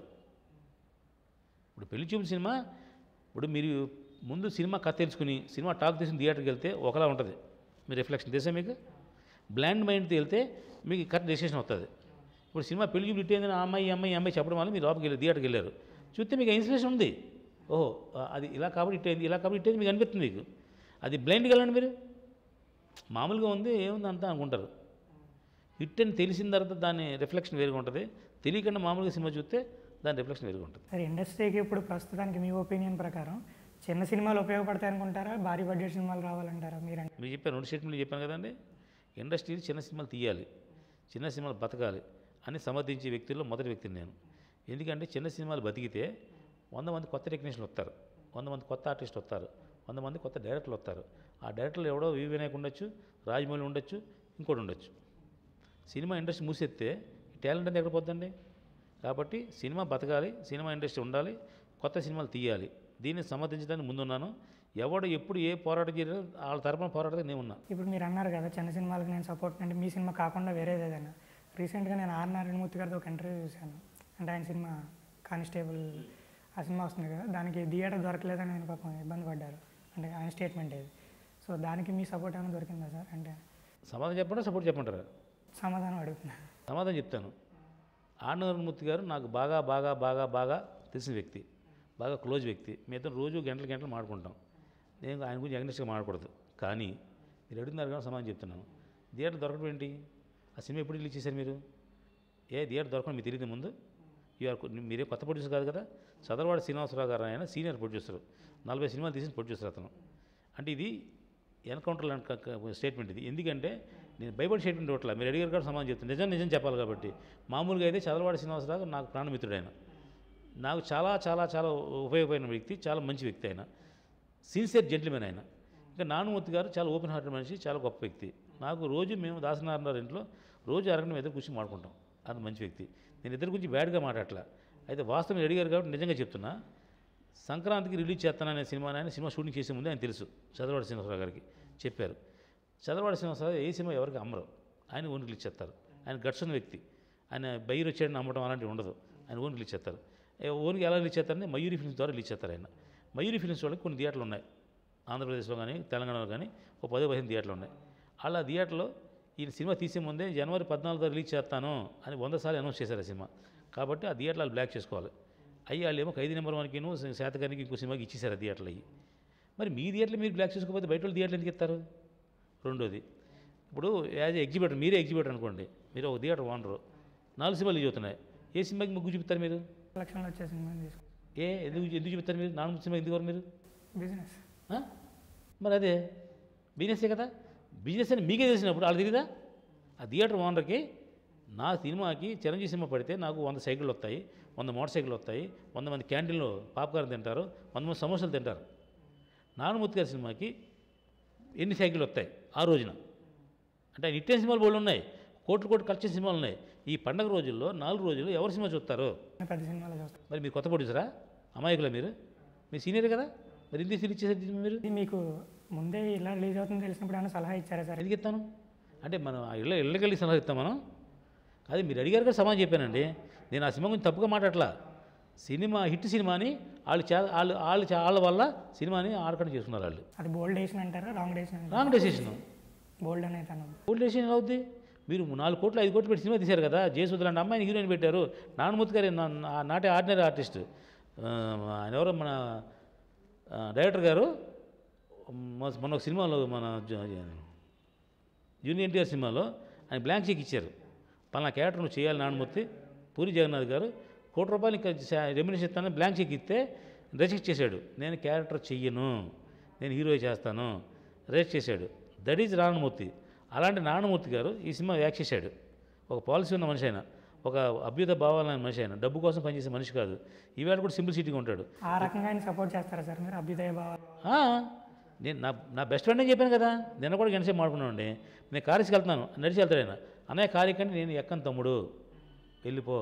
ఇప్పుడు పెళ్లి చూపుల సినిమా, ఇప్పుడు మీరు ముందు సినిమా కథ తెలుసుకుని సినిమా టాక్ తీసుకుని థియేటర్కి వెళ్తే ఒకలా ఉంటుంది మీ రిఫ్లెక్షన్. తెలుసా మీకు? బ్లాండ్ మైండ్తో వెళ్తే మీకు కరెక్ట్ డెసిషన్ వస్తుంది. ఇప్పుడు సినిమా పెళ్లి చూపులు హిట్ అయిందని ఆ అమ్మాయి చెప్పడం వల్ల మీరు లోపలికి థియేటర్కి వెళ్ళారు, చూస్తే మీకు ఇన్స్పిరేషన్ ఉంది. ఓహో అది ఇలా కాబట్టి హిట్ అయింది, ఇలా కాబట్టి హిట్ అయింది మీకు అనిపిస్తుంది. మీకు అది బ్లైండ్గా వెళ్ళండి మీరు, మామూలుగా ఉంది ఏముంది అంతా అనుకుంటారు. హిట్ అని తెలిసిన తర్వాత దాని రిఫ్లెక్షన్ వేరుగా ఉంటుంది, తెలియకుండా మామూలుగా సినిమా చూస్తే దాని రిఫ్లెక్షన్ వేరుగా ఉంటుంది. సరే, ఇండస్ట్రీకి ఇప్పుడు ప్రస్తుతానికి మీ ఒపీనియన్ ప్రకారం చిన్న సినిమాలు ఉపయోగపడతాయి అనుకుంటారా, భారీ బడ్జెట్ సినిమాలు రావాలంటారా? మీరు చెప్పాను 2 స్టేట్మెంట్లు చెప్పాను కదండి. ఇండస్ట్రీలు చిన్న సినిమాలు తీయాలి, చిన్న సినిమాలు బతకాలి అని సమర్థించే వ్యక్తుల్లో మొదటి వ్యక్తిని నేను. ఎందుకంటే చిన్న సినిమాలు బతికితే 100 మంది కొత్త టెక్నీషియన్లు వస్తారు, 100 మంది కొత్త ఆర్టిస్టులు వస్తారు, 100 మంది కొత్త డైరెక్టర్లు వస్తారు. ఆ డైరెక్టర్లు ఎవడో వి వినాయక్ ఉండొచ్చు, రాజమౌళి ఉండొచ్చు, ఇంకోటి ఉండొచ్చు. సినిమా ఇండస్ట్రీ మూసేస్తే టాలెంట్ అంతా ఎక్కడ పోతుందండి? కాబట్టి సినిమా బతకాలి, సినిమా ఇండస్ట్రీ ఉండాలి, కొత్త సినిమాలు తీయాలి. దీన్ని సమర్థించడానికి ముందున్నాను. ఎవడు ఎప్పుడు ఏ పోరాటం చేయాలో వాళ్ళ తరపున పోరాటం నేను ఉన్నా. ఇప్పుడు మీరు అన్నారు కదా చిన్న సినిమాలకు నేను సపోర్ట్, అంటే మీ సినిమా కాకుండా వేరేది ఏదైనా. రీసెంట్గా నేను ఆర్ నారాయణమూర్తి గారితో ఒక ఇంటర్వ్యూ చూశాను. అంటే ఆయన సినిమా కానిస్టేబుల్ ఆ సినిమా వస్తుంది కదా, దానికి థియేటర్ దొరకలేదని ఆయన పాపం ఇబ్బంది పడ్డారు. అంటే ఆయన స్టేట్మెంట్ ఏది. సో దానికి మీ సపోర్ట్ ఏమైనా దొరికిందా సార్? అంటే సమాధానం చెప్పండి, సపోర్ట్ చెప్పంటారా? సమాధానం అడుగుతున్నాను. సమాధానం చెప్తాను. ఆర్ నారాయణమూర్తి గారు నాకు బాగా బాగా బాగా బాగా తెలిసిన వ్యక్తి, బాగా క్లోజ్ వ్యక్తి. మీతో రోజు గంటలు మాట్లాడుకుంటాం. నేను ఆయన గురించి అగ్నిస్ట్గా మాట్లాడకూడదు. కానీ మీరు అడుగుతున్నారు కానీ సమాధానం చెప్తున్నాను. థియేటర్ దొరకడం ఏంటి? ఆ సినిమా ఎప్పుడు రిలీజ్ చేశారు మీరు? థియేటర్ దొరకడం మీకు తెలియదు ముందు? మీరే కొత్త ప్రొడ్యూసర్ కాదు కదా. చదరవాడ శ్రీనివాసరావు గారు ఆయన సీనియర్ ప్రొడ్యూసర్, 40 సినిమాలు తీసిన ప్రొడ్యూసర్ అతను. అంటే ఇది ఎన్కౌంటర్ లాంటి స్టేట్మెంట్ ఇది. ఎందుకంటే నేను భయపడి స్టేట్మెంట్ ఇవ్వట్లా, మీరు అడిగారు కూడా సమాధానం చెప్తాను. నిజం చెప్పాలి కాబట్టి. మామూలుగా అయితే చదరవాడ శ్రీనివాసరావు నాకు ప్రాణమిత్రుడు. ఆయన నాకు చాలా చాలా చాలా ఉపయోగపడిన వ్యక్తి, చాలా మంచి వ్యక్తి. ఆయన సిన్సియర్ జెంటిల్మెన్. ఆయన ఇంకా నానుమూర్తి గారు చాలా ఓపెన్ హార్టెడ్ మనిషి, చాలా గొప్ప వ్యక్తి. నాకు రోజు మేము దాసనారాయణ ఇంట్లో రోజు అరగంట ఎదురు కూర్చొని మాట్లాడుకుంటాం. అది మంచి వ్యక్తి. నేను ఇద్దరి గురించి బ్యాడ్గా మాట్లాడట్లా. అయితే వాస్తవం మీరు అడిగారు కాబట్టి నిజంగా చెప్తున్నా. సంక్రాంతికి రిలీజ్ చేస్తాననే సినిమా షూటింగ్ చేసే ముందే ఆయన తెలుసు, చదరవాడ శ్రీనివాసరావు గారికి చెప్పారు. చదరవాడ శ్రీనివాసరావు ఏ సినిమా ఎవరికి అమ్మరు, ఆయన ఓన్ రిలీజ్ చేస్తారు. ఆయన గట్స్ ఉన్న వ్యక్తి. ఆయన బయరు వచ్చాడని అమ్మడం అలాంటివి ఉండదు. ఆయన ఓన్ రిలీజ్ చేస్తారు. ఓన్కి ఎలా రిలీజ్ చేస్తారని మయూరి ఫిల్మ్స్ ద్వారా రిలీజ్ చేస్తారు. ఆయన మయూరి ఫిల్మ్స్ వాళ్ళకి కొన్ని థియేటర్లు ఉన్నాయి ఆంధ్రప్రదేశ్లో కానీ తెలంగాణలో కానీ, ఒక 10-15 థియేటర్లు ఉన్నాయి. అలా థియేటర్లో ఈయన సినిమా తీసే ముందే జనవరి 14 రిలీజ్ చేస్తాను అని 100 సార్లు అనౌన్స్ చేశారు ఆ సినిమా. కాబట్టి ఆ థియేటర్లు వాళ్ళు బ్లాక్ చేసుకోవాలి. అయ్యి వాళ్ళు ఏమో 5 నెంబర్ 1కిను శాతకానికి ఇంకో సినిమాకి ఇచ్చేసారు ఆ థియేటర్లు అయ్యి. మరి మీ థియేటర్లు మీరు బ్లాక్ చేసుకోకపోతే బయట వాళ్ళు థియేటర్లు ఎందుకు ఇస్తారు? రెండోది, ఇప్పుడు యాజ్ ఎగ్జిబిటర్, మీరే ఎగ్జిబిటర్ అనుకోండి, మీరు ఒక థియేటర్ ఓనరు, 4 సినిమాలు రిలీజ్ అవుతున్నాయి. ఏ సినిమాకి ముగ్గు చూపిస్తారు మీరు? లక్షణాలు వచ్చే సినిమా తీసుకుంటారు. ఎందుకు చూపిస్తారు మీరు? 4 సినిమా ఎందుకు మీరు? బిజినెస్. మరి అదే బిజినెసే కదా. బిజినెస్ అని మీకే తెలిసినప్పుడు వాళ్ళు తెలియదా? ఆ థియేటర్ ఓనర్కి నా సినిమాకి చిరంజీవి సినిమా పడితే నాకు 100 సైకిళ్ళు వస్తాయి, 100 మోటార్ సైకిళ్ళు వస్తాయి, 100 మంది క్యాంటీన్లో పాప్కార్న్ తింటారు, 100 మంది సమోసాలు తింటారు. నానుమూర్తి గారి సినిమాకి ఎన్ని సైకిళ్ళు వస్తాయి ఆ రోజున? అంటే ఆయన ఇట్టే సినిమాలు బోళ్ళు ఉన్నాయి, కోట్లు ఖర్చు సినిమాలు ఉన్నాయి. ఈ పండగ రోజుల్లో 4 రోజులు ఎవరు సినిమా చూస్తారు? పెద్ద సినిమాలు చూస్తారు. మరి మీరు కొత్త ప్రొడ్యూసరా? అమాయకులా మీరు? మీ సీనియర్ కదా, మరి ఇంత రిలీజ్ చేశారు మీరు? మీకు ముందే ఇలా రిలీజ్ అవుతుంది తెలిసినప్పుడు ఏమైనా సలహా ఇచ్చారా సార్? ఎందుకు ఇస్తాను అంటే మనం ఇళ్ళకెళ్ళి సలహా ఇస్తాం మనం. అది మీరు అడిగారు కదా సమాధానం చెప్పానండి. నేను ఆ సినిమా గురించి తప్పుగా మాట్లాడలా. సినిమా హిట్ సినిమాని వాళ్ళ వల్ల సినిమాని ఆడకడం చేసుకున్నారు వాళ్ళు. అది బోల్డ్ డెసిషన్ అంటారా, రాంగ్ డెసిషన్ అంటారా? Wrong decision. బోల్డ్ అనేది అన్నది బోల్డ్ డెసిషన్ ఎలా అవుద్ది? మీరు 4 కోట్లు 5 కోట్లు పెట్టి సినిమా తీశారు కదా, జయసుధ లాంటి అమ్మాయిని హీరోయిన్ పెట్టారు. నానుమూర్తి గారు నాటే ఆర్డినరీ ఆర్టిస్ట్. ఆయన ఎవరో మన డైరెక్టర్ గారు మొన్న ఒక సినిమాలో మన జూనియర్ ఎన్టీఆర్ సినిమాలో ఆయన బ్లాంక్ చెక్ ఇచ్చారు. పలానా క్యారెక్టర్ నువ్వు చేయాలి నానుమూర్తి. పూరి జగన్నాథ్ గారు ₹1 ఇంకా రెమ్యునేషన్ ఇస్తానని బ్లాంక్ చెక్ ఇస్తే రిజెక్ట్ చేశాడు. నేను క్యారెక్టర్ చెయ్యను, నేను హీరో చేస్తాను, రిజెక్ట్ చేశాడు. That is Narayana Murthy. అలాంటి నారాయణమూర్తి గారు ఈ సినిమా యాక్ట్ చేశాడు. ఒక పాలసీ ఉన్న మనిషి అయినా, ఒక అభ్యుత భావాలైన మనిషి అయినా, డబ్బు కోసం పనిచేసే మనిషి కాదు. ఈవేళ కూడా సింప్లిసిటీగా ఉంటాడు. ఆ రకంగా ఆయన సపోర్ట్ చేస్తారా సార్ మీరు? అభ్యుదయ భావాలు నేను నా బెస్ట్ ఫ్రెండ్ అని చెప్పాను కదా. నిన్న కూడా గంటసేపు మాడుకున్నానండి. నేను కారుకి వెళ్తున్నాను, నడిచి వెళ్తాడు ఆయన. అన్నయ్య కారు ఎక్కండి, నేను ఎక్కను తమ్ముడు, వెళ్ళిపో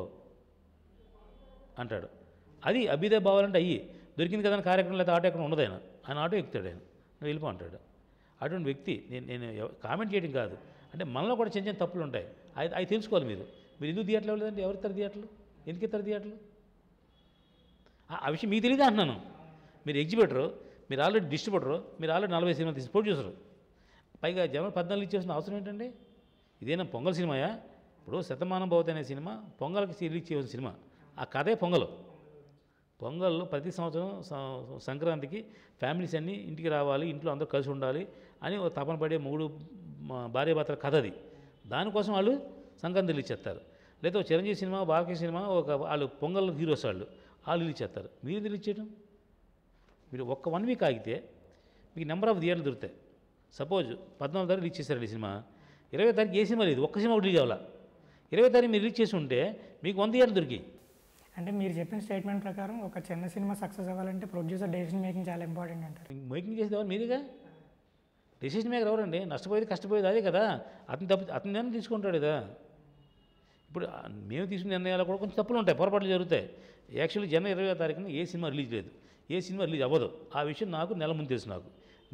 అంటాడు. అది అభ్యుదయ భావాలంటే అయ్యి దొరికింది కదా కార్యక్రమం, లేదా ఆటో ఎక్కడ ఉండదు. ఆయన ఆటో ఎక్కుతాడు, ఆయన నువ్వు వెళ్ళిపో అంటాడు. అటువంటి వ్యక్తి నేను కామెంట్ చేయడం కాదు. అంటే మనలో కూడా చిన్న చిన్న తప్పులు ఉంటాయి. అవి తెలుసుకోవాలి మీరు. మీరు ఎందుకు థియేటర్లు ఇవ్వలేదంటే ఎవరు ఇస్తారు థియేటర్లు? ఎందుకు ఇస్తారు థియేటర్లు? ఆ విషయం మీకు తెలియదు అంటున్నాను. మీరు ఎగ్జిబిటరు, మీరు ఆల్రెడీ డిస్ట్రిబ్యూటరు, మీరు ఆల్రెడీ 40 సినిమాలు తీసి ప్రొడ్యూసరు, పైగా జనం 14 ఇచ్చేసిన అవసరం ఏంటండి? ఇదేనా పొంగల్ సినిమాయా? ఇప్పుడు శతమానం భవతి అనే సినిమా పొంగల్కి రిలీజ్ చేయవలసిన సినిమా. ఆ కథే పొంగల్లో ప్రతి సంవత్సరం సంక్రాంతికి ఫ్యామిలీస్ అన్నీ ఇంటికి రావాలి, ఇంట్లో అందరూ కలిసి ఉండాలి అని ఒక తపన పడే భార్యాభర్తల కథ అది. దానికోసం వాళ్ళు సంక్రాంతి రిలీజ్ చేస్తారు. లేదా చిరంజీవి సినిమా, బాలకృష్ణ సినిమా, వాళ్ళు పొంగల్ హీరోస్ వాళ్ళు రిలీజ్ చేస్తారు. మీరు రిలీజ్ చేయడం, మీరు ఒక్క 1 వీక్ ఆగితే మీకు నెంబర్ ఆఫ్ థియేటర్లు దొరుకుతాయి. సపోజ్ 14వ తారీఖు రిలీజ్ చేశారు ఈ సినిమా, 20వ తారీఖు ఏ సినిమా లేదు, ఒక్క సినిమా రిలీజ్ అవ్వాలా. 20వ తారీఖు మీరు రిలీజ్ చేసి ఉంటే మీకు 100 థియేటర్లు దొరికాయి. అంటే మీరు చెప్పిన స్టేట్మెంట్ ప్రకారం ఒక చిన్న సినిమా సక్సెస్ అవ్వాలంటే ప్రొడ్యూసర్ డెసిషన్ మేకింగ్ చాలా ఇంపార్టెంట్ అంటారు. మేకింగ్ చేసేది ఎవరు? మీరేగా. డెసిషన్ మేకర్ ఎవరండి? నష్టపోయేది కష్టపోయేది అదే కదా. అతని నిర్ణయం తీసుకుంటాడు కదా. ఇప్పుడు మేము తీసుకున్న నిర్ణయాలు కూడా కొంచెం తప్పులు ఉంటాయి, పొరపాట్లు జరుగుతాయి. యాక్చువల్లీ జనవరి 20వ తారీఖున ఏ సినిమా రిలీజ్ లేదు, ఏ సినిమా రిలీజ్ అవ్వదు. ఆ విషయం నాకు నెల ముందు తెలుసు.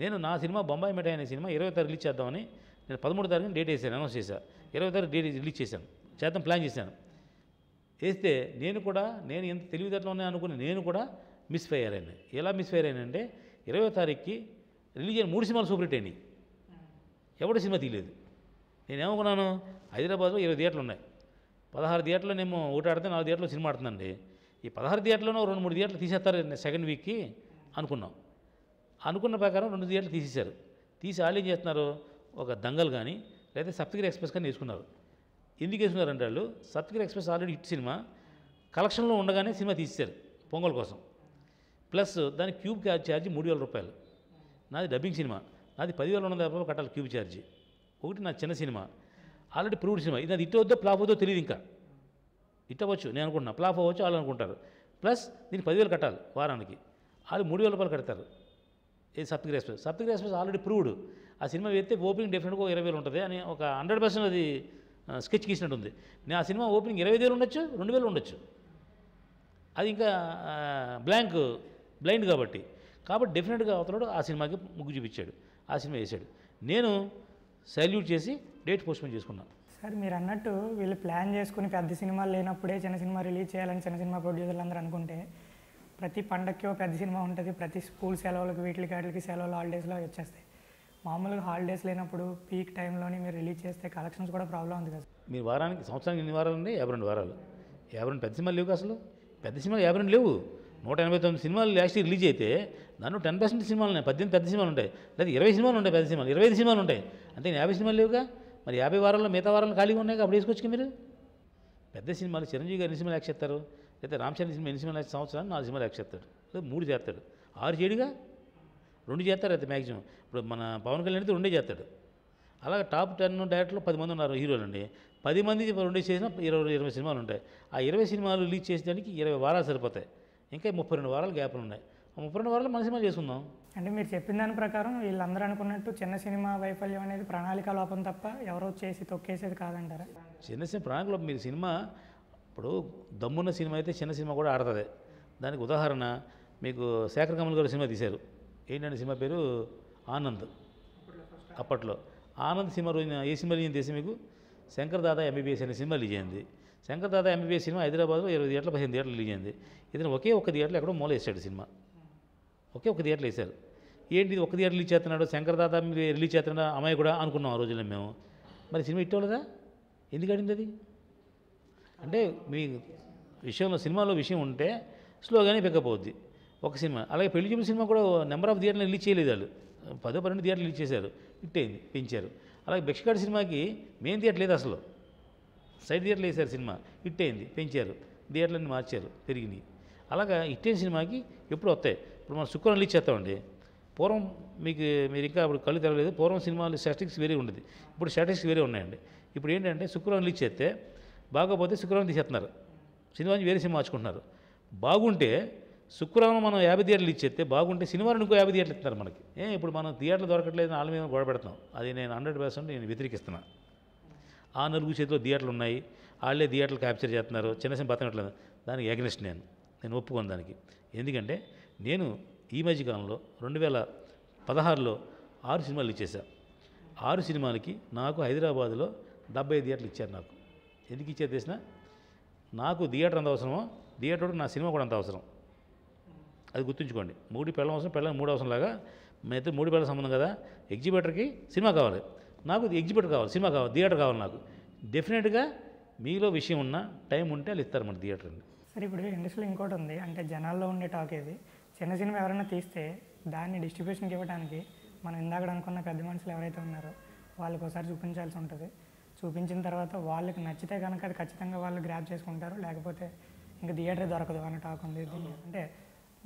నేను నా సినిమా బొంబాయి మిఠాయి అనే సినిమా 20వ తారీఖు రిలీజ్ చేద్దామని నేను 13వ తారీఖున డేట్ వేసాను, అనౌన్స్ చేశాను. 20వ తారీఖు డేట్ రిలీజ్ చేద్దాం ప్లాన్ చేశాను. వేస్తే నేను ఎంత తెలివితేటలు ఉన్నాయని అనుకుని నేను కూడా మిస్ఫైర్ అయ్యాను. ఎలా మిస్ఫైర్ అయ్యానంటే 20వ తారీఖుకి రిలీజ్ అయిన 3 సినిమాలు సూపర్ హిట్ అయినాయి. ఎవడో సినిమా తీయలేదు. నేనేమనుకున్నాను, హైదరాబాద్లో 20 థియేటర్లు ఉన్నాయి, 16 థియేటర్లో నేను ఒకటి ఆడితే 4 థియేటర్లో సినిమా ఆడుతుందండి. ఈ 16 థియేటర్లోనూ 2-3 థియేటర్లు తీసేస్తారు సెకండ్ వీక్కి అనుకున్నాం. అనుకున్న ప్రకారం 2 థియేటర్లు తీసేశారు. తీసి వాళ్ళు ఏం చేస్తున్నారు, ఒక దంగల్ కానీ లేదా సప్తగిరి ఎక్స్ప్రెస్ కానీ వేసుకున్నారు. ఎందుకు వేసుకున్నారంటే వాళ్ళు Saptagiri express already hit cinema, కలెక్షన్లో ఉండగానే సినిమా తీసేశారు పొంగల్ కోసం. ప్లస్ దాని క్యూబ్ ఛార్జీ 3000 రూపాయలు. నాది డబ్బింగ్ సినిమా, నాది 10,200 రూపాయలు కట్టాలి క్యూబ్ ఛార్జీ. ఒకటి నా చిన్న సినిమా, ఆల్రెడీ ప్రూవ్డ్ సినిమా. ఇది అది ఇట్ వద్దో ఫ్లాప్ అవుతుందో తెలియదు. ఇంకా ఇట్ అవ్వచ్చు, నేను అనుకుంటున్నా, ఫ్లాప్ అవ్వచ్చు వాళ్ళు అనుకుంటారు. ప్లస్ దీనికి 10,000 కట్టాలి వారానికి, వాళ్ళు 3,000 రూపాయలు కడతారు. ఇది సప్తగిరి ఎక్స్ప్రెస్ ఆల్రెడీ ప్రూవ్డ్. ఆ సినిమా వేస్తే ఓపెనింగ్ డెఫినెట్గా 20,000 ఉంటుంది అని ఒక 100% అది స్కెచ్ గీసినట్టు ఉంది. నేను ఆ సినిమా ఓపెనింగ్ 20,000 ఉండొచ్చు, 2,000 ఉండొచ్చు. అది ఇంకా బ్లైండ్ కాబట్టి డెఫినెట్గా అవుతున్నాడు. ఆ సినిమాకి ముగ్గు చూపించాడు, ఆ సినిమా వేసాడు. నేను సల్యూట్ చేసి డేట్ పోస్ట్పోన్ చేసుకున్నాను. సార్ మీరు అన్నట్టు వీళ్ళు ప్లాన్ చేసుకుని పెద్ద సినిమాలు లేనప్పుడే చిన్న సినిమా రిలీజ్ చేయాలని చిన్న సినిమా ప్రొడ్యూసర్లు అందరూ అనుకుంటే, ప్రతి పండగకి పెద్ద సినిమా ఉంటుంది, ప్రతి స్కూల్ సెలవులకు వాటికి సెలవులు హాలిడేస్లో వచ్చేస్తాయి. మామూలుగా హాలిడేస్ లేనప్పుడు పీక్ టైంలోని మీరు రిలీజ్ చేస్తే కలెక్షన్స్ కూడా ప్రాబ్లం ఉంది కదా. మీరు సంవత్సరానికి ఎన్ని వారాలు అండి? 52 వారాలు. 52 పెద్ద సినిమాలు లేవు అసలు. పెద్ద సినిమాలు 52 లేవు. 189 సినిమాలు లాస్ట్ రిలీజ్ అయితే దాంట్లో 10% సినిమాలు ఉన్నాయి, 18 పెద్ద సినిమాలు ఉంటాయి, లేదా 20 సినిమాలు ఉంటాయి పెద్ద సినిమాలు, 25 సినిమాలు ఉంటాయి. అంటే 50 సినిమాలు లేవుగా. మరి 50 వారాల్లో మిగతా వారాలు ఖాళీగా ఉన్నాయి, అప్పుడు వేసుకోవచ్చు మీరు. పెద్ద సినిమాలు చిరంజీవి గారు ఎన్ని సినిమాలు యాక్ట్ చేస్తారు, లేదా రామచంద్ర సినిమా ఎన్ని సినిమాలు సంవత్సరాలు 4 సినిమాలు యాక్ట్ చేస్తాడు, లేదా 3 చేస్తాడు, 6 చేయడుగా, 2 చేస్తారు అయితే మ్యాక్సిమం. ఇప్పుడు మన పవన్ కళ్యాణ్ అయితే 2 చేస్తాడు. అలాగే టాప్ 10 డైరెక్టర్లు 10 మంది ఉన్నారు హీరోలు అండి. 10 మంది 2 చేసినా 20 సినిమాలు ఉంటాయి. ఆ 20 సినిమాలు రిలీజ్ చేసేదానికి 20 వారాలు సరిపోతాయి. ఇంకా 32 వారాలు గ్యాప్లు ఉన్నాయి. ఆ 32 వారాలు మన సినిమా చేసుకుందాం. అంటే మీరు చెప్పిన దాని ప్రకారం వీళ్ళందరూ అనుకున్నట్టు చిన్న సినిమా వైఫల్యం అనేది ప్రణాళిక లోపం తప్ప ఎవరో చేసి తొక్కేసేది కాదంటారా? చిన్న ప్రణాళిక లోపం. మీరు సినిమా ఇప్పుడు దమ్మున్న సినిమా అయితే చిన్న సినిమా కూడా ఆడుతుంది. దానికి ఉదాహరణ మీకు శేఖర్ కమల్ గారు సినిమా తీశారు. ఏంటంటే సినిమా పేరు ఆనంద్. అప్పట్లో ఆనంద్ సినిమా రోజున ఏ సినిమా రిలీజ్ తెలుసు మీకు? శంకర్ దాదా ఎంబీబీఎస్ అనే సినిమా రిలీజ్ అయింది. శంకర్ దాదా ఎంబీబీఎస్ సినిమా హైదరాబాద్లో 20 థియేటర్లు 15 థియేటర్లు రిలీజ్ అయింది. ఇతను ఒకే ఒక్క థియేటర్లో ఎక్కడో మూల వేసాడు సినిమా. ఒకే ఒక థియేటర్లు వేశారు. ఏంటి ఒక థియేటర్ రిలీజ్ చేస్తున్నాడు, శంకర్ దాదా రిలీజ్ చేస్తున్నాడు అమ్మాయి కూడా అనుకున్నాం ఆ రోజుల్లో మేము. మరి సినిమా ఇట్టోలేదా? ఎందుకు ఆడింది అది? అంటే మీ విషయంలో సినిమాలో విషయం ఉంటే స్లోగానే పికప్ అవుద్ది ఒక సినిమా. అలాగే పెళ్లి చూపుల సినిమా కూడా నెంబర్ ఆఫ్ థియేటర్లు రిలీజ్ చేయలేదు వాళ్ళు, 10-12 థియేటర్లు రిలీజ్ చేశారు, హిట్ అయింది, పెంచారు. అలాగే భిక్షగాడి సినిమాకి మెయిన్ థియేటర్ లేదు అసలు, సైడ్ థియేటర్లు వేశారు, సినిమా హిట్ అయింది, పెంచారు, థియేటర్లన్నీ మార్చారు, పెరిగినాయి. అలాగా హిట్ అయిన సినిమాకి ఎప్పుడు వస్తాయి. ఇప్పుడు మనం శుక్రవారం రిలీజ్ చేస్తామండి. పూర్వం మీరు ఇంకా అప్పుడు కళ్ళు తెరవలేదు, పూర్వం సినిమాలు స్టాటిస్టిక్స్ వేరే ఉండేది, ఇప్పుడు స్టాటిస్టిక్స్ వేరే ఉన్నాయండి. ఇప్పుడు ఏంటంటే శుక్రవారం రిలీజ్ చేస్తే బాగోపోతే శుక్రవారం తీసేస్తున్నారు, సినిమాని వేరే సినిమా మార్చుకుంటున్నారు. బాగుంటే శుక్రవారం మనం 50 థియేటర్లు ఇచ్చేస్తే బాగుంటే శనివారం ఇంకో 50 థియేటర్లు ఇస్తున్నారు మనకి. ఇప్పుడు మనం థియేటర్లు దొరకట్లేదు వాళ్ళ మీద గొడవ పెడతాం. అది నేను 100% నేను వ్యతిరేకిస్తున్నాను. ఆ నలుగురు చేతిలో థియేటర్లు ఉన్నాయి, వాళ్ళే థియేటర్లు క్యాప్చర్ చేస్తున్నారు, చిన్న సినిమా బతకట్లేదు, దానికి ఎగనెస్ట్ నేను ఒప్పుకోను దానికి. ఎందుకంటే నేను ఈ మధ్యకాలంలో 2016లో 6 సినిమాలు ఇచ్చేసాను. 6 సినిమాలకి నాకు హైదరాబాద్లో 75 థియేటర్లు ఇచ్చారు. నాకు ఎందుకు ఇచ్చేది తెలిసిన, నాకు థియేటర్ అంత అవసరమో థియేటర్కి నా సినిమా కూడా అంత అవసరం. అది గుర్తుంచుకోండి. 3 పెళ్ళం అవసరం, పెళ్ళం 3 అవసరం లాగా మేము ఇద్దరు 3 పెళ్ళం సంబంధం కదా. ఎగ్జిబిటర్కి సినిమా కావాలి, నాకు ఎగ్జిబిటర్ కావాలి, సినిమా కావాలి, థియేటర్ కావాలి. నాకు డెఫినెట్గా మీలో విషయం ఉన్న టైం ఉంటే వాళ్ళు ఇస్తారు మన థియేటర్ని. సరే, ఇప్పుడు ఇండస్ట్రీలో ఇంకోటి ఉంది, అంటే జనాల్లో ఉండే టాక్ ఏది, చిన్న సినిమా ఎవరైనా తీస్తే దాన్ని డిస్ట్రిబ్యూషన్కి ఇవ్వడానికి మనం ఇందాక అనుకున్న పెద్ద మనుషులు ఎవరైతే ఉన్నారో వాళ్ళకి ఒకసారి చూపించాల్సి ఉంటుంది. చూపించిన తర్వాత వాళ్ళకి నచ్చితే కనుక అది ఖచ్చితంగా వాళ్ళు గ్రాప్ చేసుకుంటారు, లేకపోతే ఇంకా థియేటర్ దొరకదు అన్న టాక్ ఉంది. అంటే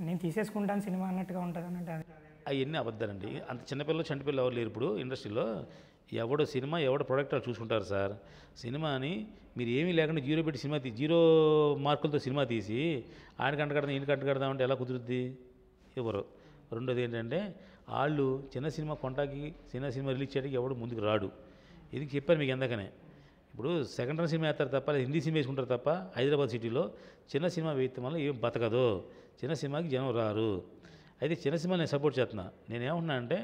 నేను తీసేసుకుంటాను సినిమా అన్నట్టుగా ఉంటుంది అన్నట్టు. అవన్నీ అబద్ధాలండి. అంత చిన్నపిల్లలు చంటిపిల్లలు ఎవరు లేరు ఇప్పుడు ఇండస్ట్రీలో. ఎవడో సినిమా ఎవడో ప్రొడక్ట్ వాళ్ళు చూసుకుంటారు సార్. సినిమాని మీరు ఏమీ లేకుండా జీరో పెట్టి సినిమా జీరో మార్కులతో సినిమా తీసి ఆయనకి అంటకడదాం ఈయనకి అంటకడదామంటే ఎలా కుదురుద్ది? ఎవరు? రెండోది ఏంటంటే వాళ్ళు చిన్న సినిమా కొంటాకి చిన్న సినిమా రిలీజ్ చేయడానికి ఎవడు ముందుకు రాడు. ఇది చెప్పాను మీకు ఎందాకనే. ఇప్పుడు సెకండ్ రన్ సినిమా వేస్తారు తప్ప, లేదా హిందీ సినిమా వేసుకుంటారు తప్ప హైదరాబాద్ సిటీలో చిన్న సినిమా వేయటం వల్ల ఏం బతకదు, చిన్న సినిమాకి జనం రారు. అయితే చిన్న సినిమా నేను సపోర్ట్ చేస్తున్నా. నేనేమంటున్నా అంటే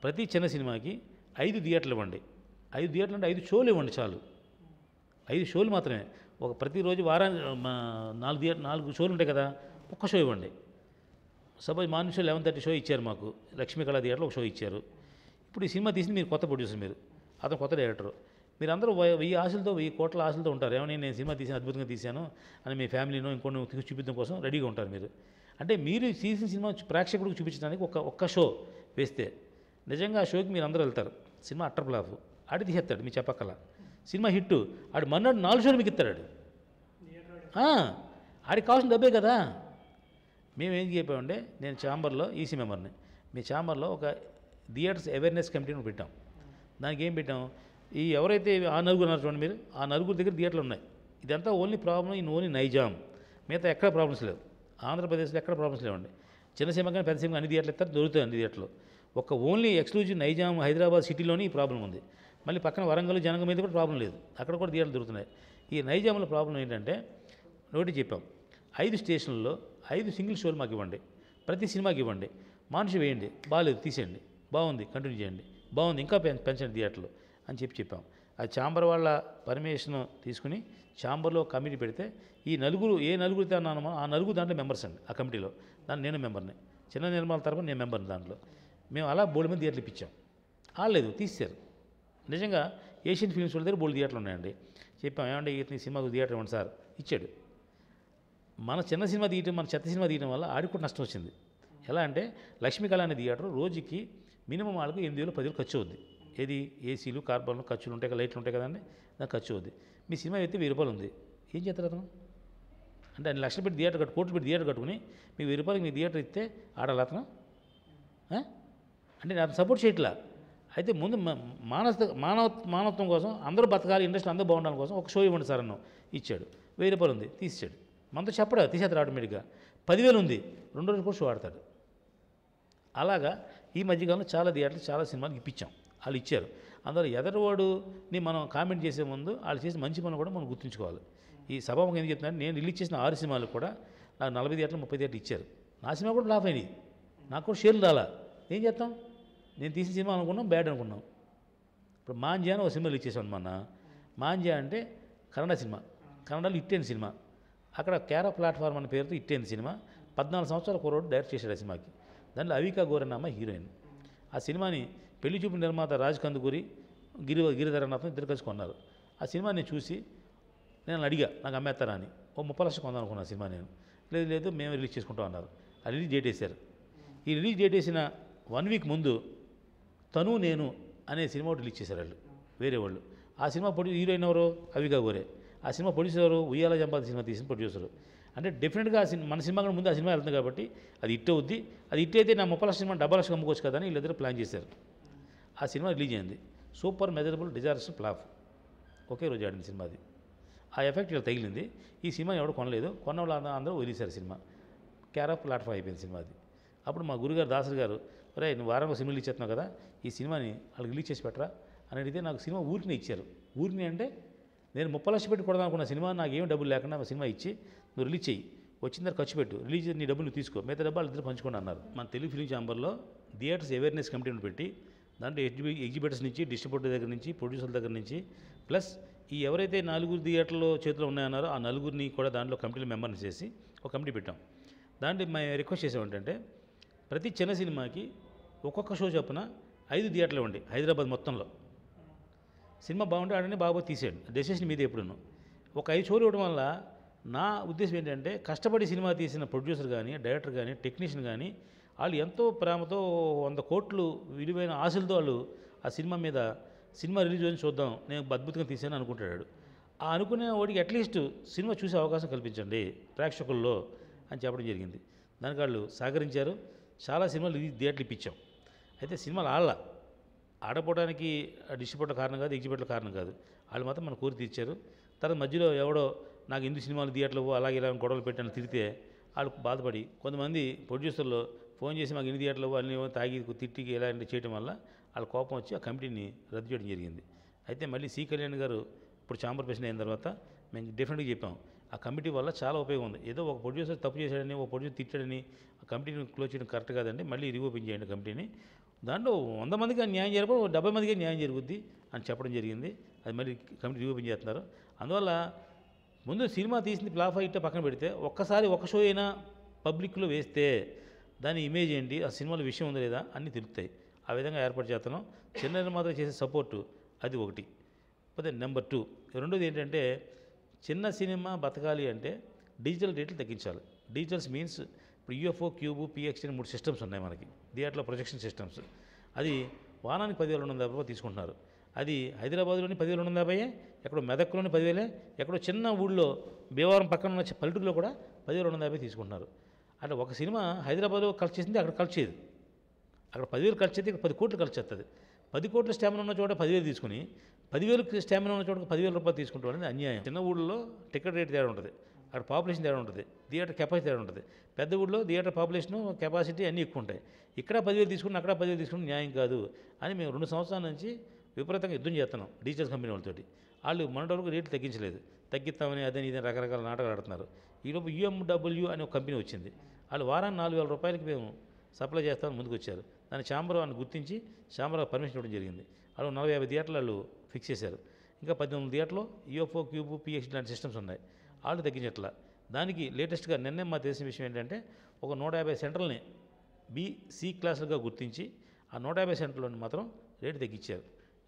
ప్రతి చిన్న సినిమాకి 5 థియేటర్లు ఇవ్వండి. 5 థియేటర్లు అంటే 5 షోలు ఇవ్వండి చాలు. 5 షోలు మాత్రమే. ప్రతిరోజు వారానికి 4 షోలు ఉంటాయి కదా, ఒక్క షో ఇవ్వండి. సపోజ్ మార్నింగ్ షో 11:30 షో ఇచ్చారు మాకు, లక్ష్మీ కళా థియేటర్లో ఒక షో ఇచ్చారు. ఇప్పుడు ఈ సినిమా తీసి మీరు కొత్త ప్రొడ్యూసర్, మీరు అతను కొత్త డైరెక్టర్, మీరు అందరూ 1000 ఆశలతో 1000 కోట్ల ఆశలతో ఉంటారు. ఏమని నేను సినిమా తీసాను, అద్భుతంగా తీశాను అని మీ ఫ్యామిలీనో ఇంకొన్ని తీసి చూపించడం కోసం రెడీగా ఉంటారు మీరు. అంటే మీరు తీసిన సినిమా ప్రేక్షకుడికి చూపించడానికి ఒక్క షో వేస్తే నిజంగా ఆ షోకి మీరు అందరూ వెళ్తారు. సినిమా అట్టర్ ఫ్లాప్ ఆడి తీసేస్తాడు, మీరు చెప్పక్కల. సినిమా హిట్ ఆడు మన్నాడు 4 షోలు మీకు ఇస్తాడు. ఆడికి కావాల్సిన డబ్బే కదా. మేము ఏం చెప్పామంటే, నేను ఛాంబర్లో ఈసీ మెంబర్ని, మీ ఛాంబర్లో ఒక థియేటర్స్ అవేర్నెస్ కమిటీని పెట్టాం. దానికి ఏం పెట్టాం, ఈ ఎవరైతే ఆ నలుగురు అన్నారు చూడండి మీరు, ఆ నలుగురు దగ్గర థియేటర్లు ఉన్నాయి. ఇదంతా only problem in only Nizam, మిగతా ఎక్కడ ప్రాబ్లమ్స్ లేవు. ఆంధ్రప్రదేశ్లో ఎక్కడ ప్రాబ్లమ్స్ లేవండి. చిన్న సినిమా కానీ పెద్ద సినిమా అన్ని థియేటర్లు ఇస్తారు, దొరుకుతాయి అన్ని థియేటర్లు. ఓన్లీ ఎక్స్క్లూజివ్ నైజాం హైదరాబాద్ సిటీలోనే ఈ ప్రాబ్లం ఉంది. మళ్ళీ పక్కన వరంగల్ జనగం మీద కూడా ప్రాబ్లం లేదు, అక్కడ కూడా థియేటర్లు దొరుకుతున్నాయి. ఈ నైజాంలో ప్రాబ్లం ఏంటంటే, నోటి చెప్పాం 5 స్టేషన్లలో 5 సింగిల్ షోలు మాకు ఇవ్వండి, ప్రతి సినిమాకి ఇవ్వండి, మనిషి వేయండి, బాగాలేదు తీసేయండి, బాగుంది కంటిన్యూ చేయండి, బాగుంది ఇంకా పెంచండి థియేటర్లు అని చెప్పాం. ఆ ఛాంబర్ వాళ్ళ పర్మిషన్ తీసుకుని ఛాంబర్లో కమిటీ పెడితే ఈ నలుగురు ఏ నలుగురితో అన్నామో ఆ నలుగురు దాంట్లో మెంబర్స్ అండి. ఆ కమిటీలో దాన్ని నేను మెంబర్ని, చిన్న నిర్మాణ తరపున నేను మెంబర్ని. దాంట్లో మేము అలా బోల్డ్ మంది థియేటర్లు ఇప్పించాం. ఆడలేదు తీశారు. నిజంగా ఏషియన్ ఫిల్మ్స్ వాళ్ళ దగ్గర బోల్డ్ థియేటర్లు ఉన్నాయండి. చెప్పాం ఏమంటే ఇతని సినిమాకు థియేటర్ ఇవ్వండి సార్, ఇచ్చాడు. మన చిన్న సినిమా తీయటం, మన చెత్త సినిమా తీయడం వల్ల ఆడికి కూడా నష్టం వచ్చింది. ఎలా అంటే లక్ష్మీ కళ అనే థియేటర్ రోజుకి మినిమం వాళ్ళకు 8,000-10,000 ఖర్చు అవుద్ది. ఏది ఏసీలు కార్బన్లు ఖర్చులు ఉంటాయి కదా, లైట్లు ఉంటాయి కదండి, దానికి ఖర్చు అవుద్ది. మీ సినిమా అయితే 1000 రూపాయలు ఉంది, ఏం చేస్తారు అతను? అంటే 2 లక్షలు పెట్టి థియేటర్ కోట్లు పెట్టి థియేటర్ కట్టుకుని మీకు 1000 రూపాయలకి మీ థియేటర్ ఇస్తే ఆడాలి అతను? అంటే నేను అతను సపోర్ట్ చేయట్లా. అయితే ముందు మానవత్వం కోసం అందరూ బతకాలి, ఇండస్ట్రీ అందరూ బాగుండాలి కోసం ఒక షో ఇవ్వండి సార్ అన్నాం, ఇచ్చాడు. 1000 రూపాయలు ఉంది తీసాడు. మనతో చెప్పడా తీసేస్తారు ఆటోమేటిక్గా. 10,000 ఉంది, 2 రోజులు కూడా షో ఆడతాడు. అలాగా ఈ మధ్యకాలంలో చాలా థియేటర్లు చాలా సినిమాలు ఇప్పించాం, వాళ్ళు ఇచ్చారు. అందువల్ల ఎదటివాడుని మనం కామెంట్ చేసే ముందు వాళ్ళు చేసిన మంచి పనులు కూడా మనం గుర్తుంచుకోవాలి. ఈ సభాముఖం ఎందుకు చెప్తున్నాను, నేను రిలీజ్ చేసిన 6 సినిమాలు కూడా నాకు 40 థియేటర్లు 30 థియేటర్లు ఇచ్చారు. నా సినిమా కూడా ఫ్లాప్ అయినాయి, నాకు కూడా షేర్లు రాలా. ఏం చేస్తాం? నేను తీసిన సినిమా అనుకున్నాం, బ్యాడ్ అనుకున్నాం. ఇప్పుడు మాంజ్యా అని ఒక సినిమా రిలీజ్ చేసాం మొన్న. మాంజ్యా అంటే కన్నడ సినిమా, కన్నడలో హిట్ సినిమా. అక్కడ కేరా ప్లాట్ఫామ్ అనే పేరుతో హిట్ సినిమా. 14 సంవత్సరాల కుర్రోడు డైరెక్ట్ చేశాడు ఆ సినిమాకి. దాంట్లో అవికా గోరన్ అమ్మ హీరోయిన్. ఆ సినిమాని పెళ్లి చూపు నిర్మాత రాజ్ కందుకూరి, గిరిధరనాథం ఇద్దరు కలిసి కొన్నారు. ఆ సినిమా నేను చూసి నేను అడిగా, నాకు అమ్మేస్తారా అని. ఓ 30 లక్షలు కొందాం అనుకున్నా సినిమా నేను. లేదు మేము రిలీజ్ చేసుకుంటాం అన్నారు. ఆ రిలీజ్ డేట్ వేశారు. ఈ రిలీజ్ డేట్ వేసిన 1 వీక్ ముందు తను నేను అనే సినిమా ఒకటి రిలీజ్ చేశారు వాళ్ళు, వేరే వాళ్ళు. ఆ సినిమా హీరోయిన్ ఎవరు? అవికా గోరే. ఆ సినిమా ప్రొడ్యూసర్ ఎవరు? ఉయ్యాల జంపాది సినిమా తీసిన ప్రొడ్యూసరు. అంటే డెఫినెట్గా మన సినిమా కూడా ముందు ఆ సినిమా వెళ్తుంది కాబట్టి అది హిట్ అవుద్ది. అది హిట్ అయితే నా 30 లక్షల సినిమా 70 లక్షలు అమ్ముకోవచ్చు కదా అని వీళ్ళిద్దరు ప్లాన్ చేశారు. ఆ సినిమా రిలీజ్ అయింది. Super miserable disaster flop. ఒకే రోజు ఆడింది సినిమా. అది ఆ ఎఫెక్ట్ ఇలా తగిలింది. ఈ సినిమా ఎవరు కొనలేదు. కొన్న వాళ్ళు అందరూ వదిలేశారు సినిమా. క్యారా ప్లాట్ఫామ్ అయిపోయింది సినిమా. అది అప్పుడు మా గురుగారు దాసరి గారు, ఒరే నువ్వు వారంలో సినిమా రిలీజ్ చేస్తున్నావు కదా, ఈ సినిమాని వాళ్ళకి రిలీజ్ చేసి పెట్టరా అని అడిగితే నాకు సినిమా ఊరిని ఇచ్చారు. ఊరిని అంటే నేను 30 లక్షలు పెట్టి కొడదాం అనుకున్న సినిమా నాకు ఏం డబ్బులు లేకుండా సినిమా ఇచ్చి నువ్వు రిలీజ్ చేయి, వచ్చిన తర్వాత ఖర్చు పెట్టు, రిలీజ్ నీ డబ్బులు నువ్వు తీసుకో, మిగతా డబ్బులు ఇద్దరు పంచుకోండి అన్నారు. మన తెలుగు ఫిలిం ఛాంబర్లో థియేటర్స్ అవేర్నెస్ కమిటీని పెట్టి దాంట్లో ఎగ్జిబిటర్స్ నుంచి, డిస్ట్రిబ్యూటర్ దగ్గర నుంచి, ప్రొడ్యూసర్ల దగ్గర నుంచి, ప్లస్ ఈ ఎవరైతే 4 థియేటర్లో చేతిలో ఉన్నాయన్నారో ఆ 4 కూడా దాంట్లో కమిటీలో మెంబర్ని చేసి ఒక కమిటీ పెట్టాం. దాంట్లో మేము రిక్వెస్ట్ చేసాం ఏంటంటే ప్రతి చిన్న సినిమాకి ఒక్కొక్క షో చొప్పున 5 థియేటర్లు ఇవ్వండి హైదరాబాద్ మొత్తంలో. సినిమా బాగుంటే ఆడని బాగా తీసేయండి, డెసిషన్ మీదే ఎప్పుడును. ఒక 5 షోలు ఇవ్వడం వల్ల నా ఉద్దేశం ఏంటంటే కష్టపడి సినిమా తీసిన ప్రొడ్యూసర్ కానీ, డైరెక్టర్ కానీ, టెక్నీషియన్ కానీ వాళ్ళు ఎంతో ప్రేమతో 100 కోట్లు విలువైన ఆశలతో వాళ్ళు ఆ సినిమా మీద సినిమా రిలీజ్ అని చూద్దాం, నేను అద్భుతంగా తీసాను అనుకుంటాడు. ఆ అనుకునే వాడికి అట్లీస్ట్ సినిమా చూసే అవకాశం కల్పించండి ప్రేక్షకుల్లో అని చెప్పడం జరిగింది. దానికి వాళ్ళు సహకరించారు. చాలా సినిమాలు థియేటర్లు ఇప్పించాం. అయితే సినిమాలు ఆడపోవడానికి డిస్ట్రిబ్యూటర్ కారణం కాదు, ఎగ్జిబిటర్ కారణం కాదు. వాళ్ళు మాత్రం మన కోరి తీర్చారు. తర్వాత మధ్యలో ఎవడో నాకు ఎందుకు సినిమాలు థియేటర్లు అలాగే ఇలా గొడవలు పెట్టాను తిరిగితే వాళ్ళు బాధపడి కొంతమంది ప్రొడ్యూసర్లు ఫోన్ చేసి మాకు ఎన్ని థియేటర్లు అన్నీ తాగి తిట్టికి ఇలాంటివి చేయడం వల్ల వాళ్ళ కోపం వచ్చి ఆ కమిటీని రద్దు చేయడం జరిగింది. అయితే మళ్ళీ సి కళ్యాణ్ గారు ఇప్పుడు ఛాంబర్ ప్రెసిడెంట్ అయిన తర్వాత మేము డెఫినెట్గా చెప్పాం ఆ కమిటీ వల్ల చాలా ఉపయోగం ఉంది. ఏదో ఒక ప్రొడ్యూసర్ తప్పు చేశాడని, ఒక ప్రొడ్యూసర్ తిట్టాడని ఆ కమిటీని క్లోజ్ చేయడం కరెక్ట్ కాదండి, మళ్ళీ రీఓపెన్ చేయండి కమిటీని. దాంట్లో 100 మందికి న్యాయం జరగదు, 70 మందికి న్యాయం జరుగుద్ది అని చెప్పడం జరిగింది. అది మళ్ళీ కమిటీ రీఓపెన్ చేస్తున్నారు. అందువల్ల ముందు సినిమా తీసింది ఫ్లాప్ అయితే పక్కన పెడితే ఒక్కసారి ఒక షో అయినా పబ్లిక్లో వేస్తే దాని ఇమేజ్ ఏంటి, ఆ సినిమాలో విషయం ఉందా లేదా అన్నీ తెలుస్తాయి. ఆ విధంగా ఏర్పాటు చేస్తున్నాం. చిన్న నిర్మాతలు చేసే సపోర్టు అది ఒకటి. పోతే నెంబర్ 2 రెండోది ఏంటంటే చిన్న సినిమా బతకాలి అంటే డిజిటల్ రేట్లు తగ్గించాలి. డిజిటల్స్ మీన్స్ ఇప్పుడు యూఎఫ్ఓ, క్యూబు, పిఎక్స్ అని 3 సిస్టమ్స్ ఉన్నాయి మనకి థియేటర్లో, ప్రొజెక్షన్ సిస్టమ్స్. అది వారానికి 10,250 రూపాయలు తీసుకుంటున్నారు. అది హైదరాబాద్లోని 10,250, ఎక్కడో మెదక్లోని 10,000, ఎక్కడో చిన్న ఊళ్ళో భీమవరం పక్కన ఉన్న పల్లెటూరులో కూడా 10,250 తీసుకుంటున్నారు. అంటే ఒక సినిమా హైదరాబాద్లో ఖర్చు చేసింది అక్కడ ఖర్చు చేయదు. అక్కడ 10,000 ఖర్చు అయితే ఇక్కడ 10 కోట్లు ఖర్చు చేస్తుంది. 10 కోట్ల స్టామినా ఉన్న చోట 10,000 తీసుకుని 10,000 స్టామినా ఉన్న చోట 10,000 రూపాయలు తీసుకుంటాం అనేది అన్యాయం. చిన్న ఊళ్ళో టికెట్ రేట్ తేడా ఉంటుంది, అక్కడ పాపులేషన్ తేడా ఉంటుంది, థియేటర్ కెపాసిటీ తేడా ఉంటుంది. పెద్ద ఊళ్ళో థియేటర్ పాపులేషను, కెపాసిటీ అన్నీ ఎక్కువ ఉంటాయి. ఇక్కడ 10,000 తీసుకుని అక్కడ 10,000 తీసుకుని న్యాయం కాదు అని మేము 2 సంవత్సరాల నుంచి విపరీతంగా యుద్ధం చేస్తున్నాం డిజిటల్ కంపెనీ వాళ్ళతోటి. వాళ్ళు మొన్నటి వరకు రేట్లు తగ్గించలేదు, తగ్గిస్తామని అదని ఇదని రకరకాల నాటకాలు ఆడుతున్నారు. ఈలోపు యూఎండబ్ల్యూ అనే ఒక కంపెనీ వచ్చింది. వాళ్ళు వారాన్ని 4,000 రూపాయలకి మేము సప్లై చేస్తామని ముందుకు వచ్చారు. దాని ఛాంబర్ అని గుర్తించి ఛాంబర్ పర్మిషన్ ఇవ్వడం జరిగింది. వాళ్ళు 40-50 థియేటర్లు వాళ్ళు ఫిక్స్ చేశారు. ఇంకా 18 థియేటర్లో యూఎఫ్ఓ, క్యూబు, పిఎక్స్ లాంటి సిస్టమ్స్ ఉన్నాయి. వాళ్ళు తగ్గించట్లా. దానికి లేటెస్ట్గా నిన్నే మా తెలిసిన విషయం ఏంటంటే ఒక 150 సెంటర్లని బి-సి క్లాసులుగా గుర్తించి ఆ 150 సెంటర్లోని మాత్రం రేటు తగ్గించారు.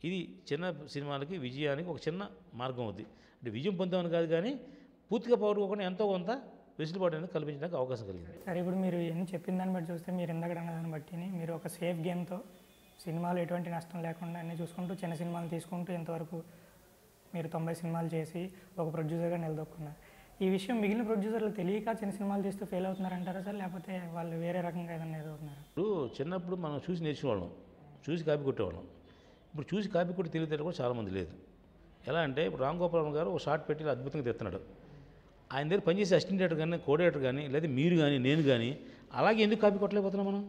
ఇది చిన్న సినిమాలకి విజయానికి ఒక చిన్న మార్గం అవుద్ది. అంటే విజయం పొందామని కాదు కానీ పూర్తిగా పోగొట్టుకోకుండా ఎంతో కొంత వెసులుబాటు అనేది కల్పించడానికి అవకాశం కలిగింది. సరే, ఇప్పుడు మీరు ఎన్ని చెప్పిన దాన్ని బట్టి చూస్తే, మీరు ఇందాక దాన్ని బట్టి మీరు ఒక సేఫ్ గేమ్తో సినిమాలు ఎటువంటి నష్టం లేకుండా అన్నీ చూసుకుంటూ చిన్న సినిమాలు తీసుకుంటూ ఇంతవరకు మీరు 90 సినిమాలు చేసి ఒక ప్రొడ్యూసర్గా నిలదొక్కున్నారు. ఈ విషయం మిగిలిన ప్రొడ్యూసర్లు తెలియక చిన్న సినిమాలు తీస్తూ ఫెయిల్ అవుతున్నారంటారా సార్, లేకపోతే వాళ్ళు వేరే రకంగా ఏదైనా ఎదుగుతున్నారు? ఇప్పుడు చిన్నప్పుడు మనం చూసి నేర్చుకోవడం, చూసి కాపీ కొట్టేవాళ్ళం. ఇప్పుడు చూసి కాపీ కొట్టి తెలియదు కూడా చాలామంది లేదు. ఎలా అంటే ఇప్పుడు రామ్ గోపాల్ గారు ఒక షార్ట్ పెట్టి అద్భుతంగా తెస్తున్నాడు. ఆయన దగ్గర పనిచేసే అసిస్టెంట్ డైరెక్టర్ కానీ, కోఆర్డినేటర్ కానీ, లేదా మీరు కానీ, నేను కానీ అలాగే ఎందుకు కాపీ కొట్టలేకపోతున్నాం మనం?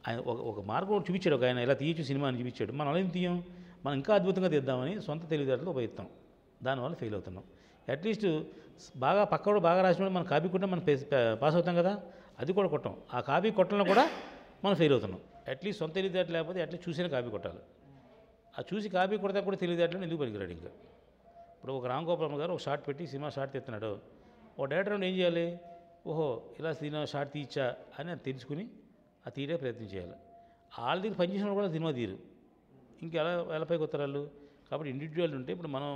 ఆయన ఒక మార్గం చూపించాడు, ఒక ఆయన ఇలా తీయచ్చు సినిమా అని చూపించాడు. మనం అలా తీయం, మనం ఇంకా అద్భుతంగా తీద్దామని సొంత తెలివితేటలు ఉపయోగిస్తాం. దానివల్ల ఫెయిల్ అవుతున్నాం. అట్లీస్ట్ బాగా పక్కవాడు బాగా రాసినప్పుడు మనం కాపీ కొట్టినా మనం పాస్ అవుతాం కదా, అది కూడా కొట్టాం. ఆ కాపీ కొట్టడం కూడా మనం ఫెయిల్ అవుతున్నాం. అట్లీస్ట్ సొంత తెలివితేటలు లేకపోతే అట్లీస్ట్ చూసిన కాపీ కొట్టాలి. ఆ చూసి కాపీ కొడితే కూడా తెలివితేటలు ఎందుకు పనికిరాడు ఇంకా. ఇప్పుడు ఒక రామ్ గోపాల్ గారు ఒక షార్ట్ పెట్టి సినిమా షార్ట్ తీస్తున్నాడు. ఓ డైరెక్టర్ ఏం చేయాలి, ఓహో ఇలా సినిమా షార్ట్ తీయచ్చా అని అది తెలుసుకుని అది తీయడే ప్రయత్నం చేయాలి. వాళ్ళ దగ్గర పనిచేసిన కూడా సినిమా తీరు ఇంక ఎలా పైకి వస్తారు వాళ్ళు. కాబట్టి ఇండివిజువల్ ఉంటే ఇప్పుడు మనం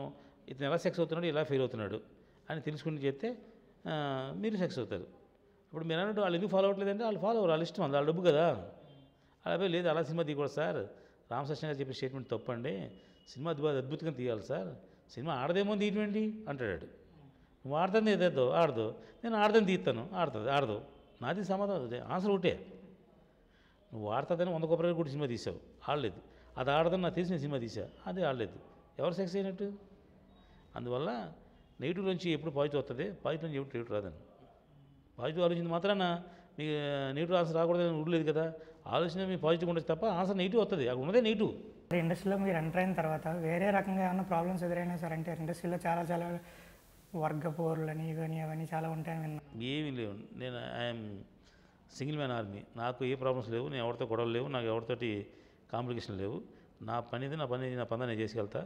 ఇతను ఎలా సక్సెస్ అవుతున్నాడు, ఎలా ఫెయిల్ అవుతున్నాడు అని తెలుసుకుని చేస్తే మీరు సక్సెస్ అవుతారు. ఇప్పుడు మీరు అన్నట్టు వాళ్ళు ఎందుకు ఫాలో అవ్వట్లేదంటే వాళ్ళు ఫాలో అవ్వరు, వాళ్ళ ఇష్టం, వాళ్ళ డబ్బు కదా. అలాగే లేదు అలా సినిమా తీయకూడదు సార్, రామకృష్ణ గారు చెప్పే స్టేట్మెంట్ తప్పండి, సినిమా అద్భుతంగా తీయాలి సార్, సినిమా ఆడదేమో తీయటండి అంటాడు. నువ్వు ఆడతాను ఏదేదో ఆడదు, నేను ఆడదని తీస్తాను, ఆడదు. నాది సమాధానం ఆన్సర్ ఒకటే. నువ్వు ఆడుతుందని 100 కొబ్బరి కూడా సినిమా తీసావు, ఆడలేదు. అది ఆడదని నాకు తెలిసిన సినిమా తీసా, అది ఆడలేదు. ఎవరు సక్సెస్ అయినట్టు? అందువల్ల నెగిటివ్ నుంచి ఎప్పుడు పాజిటివ్ వస్తుంది, పాజిటివ్ నుంచి ఎప్పుడు నెగిటివ్ రాదని. పాజిటివ్ ఆలోచన మాత్రాన మీకు నెగిటివ్ ఆన్సర్ రాకూడదని రూల్ లేదు కదా. ఆలోచన మీ పాజిటివ్ ఉండదు తప్ప ఆన్సర్ నెగిటివ్ వస్తుంది, అక్కడ ఉన్నదే నెగిటివ్. ఇండస్ట్రీలో మీరు ఎంటర్ అయిన తర్వాత వేరే రకంగా ఏమైనా ప్రాబ్లమ్స్ ఎదురైనా సార్? అంటే ఇండస్ట్రీలో చాలా వర్గ పోరులని ఇవన్నీ అవన్నీ చాలా ఉంటాయని విన్నాను. ఏమీ లేవు. నేను ఐఎమ్ సింగిల్ మ్యాన్ ఆర్మీ. నాకు ఏ ప్రాబ్లమ్స్ లేవు, నేను ఎవరితో గొడవలు లేవు, నాకు ఎవరితోటి కాంప్లికేషన్ లేవు. నా పని నేను చేసుకెళ్తా.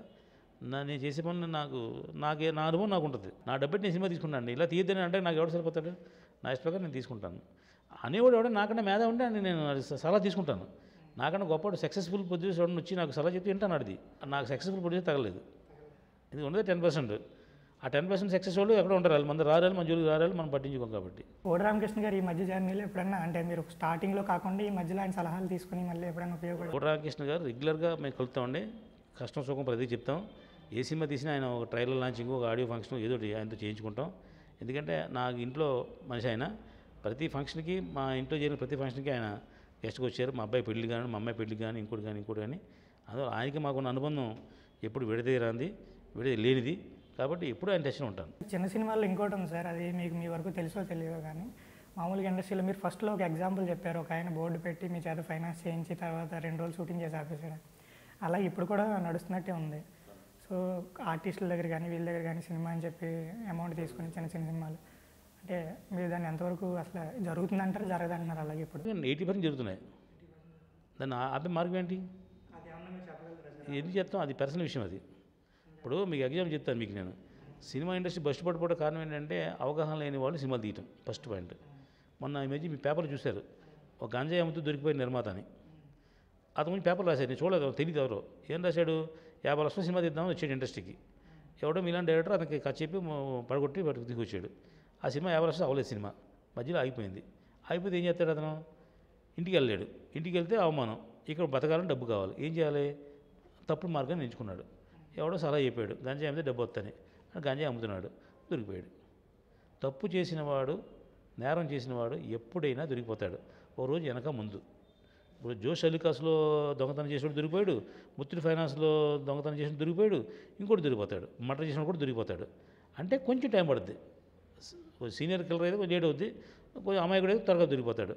నేను చేసే పని నా అనుభవం నాకు ఉంటుంది. నా డబ్బెట్టి నేను సినిమా తీసుకుంటాను. ఇలా తీయద్దని అంటే నాకు ఎవరు సరిపోతాడు, నా ఇష్ట ప్రకారం నేను తీసుకుంటాను. అనేవాడు ఎవడో నాకన్నా మేధ ఉంటే నేను సలహా తీసుకుంటాను. నాకన్నా గొప్ప సక్సెస్ఫుల్ ప్రొడ్యూసర్ ఎవరిని వచ్చి నాకు సలహా చెప్తే వింటాను. అది నాకు సక్సెస్ఫుల్ ప్రొడ్యూసర్ తగలేదు. ఇది ఉండదు 10%. ఆ 10% సక్సెస్ వాళ్ళు ఎక్కడ ఉంటారు, వాళ్ళు మన రారాలు, మన జోలికి రారాలు, మనం పట్టించుకోం. కాబట్టి కోడి రామకృష్ణ గారు ఈ మధ్య జర్నీలో ఎప్పుడన్నా అంటే మీరు స్టార్టింగ్లో కాకుండా ఈ మధ్యలో ఆయన సలహాలు తీసుకుని మళ్ళీ ఎప్పుడైనా ఉపయోగపడి? కోడి రామకృష్ణ గారు రెగ్యులర్గా మేము కలుస్తామండి, కష్టం సుఖం ప్రతి చెప్తాం. ఏ సినిమా తీసినా ఆయన ఒక ట్రైలర్ లాంచింగ్, ఒక ఆడియో ఫంక్షన్ ఏదో ఆయనతో చేయించుకుంటాం. ఎందుకంటే నాకు ఇంట్లో మనిషి ఆయన. ప్రతి ఫంక్షన్కి, మా ఇంట్లో జరిగిన ప్రతి ఫంక్షన్కి ఆయన గెస్ట్కి వచ్చారు. మా అబ్బాయి పెళ్లి కానీ, మా అమ్మాయి పెళ్లి కానీ, ఇంకోటి కానీ. అందువల్ల ఆయనకి మాకున్న అనుబంధం ఎప్పుడు విడదీయరాంది, లేనిది. కాబట్టి ఎప్పుడు ఆయన టచ్లో ఉంటాను. చిన్న సినిమాల్లో ఇంకోటి ఉంది సార్, అది మీకు మీ వరకు తెలుసో తెలియదో కానీ, మామూలుగా ఇండస్ట్రీలో మీరు ఫస్ట్లో ఒక ఎగ్జాంపుల్ చెప్పారు, ఒక ఆయన బోర్డు పెట్టి మీ చేత ఫైనాన్స్ చేయించి తర్వాత 2 రోజులు షూటింగ్ చేసి ఆపేసాడు. అలా ఇప్పుడు కూడా నడుస్తున్నట్టే ఉంది. సో ఆర్టిస్టుల దగ్గర కానీ వీళ్ళ దగ్గర కానీ సినిమా అని చెప్పి అమౌంట్ తీసుకుని చిన్న సినిమాలు అంటే మీరు దాన్ని ఎంతవరకు అసలు జరుగుతుందంటారు, జరగదంటున్నారు? అలాగే ఇప్పుడు 80% జరుగుతున్నాయి. దాన్ని ఆపే మార్గం ఏంటి? ఎందుకు చెప్తాం, అది పర్సనల్ విషయం. అది ఇప్పుడు మీకు ఎగ్జాంపుల్ చెప్తాను. మీకు నేను సినిమా ఇండస్ట్రీ బస్టు పడిపోవడం కారణం ఏంటంటే అవగాహన లేని వాళ్ళు సినిమాలు తీయటం ఫస్ట్ పాయింట్. మొన్న ఈ మధ్య మీ పేపర్లు చూశారు, ఒక గంజాయి అమ్ముతూ దొరికిపోయిన నిర్మాత అని. అతను ముందు పేపర్లు రాశారు, నేను చూడలేదు, తెలియదు ఎవరో. ఏం రాశాడు, 50 లక్షల సినిమా తీద్దామని వచ్చాడు ఇండస్ట్రీకి. ఎవడో మీలాంటి డైరెక్టర్ అతనికి కథ చెప్పి పడగొట్టి తీసుకొచ్చాడు. ఆ సినిమా 50 లక్షలు అవ్వలేదు, సినిమా మధ్యలో ఆగిపోయింది. ఆగిపోతే ఏం చేస్తాడు అతను? ఇంటికి వెళ్ళాడు. ఇంటికి వెళ్తే అవమానం, ఇక్కడ బతకాలని డబ్బు కావాలి, ఏం చేయాలి? తప్పుడు మార్గాన్ని ఎంచుకున్నాడు. ఎవడో సలహా చెప్పాడు, గంజాయి అమ్మితే డబ్బు వస్తాని. గంజాయి అమ్ముతున్నాడు, దొరికిపోయాడు. తప్పు చేసినవాడు, నేరం చేసినవాడు ఎప్పుడైనా దొరికిపోతాడు, ఓ రోజు వెనక ముందు. ఇప్పుడు జోష్ అలికాస్లో దొంగతనం చేసినప్పుడు దొరికిపోయాడు, ముత్తూట్ ఫైనాన్స్లో దొంగతనం చేసినప్పుడు దొరికిపోయాడు, ఇంకోటి దొరికిపోతాడు, మర్డర్ చేసినప్పుడు కూడా దొరికిపోతాడు. అంటే కొంచెం టైం పడుద్ది. సీనియర్ కిల్లర్ అయితే కొంచెం లేట్ అవుద్ది, కొంచెం అమాయకుడు అయితే త్వరగా దొరికిపోతాడు.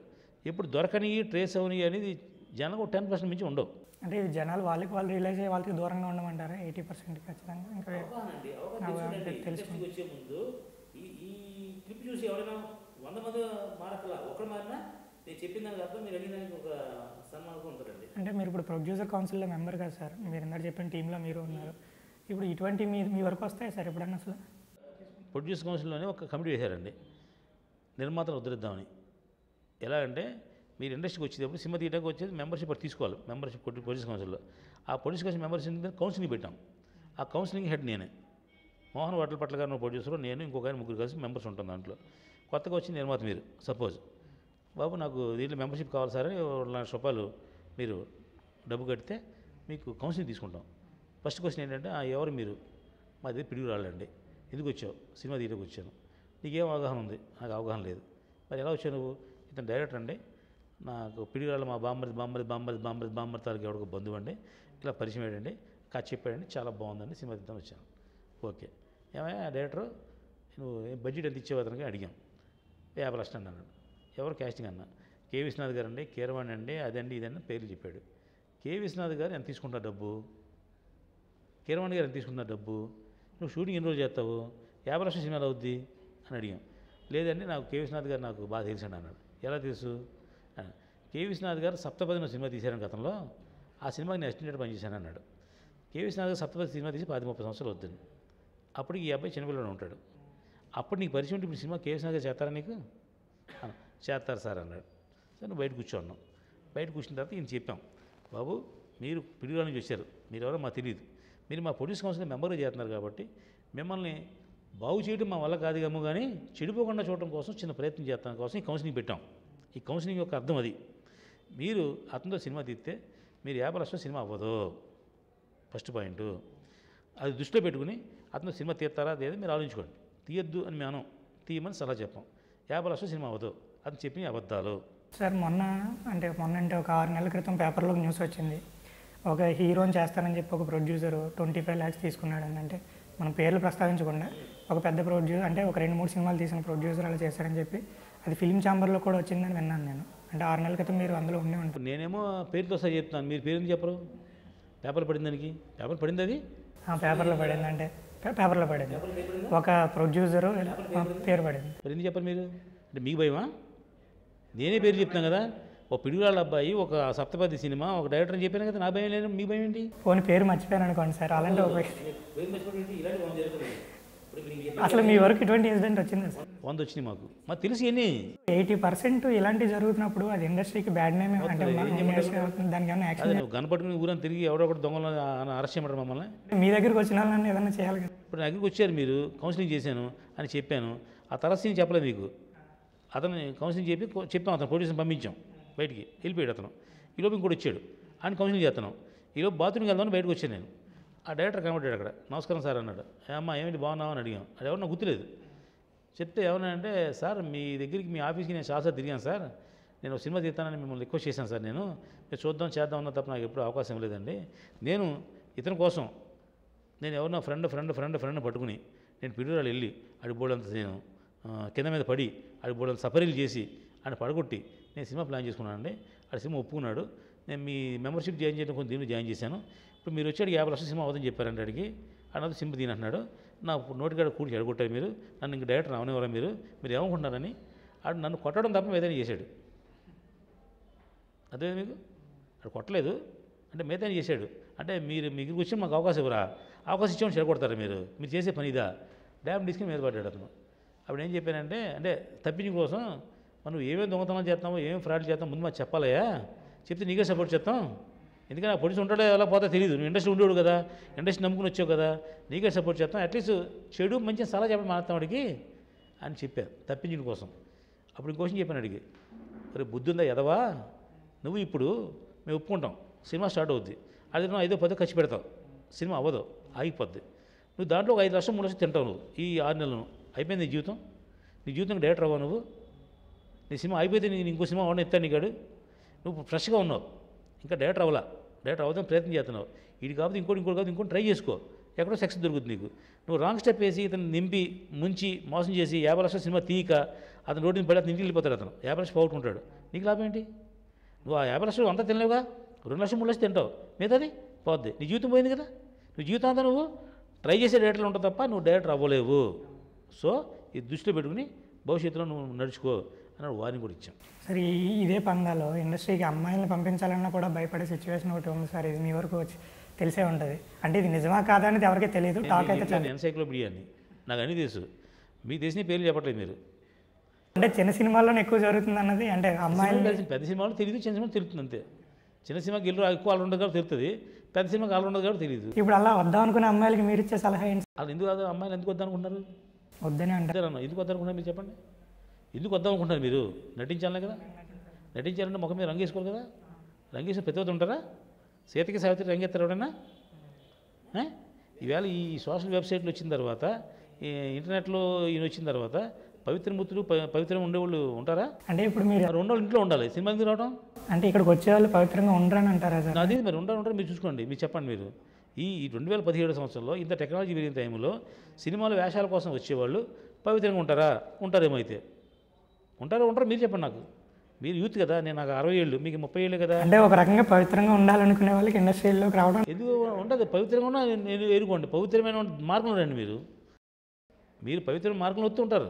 ఎప్పుడు దొరకని ట్రేస్ అవని అనేది జనాలకు 10% మించి ఉండవు. అంటే జనాలు వాళ్ళు రియలైజ్ అయ్యే వాళ్ళకి దూరంగా ఉండమంటారా? 80% ఖచ్చితంగా. ఇంకా తెలుసుకుని వచ్చే ముందు ఈ క్లిప్ చూసి ఎవరైనా 100 మంది మారట్లా, ఒకరు మారినా నేను చెప్పిన దానికి అర్థం మీరు అడిగిన దానికి ఒక సన్మానం ఉంటారండి. అంటే మీరు ఇప్పుడు ప్రొడ్యూసర్ కౌన్సిల్లో మెంబర్ కదా సార్, మీరు ఇందాక చెప్పిన టీంలో మీరు ఉన్నారు. ఇప్పుడు ఇటువంటి మీ వరకు వస్తాయి సార్ ఎప్పుడన్నా? అసలు ప్రొడ్యూసర్ కౌన్సిల్లోనే ఒక కమిటీ వేశారండి, నిర్మాతలు ఉద్ధరిద్దామని. ఎలా అంటే మీరు ఇండస్ట్రీకి వచ్చేటప్పుడు సినిమా తీయడానికి వచ్చేది మెంబర్షిప్ తీసుకోవాలి, మెంబర్షిప్ ప్రొడ్యూసర్ కౌన్సిల్లో. ఆ ప్రొడ్యూసర్ కౌన్సిల్ మెంబర్షిప్ మీద కౌన్సిలింగ్ పెట్టాం. ఆ కౌన్సిలింగ్ హెడ్ నేనే, మోహన్ వాటల్ పట్ల గారు ప్రొడ్యూసర్, నేను ఇంకొక ఆయన, ముగ్గురు కలిసి మెంబర్స్ ఉంటాం దాంట్లో. కొత్తగా వచ్చిన నిర్మాత మీరు సపోజ్, బాబు నాకు దీంట్లో మెంబర్షిప్ కావాలి సార్, 2 లక్షల రూపాయలు మీరు డబ్బు కడితే మీకు కౌన్సిలింగ్ తీసుకుంటాం. ఫస్ట్ క్వశ్చన్ ఏంటంటే, ఎవరు మీరు? మాది పిడుగు రాళ్ళండి. ఎందుకు వచ్చావు? సినిమా తీయడానికి వచ్చాను. నీకేం అవగాహన ఉంది? నాకు అవగాహన లేదు. మరి ఎలా వచ్చావు నువ్వు? ఇతను డైరెక్టర్ అండి, నాకు పిడిగాళ్ళ మా బామ్మరి తాలూకు ఎవరికి బంధువు అండి, ఇలా పరిచయం అయ్యాడండి, కథ చెప్పాడండి, చాలా బాగుందండి, సినిమా తీద్దాం వచ్చాను. ఓకే, ఏమయ్యా డైరెక్టర్ నువ్వు బడ్జెట్ ఎంత ఇచ్చేవు అతనికి అడిగాం. 50 లక్షలు అన్నాడు. ఎవరు క్యాస్టింగ్ అన్న? కె విశ్వనాథ్ గారు అండి, కీరవాణి అండి, అదండి ఇదండి పేర్లు చెప్పాడు. కె విశ్వనాథ్ గారు ఎంత తీసుకుంటారు డబ్బు, కీరవాణి గారు ఎంత తీసుకుంటున్నారు డబ్బు, నువ్వు షూటింగ్ ఎన్ని రోజులు చేస్తావు, 50 లక్షల సినిమాలు అవుద్ది అని అడిగాం. లేదండి నాకు కె విశ్వనాథ్ గారు నాకు బాగా తెలుసండి అన్నాడు. ఎలా తెలుసు? కె విశ్వనాథ్ గారు సప్తపదిని సినిమా తీశారని గతంలో, ఆ సినిమాకి నేను అసిస్టెంట్ పనిచేశాను అన్నాడు. కె విశ్వనాథ్ గారు సప్తపది సినిమా తీసి 10-30 సంవత్సరాలు వద్దని. అప్పటికి ఈ అబ్బాయి చిన్నపిల్లడు ఉంటాడు. అప్పుడు నీకు పరిచయం ఉంటే ఇప్పుడు సినిమా కె విశ్వనాథ్ గారు చేస్తారా నీకు? చేస్తారు సార్ అన్నాడు. సార్ నువ్వు బయట కూర్చోన్నాం. బయట కూర్చున్న తర్వాత ఈయన చెప్పాం, బాబు మీరు పిడుగుల నుంచి వచ్చారు, మీరు ఎవరో మాకు తెలియదు, మీరు మా ప్రొడ్యూస్ కౌన్సిల్ మెంబర్గా చేస్తున్నారు కాబట్టి మిమ్మల్ని బాగు చేయడం మా వల్ల కాదు ఏమో కానీ చెడిపోకుండా చూడటం కోసం చిన్న ప్రయత్నం చేస్తాను కోసం ఈ కౌన్సిలింగ్ పెట్టాం. ఈ కౌన్సిలింగ్ యొక్క అర్థం అది. మీరు అతనితో సినిమా తీస్తే మీరు 50 లక్షల సినిమా అవ్వదు. ఫస్ట్ పాయింట్ అది దృష్టిలో పెట్టుకుని అతను సినిమా తీస్తారా లేదు మీరు ఆలోచించుకోండి. తీయొద్దు అని మేము తీయమని సలహా చెప్పాం. 50 లక్షల సినిమా అవ్వదు అని చెప్పి అబద్ధాలు. సార్ మొన్న అంటే ఒక 6 నెలల క్రితం పేపర్లో న్యూస్ వచ్చింది, ఒక హీరోని చేస్తానని చెప్పి ఒక ప్రొడ్యూసర్ 25 lakhs తీసుకున్నాడని. అంటే మనం పేర్లు ప్రస్తావించకుండా ఒక పెద్ద ప్రొడ్యూసర్, అంటే ఒక 2-3 సినిమాలు తీసిన ప్రొడ్యూసర్ అలా చేశాడని చెప్పి అది ఫిలిం ఛాంబర్లో కూడా వచ్చిందని విన్నాను నేను. అంటే 6 నెలల క్రితం మీరు అందులో ఉండే ఉంటారు. నేనేమో పేరుతో సహా చెప్తున్నాను, మీరు పేరు ఎందుకు చెప్పరు? పేపర్ పడింది దానికి, పేపర్ పడింది అది పేపర్లో పడింది. అంటే పేపర్లో పడింది, ఒక ప్రొడ్యూసరు పేరు పడింది. మరి ఎందుకు చెప్పరు మీరు? అంటే మీకు భయమా? నేనే పేరు చెప్తాను కదా, ఒక పిడుగురాళ్ళ అబ్బాయి, ఒక సప్తపది సినిమా, ఒక డైరెక్టర్ అని చెప్పాను కదా, నా భయం లేదు, మీ భయం ఏంటి? పోనీ పేరు మర్చిపోయాను అనుకోండి సార్, అలాంటి అసలు మీ వరకు ఇటువంటి ఇన్సిడెంట్ వచ్చిందా సార్? 100 వచ్చినాయి మాకు తెలిసి ఎన్ని 80% ఇలాంటివి జరుగుతున్నప్పుడు అది ఇండస్ట్రీకి బ్యాడ్ నేమ్. అంటే దానికి ఏమైనా యాక్షన్ కనపట్టుకుని ఊరని తిరిగి ఎవడొకటి దొంగలు అరెస్ట్ చేయమంటారు మమ్మల్ని? మీ దగ్గరికి వచ్చిన వాళ్ళని ఏదైనా చేయాలి కదా. ఇప్పుడు నా దగ్గరికి వచ్చారు, మీరు కౌన్సిలింగ్ చేశాను అని చెప్పాను, ఆ తర్వాత సీన్ చెప్పలేదు మీకు. అతను కౌన్సిలింగ్ చెప్పాం, అతను ప్రొడ్యూసర్ పంపించాం, బయటికి వెళ్ళిపోయాడు అతను. ఈలోపు ఇంకోటి వచ్చాడు, ఆయన కౌన్సిలింగ్ చేస్తున్నాం. ఈలోపు బాత్రూమ్కి వెళ్దామని బయటకు వచ్చాను నేను. ఆ డైరెక్టర్ కనబడ్డాడు అక్కడ. నమస్కారం సార్ అన్నాడు. అమ్మా ఏమిటి బాగున్నావు అని అడిగాం. అది ఎవరు నాకు గుర్తులేదు. చెప్తే ఏమన్నా సార్ మీ దగ్గరికి మీ ఆఫీస్కి నేను చాలాసార్లు తిరిగాను సార్, నేను సినిమా తీస్తానని మిమ్మల్ని రిక్వెస్ట్ చేశాను సార్, నేను మీరు చేద్దాం అన్న తప్ప నాకు ఎప్పుడు అవకాశం లేదండి. నేను ఇతని కోసం నేను ఎవరినో ఫ్రెండ్ పట్టుకుని నేను పిడుగురాలు వెళ్ళి అడి బోర్డంత నేను కింద మీద పడి అడి బోర్డంత సఫరీలు చేసి ఆయన పడగొట్టి నేను సినిమా ప్లాన్ చేసుకున్నానండి. ఆ సినిమా ఒప్పుకున్నాడు. నేను మీ మెంబర్షిప్ జాయిన్ చేయడం కొంచెం దీన్ని జాయిన్ చేశాను. ఇప్పుడు మీరు వచ్చాడు 50 లక్షల సినిమా అవుదని చెప్పారంటే అడిగి అన్నది సింపు దీని అంటున్నాడు. నా నోటికాడ కూర్చి ఎడగొట్టారు మీరు, నన్ను ఇంక డైరెక్టర్ అవనివ్వరా మీరు ఏమనుకుంటున్నారని ఆడు నన్ను కొట్టడం తప్ప ఏదైనా చేశాడు. అదే మీకు అక్కడ కొట్టలేదు అంటే మిగతాని చేశాడు. అంటే మీకు వచ్చి మాకు అవకాశం ఇవ్వరా? అవకాశం ఇచ్చామని చెడగొడతారా మీరు చేసే పని ఇదా? డ్యామ్ తీసుకుని మీద పడ్డాడు అతను. అప్పుడు ఏం చెప్పానంటే, అంటే తప్పించడం కోసం మనం ఏమేమి దొంగతనం చేస్తామో ఏమేమి ఫ్రాడ్ చేస్తామో ముందు మాకు చెప్పాలయ్యా, చెప్తే నీకే సపోర్ట్ చేస్తాం. ఎందుకంటే ఆ పొడిచి ఉంటాడో ఎలా పోతా తెలియదు, నువ్వు ఇండస్ట్రీ ఉండేవాడు కదా, ఇండస్ట్రీ నమ్ముకుని వచ్చావు కదా, నీకే సపోర్ట్ చేస్తాం, అట్లీస్ట్ చెడు మంచిగా సలహా చెప్పడం మాట్లాడతాం వాడికి అని చెప్పారు తప్పించడం కోసం. అప్పుడు ఇంకోసం చెప్పాను అడిగి, మరి బుద్ధి ఉందా ఎదవా, నువ్వు ఇప్పుడు మేము ఒప్పుకుంటాం సినిమా స్టార్ట్ అవుద్ది, అది నువ్వు 5-10 ఖర్చు పెడతావు, సినిమా అవ్వదు ఆగిపోద్ది, నువ్వు దాంట్లో ఒక 5 లక్షలు 3 లక్షలు తింటావు, నువ్వు ఈ 6 నెలలను అయిపోయింది నీ జీవితం డైరెక్టర్ అవ్వవు, నువ్వు నీ సినిమా అయిపోతే నేను ఇంకో సినిమా అవన్నీ ఎత్తాను నీకాడు, నువ్వు ఫ్రెష్గా ఉన్నావు, ఇంకా డైరెక్టర్ అవుతాం ప్రయత్నం చేస్తున్నావు, ఇది కాకపోతే ఇంకోటి ట్రై చేసుకో, ఎక్కడో సక్సెస్ దొరుకుతుంది నీకు. నువ్వు రాంగ్ స్టెప్ వేసి ఇతను నింపి ముంచి మోసం చేసి 50 లక్షల సినిమా తీయక అతను రోడ్డుని పడి అతను ఇంటికి వెళ్ళిపోతాడు, అతను 50 లక్షలు పోగొట్టుకుంటాడు, నీకు లాభం ఏంటి? నువ్వు ఆ 50 లక్షలు అంతా తినలేవుగా, 2 లక్షలు 3 లక్షలు తింటావు, మిగతాది పోద్ది, నీ జీవితం పోయింది కదా, నువ్వు జీవితం అంతా నువ్వు ట్రై చేసే డైరెక్టర్లు ఉంటావు తప్ప నువ్వు డైరెక్టర్ అవ్వలేవు. సో ఇది దృష్టిలో పెట్టుకుని భవిష్యత్తులో నువ్వు నడుచుకో అన్నాడు, వార్నింగ్ కూడా ఇచ్చాం. సార్ ఇదే పందాలో ఇండస్ట్రీకి అమ్మాయిలను పంపించాలన్నా కూడా భయపడే సిచ్యువేషన్ ఒకటి ఉంది సార్, ఇది మీ వరకు వచ్చి తెలిసే ఉంటుంది. అంటే ఇది నిజమా కాదా అనేది ఎవరికీ తెలియదు, టాక్ అయితే ఎన్సైక్లోపీడియాని నాకు అన్నీ తెలుసు, మీకు తెలిసిన పేర్లు చెప్పట్లేదు మీరు. అంటే చిన్న సినిమాల్లోనే ఎక్కువ జరుగుతుంది అన్నది, అంటే అమ్మాయిలు పెద్ద సినిమాలో తెలియదు, చిన్న సినిమాలో తెలుస్తుంది అంతే. చిన్న సినిమాకి వెళ్ళి ఎక్కువ వాళ్ళు ఉండదు కాబట్టి తెలుస్తుంది, పెద్ద సినిమాకి వాళ్ళు ఉండదు కాబట్టి తెలియదు. ఇప్పుడు అలా వద్దాం అనుకునే అమ్మాయిలకి మీరు ఇచ్చే సలహా ఏంటి? వాళ్ళు ఎందుకు కాదు, అమ్మాయిలు ఎందుకు వద్దాం అనుకుంటున్నారు? వద్దనే అంటారు. ఎందుకు వద్దాం అనుకుంటున్నారు మీరు చెప్పండి, ఎందుకు వద్దాం అనుకుంటున్నారు? మీరు నటించాలనే కదా, నటించాలంటే ముఖం మీద రంగు వేసుకోవాలి కదా, రంగు వేసుకుని ప్రతి ఒక్కరు ఉంటారా? సీతకి సావిత్రి రంగు ఎత్తారు ఎవడన్నా? ఈవేళ ఈ సోషల్ వెబ్సైట్లు వచ్చిన తర్వాత, ఈ ఇంటర్నెట్లో ఈయన వచ్చిన తర్వాత పవిత్రమూర్తులు పవిత్రంగా ఉండేవాళ్ళు ఉంటారా? అంటే ఇప్పుడు మీరు 2 రోజులు ఇంట్లో ఉండాలి, సినిమా ఎందుకు రావడం? అంటే ఇక్కడికి వచ్చేవాళ్ళు పవిత్రంగా ఉండరని అంటారా సార్? అది మరి ఉంటారు, మీరు చూసుకోండి, మీరు చెప్పండి. మీరు ఈ 2017 సంవత్సరంలో ఇంత టెక్నాలజీ పెరిగిన టైంలో సినిమాలు వేషాల కోసం వచ్చేవాళ్ళు పవిత్రంగా ఉంటారా? ఉంటారేమో అయితే. ఉంటారు మీరు చెప్పండి నాకు, మీరు యూత్ కదా, నేను నాకు 60 ఏళ్ళు, మీకు 30 ఏళ్ళు కదా. అంటే ఒక రకంగా పవిత్రంగా ఉండాలనుకునే వాళ్ళకి ఇండస్ట్రీలోకి రావడం ఎందుకు ఉండదు? పవిత్రంగా ఉన్నా నేను ఎదుర్కోండి, పవిత్రమైన మార్గంలో రండి. మీరు పవిత్రమైన మార్గంలో వస్తూ ఉంటారు,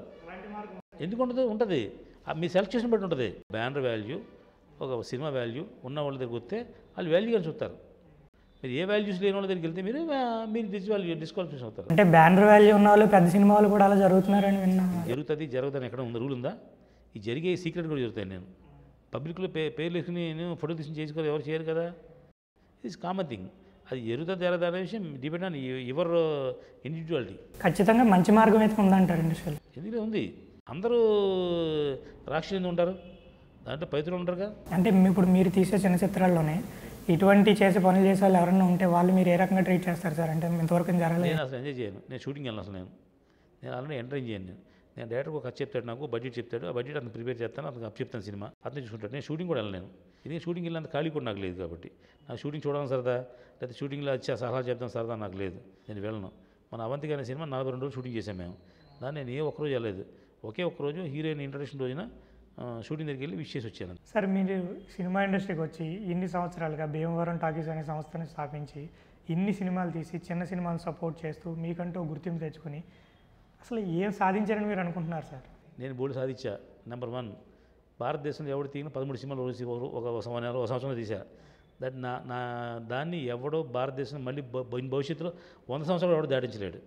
ఎందుకు ఉండదు? ఉంటుంది, మీ సెలెక్ట్ చేసిన బట్టి ఉంటుంది. బ్యానర్ వాల్యూ ఒక సినిమా వాల్యూ ఉన్న వాళ్ళ దగ్గరికి వస్తే వాళ్ళు వాల్యూ అని చూస్తారు. మీరు ఏ వాల్యూస్ లేని వాళ్ళ దగ్గరికి వెళ్తే మీరు డిస్క్వాలిఫికేషన్ అవుతారు. అంటే బ్యానర్ వాల్యూ ఉన్న వాళ్ళు పెద్ద సినిమా వాళ్ళు కూడా అలా జరుగుతున్నారని విన్నా. జరుగుతుంది జరగదని ఎక్కడ ఉంది రూల్ ఉందా? ఈ జరిగే సీక్రెట్ కూడా జరుగుతాయి. నేను పబ్లిక్లో పేర్లు వేసుకుని నేను ఫోటో తీసి చేసుకోవాలి, ఎవరు చేయరు కదా. It's common thing. అది జరుగుతుంది జరగదు అనే విషయం డిపెండ్ ఆన్ యువర్ ఇండివిజువాలిటీ. ఖచ్చితంగా మంచి మార్గం అయితే ఉందంటారు ఇండస్ట్రీలో. ఎందుకంటే ఉంది. అందరూ రాక్షసులు ఉంటారు, దాంట్లో పవిత్రులు ఉంటారు కదా. అంటే ఇప్పుడు మీరు తీసే చిన్న చిత్రాల్లోనే ఇటువంటి చేసే పనులు చేసే వాళ్ళు ఎవరైనా ఉంటే వాళ్ళు మీరు ఏ రకంగా ట్రీట్ చేస్తారు సార్? అంటే ఇంతవరకు జరగలేదు. నేను అసలు ఎంజాయ్ చేయను. నేను షూటింగ్ వెళ్ళను అసలు. నేను ఆల్రెడీ ఎంటర్ చేయను. నేను డైరెక్ట్గా ఒక కథ చెప్తాడు, నాకు బడ్జెట్ చెప్తాడు, ఆ బడ్జెట్ అతను ప్రిపేర్ చేస్తాను, అతను అప్ చెప్తాను సినిమా, అతను చూసుకుంటాడు. నేను షూటింగ్ కూడా వెళ్ళను. ఇది షూటింగ్ వెళ్ళినంత ఖాళీ కూడా నాకు లేదు. కాబట్టి నాకు షూటింగ్ చూడడం సరదా, లేకపోతే షూటింగ్లో వచ్చి సలహా చెప్తాం సరదా నాకు లేదు. నేను వెళ్ళను. మన అవంతిక అనే సినిమా 42 రోజులు షూటింగ్ చేసాం మేము. దాన్ని నేను ఏ ఒక్కరోజు వెళ్ళలేదు. ఒకే ఒక్కరోజు హీరోయిన్ ఇంట్రడక్షన్ రోజున షూటింగ్ దగ్గరికి వెళ్ళి విష్ చేసి వచ్చాను. సార్ మీరు సినిమా ఇండస్ట్రీకి వచ్చి ఇన్ని సంవత్సరాలుగా భీమవరం టాకీస్ అనే సంస్థను స్థాపించి ఇన్ని సినిమాలు తీసి చిన్న సినిమాలను సపోర్ట్ చేస్తూ మీకంటూ గుర్తింపు తెచ్చుకుని అసలు ఏం సాధించారని మీరు అనుకుంటున్నారు సార్? నేను బోర్డు సాధించా. నెంబర్ 1, భారతదేశంలో ఎవడు తీగిన 13 సినిమాలు ఒక సంవత్సరంలో తీశా. దట్ దాన్ని ఎవడో భారతదేశం మళ్ళీ భవిష్యత్తులో 100 సంవత్సరాలు ఎవడో దాటించలేడు.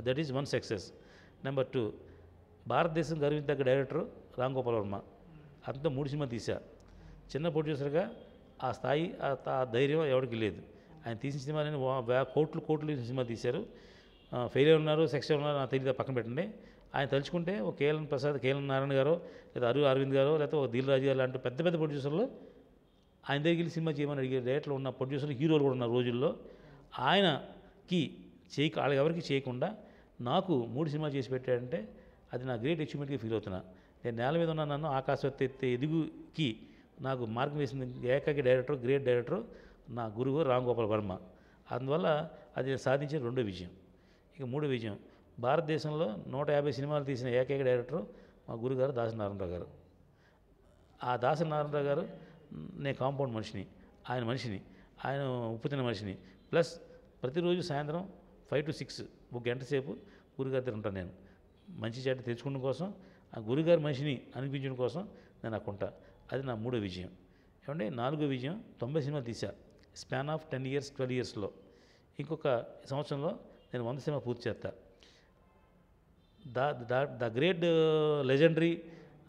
That is one success. Number 2, భారతదేశం గర్వించదగ్గ డైరెక్టర్ రామ్ గోపాల్ వర్మ. అతనితో 3 సినిమాలు తీశా. చిన్న ప్రొడ్యూసర్గా ఆ స్థాయి ఆ ధైర్యం ఎవరికి లేదు. ఆయన తీసిన సినిమాలని కోట్లు సినిమా తీశారు. ఫెయిల్ అయి ఉన్నారు, సక్సెస్ ఉన్నారు, నాకు తెలియదు, పక్కన పెట్టండి. ఆయన తలుచుకుంటే ఒక కేఎల్ ప్రసాద్, కేఎల్ నారాయణ గారో, లేదా అరవింద్ గారో, లేకపోతే ఒక దిల్ రాజు గారు లాంటి పెద్ద పెద్ద ప్రొడ్యూసర్లు ఆయన దగ్గరికి వెళ్ళి సినిమా చేయమని అడిగే డైరెక్టర్లు ఉన్న ప్రొడ్యూసర్లు, హీరోలు కూడా ఉన్న రోజుల్లో ఆయనకి వాళ్ళకి ఎవరికి చేయకుండా నాకు 3 సినిమాలు చేసి పెట్టాడంటే అది నా గ్రేట్ అచీవ్మెంట్గా ఫీల్ అవుతున్నా. నేను నేల మీద ఉన్న నన్ను ఆకాశవత్తి ఎత్తే ఎదుగుకి నాకు మార్గం వేసింది ఏకైక డైరెక్టర్, గ్రేట్ డైరెక్టర్ నా గురువు రామ్ గోపాల్ వర్మ. అందువల్ల అది నేను సాధించిన 2వ విజయం. ఇక 3వ విజయం, భారతదేశంలో 150 సినిమాలు తీసిన ఏకైక డైరెక్టర్ మా గురుగారు దాసరి నారాయణరావు గారు. ఆ దాసరి నారాయణరావు గారు నేను కాంపౌండ్ మనిషిని, ఆయన మనిషిని, ఆయన ఉప్పు తిన్న మనిషిని. ప్లస్ ప్రతిరోజు సాయంత్రం 5 to 6 1 గంట సేపు గురుగారి దగ్గర ఉంటాను. నేను మంచి చెడ్డ తెచ్చుకోవడం కోసం, ఆ గురుగారి మనిషిని అనిపించడం కోసం నేను అక్కడ. అది నా 3వ విజయం. ఏమంటే 4వ విజయం, 90 సినిమాలు తీసా స్పాన్ ఆఫ్ 10 years 12 yearsలో. ఇంకొక సంవత్సరంలో నేను 100 సినిమా పూర్తి చేస్తా. ద గ్రేట్ లెజెండరీ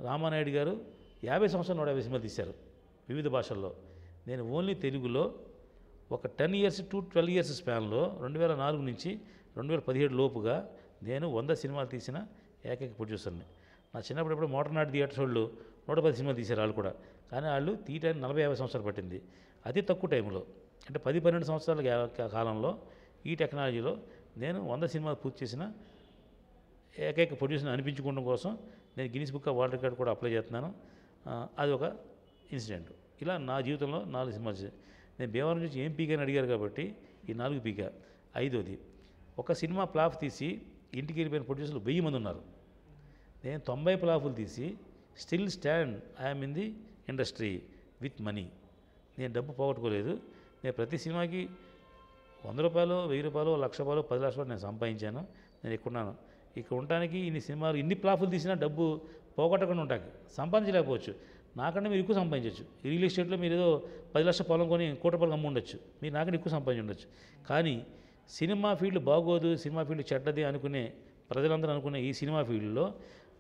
రామానాయుడు గారు 50 సంవత్సరాలు 150 సినిమాలు తీశారు వివిధ భాషల్లో. నేను ఓన్లీ తెలుగులో ఒక 10 years to 12 years స్పాన్లో 2004 నుంచి 2017 లోపుగా నేను 100 సినిమాలు తీసిన ఏకైక ప్రొడ్యూసర్ని. నా చిన్నప్పుడు ఎప్పుడు మోటార్ నాటి థియేటర్స్ వాళ్ళు 110 సినిమాలు తీశారు వాళ్ళు కూడా. కానీ వాళ్ళు తీయటానికి 40-50 సంవత్సరాలు పట్టింది. అతి తక్కువ టైంలో, అంటే 10-12 సంవత్సరాల కాలంలో ఈ టెక్నాలజీలో నేను 100 సినిమాలు పూర్తి చేసిన ఏకైక ప్రొడ్యూసర్ని అనిపించుకోవడం కోసం నేను Guinness book of world record కూడా అప్లై చేస్తున్నాను. అది ఒక ఇన్సిడెంట్. ఇలా నా జీవితంలో 4 సినిమాలు చేశాను. నేను భీమవరం నుంచి ఏం పీక్ అని అడిగారు కాబట్టి ఈ 4 పీకా. 5వది, ఒక సినిమా ఫ్లాప్ తీసి ఇంటికి వెళ్ళిపోయిన ప్రొడ్యూసర్లు 1000 మంది ఉన్నారు. నేను 90 ఫ్లాపులు తీసి still stand I'm in the industry with money. నేను డబ్బు పోగొట్టుకోలేదు. నేను ప్రతి సినిమాకి 100 రూపాయలు, 1000 రూపాయలు, 1,00,000 రూపాయలు, 10 లక్షలు నేను సంపాదించాను. నేను ఇక్కడ ఉండటానికి ఇన్ని సినిమాలు, ఇన్ని ఫ్లాపులు తీసినా డబ్బు పోగొట్టకుండా ఉంటాకి సంపాదించలేకపోవచ్చు. నాకన్నా మీరు ఎక్కువ సంపాదించవచ్చు. రియల్ ఎస్టేట్లో మీరు ఏదో 10 లక్షల పొలం కొని 1 కోటి రూపాయలు అమ్మి ఉండొచ్చు. మీరు నాకన్నా ఎక్కువ సంపాదించి ఉండొచ్చు. కానీ సినిమా ఫీల్డ్ బాగోదు, సినిమా ఫీల్డ్ చెడ్డది అనుకునే ప్రజలందరూ అనుకునే ఈ సినిమా ఫీల్డ్లో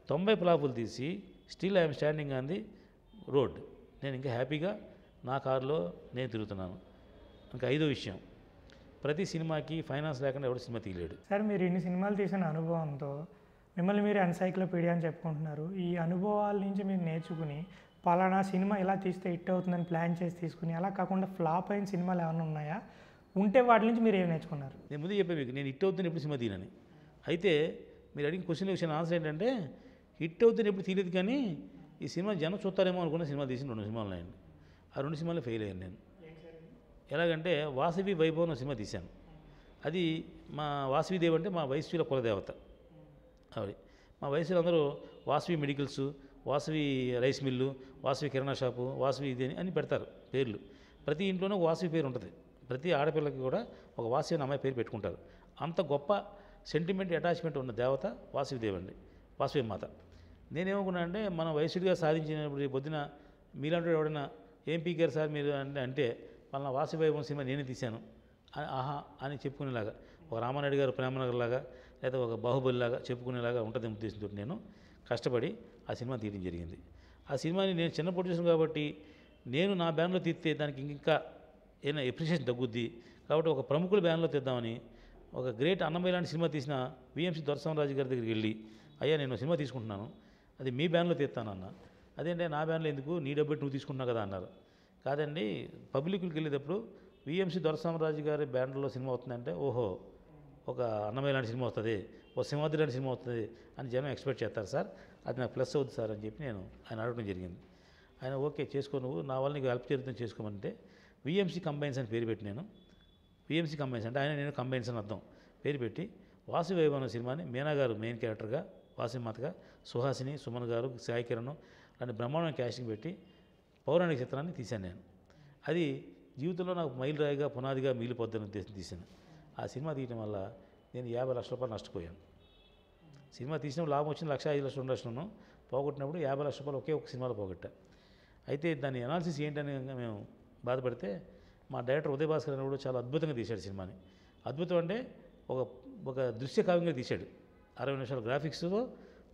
90 ఫ్లాపులు తీసి still I'm standing on the road. నేను ఇంకా హ్యాపీగా నా కారులో నేను తిరుగుతున్నాను. ఇంకా 5వ విషయం, ప్రతి సినిమాకి ఫైనాన్స్ లేకుండా ఎవరు సినిమా తీయలేడు. సార్ మీరు ఇన్ని సినిమాలు తీసిన అనుభవంతో మిమ్మల్ని మీరు ఎన్సైక్లోపీడియా అని చెప్పుకుంటున్నారు. ఈ అనుభవాల నుంచి మీరు నేర్చుకుని పలానా సినిమా ఇలా తీస్తే హిట్ అవుతుందని ప్లాన్ చేసి తీసుకుని, అలా కాకుండా ఫ్లాప్ అయిన సినిమాలు ఏమైనా ఉన్నాయా? ఉంటే వాటి నుంచి మీరు ఏం నేర్చుకున్నారు? నేను ముందు చెప్పాను మీకు, నేను హిట్ అవుతుంది ఎప్పుడు సినిమా తీయనని. అయితే మీరు అడిగిన క్వశ్చన్ ఆన్సర్ ఏంటంటే, హిట్ అవుతుంది ఎప్పుడు తీయలేదు, కానీ ఈ సినిమా జనం చూస్తారేమో అనుకున్న సినిమా తీసిన 2 సినిమాలు ఉన్నాయండి. ఆ 2 సినిమాలు ఫెయిల్ అయ్యాను నేను. ఎలాగంటే వాసవి వైభవం అనే సినిమా తీశాను. అది మా వాసవిదేవి అంటే మా వైశ్యుల కులదేవత ఆవిడ. మా వైశ్యులు అందరూ Vasavi medicals, Vasavi rice mill, Vasavi kirana shop, Vasavi ఇది అని పెడతారు పేర్లు. ప్రతి ఇంట్లోనూ ఒక వాసవి పేరు ఉంటుంది. ప్రతి ఆడపిల్లకి కూడా ఒక వాసవి అనే అమ్మాయి పేరు పెట్టుకుంటారు. అంత గొప్ప సెంటిమెంట్ అటాచ్మెంట్ ఉన్న దేవత వాసవిదేవి అండి, వాసవి మాత. నేనేమనుకున్నా అంటే, మన వైశ్యుడిగా సాధించినప్పుడు పొద్దున మీలాంటి ఎవడైనా ఏం పీకారు సార్ మీరు అంటే వాళ్ళ వాసువైభవం సినిమా నేనే తీశాను ఆహా అని చెప్పుకునేలాగా ఒక రామానాయుడు గారు ప్రేమనగర్ లాగా లేదా ఒక బాహుబలి లాగా చెప్పుకునేలాగా ఉంటుంది ఉద్దేశంతో నేను కష్టపడి ఆ సినిమా తీయడం జరిగింది. ఆ సినిమాని నేను చిన్న ప్రొడ్యూసర్ కాబట్టి నేను నా బ్యాన్లో తీస్తే దానికి ఇంకా ఏదైనా ఎప్రిషియేషన్ తగ్గుద్ది కాబట్టి ఒక ప్రముఖుల బ్యాన్లో తీద్దామని ఒక గ్రేట్ అన్నమయ్య లాంటి సినిమా తీసిన విఎంసి దొరసింహరాజు గారి దగ్గరికి వెళ్ళి అయ్యా నేను సినిమా తీసుకుంటున్నాను అది మీ బ్యాన్లో తీస్తానన్న. అదేంటే నా బ్యాన్లో ఎందుకు నీ డబ్బు నువ్వు తీసుకుంటున్నావు కదా అన్నారు. కాదండి పబ్లిక్కి వెళ్ళేటప్పుడు విఎంసి దొరసింహరాజు గారి బ్యానర్లో సినిమా అవుతుందంటే ఓహో ఒక అన్నమయ్య లాంటి సినిమా వస్తుంది ఒక సింహాద్రి లాంటి సినిమా వస్తుంది అని జనం ఎక్స్పెక్ట్ చేస్తారు సార్, అది నాకు ప్లస్ అవుతుంది సార్ అని చెప్పి నేను ఆయన అడగడం జరిగింది. ఆయన ఓకే చేసుకో నువ్వు నా వల్ల నీకు హెల్ప్ జరుగుతుంది చేసుకోమంటే విఎంసి కంబైన్స్ అని పేరు పెట్టి నేను విఎంసి కంబైన్స్ అంటే ఆయన నేను కంబైన్స్ అని అర్థం పేరు పెట్టి వాసువైభవం సినిమాని మీనా గారు మెయిన్ క్యారెక్టర్గా వాసుమాతగా సుహాసిని సుమన్ గారు సాయి కిరణ్ అలాంటి బ్రహ్మాండమైన క్యాస్టింగ్ పెట్టి పౌరాణిక చిత్రాన్ని తీశాను నేను. అది జీవితంలో నాకు మైలురాయిగా పునాదిగా మిగిలిపోద్దని ఉద్దేశం తీశాను. ఆ సినిమా తీయడం వల్ల నేను 50 లక్షల రూపాయలు నష్టపోయాను. సినిమా తీసినప్పుడు లాభం వచ్చింది 1,05,00,000 2 లక్షలను పోగొట్టినప్పుడు 50 లక్షల రూపాయలు ఒకే ఒక సినిమాలో పోగొట్టా. అయితే దాని అనాలిసిస్ ఏంటని మేము బాధపడితే మా డైరెక్టర్ ఉదయ్ భాస్కర్ అనేవాడు చాలా అద్భుతంగా తీశాడు సినిమాని. అద్భుతం అంటే ఒక ఒక దృశ్య కావ్యంగా తీశాడు. 60 నిమిషాల గ్రాఫిక్స్తో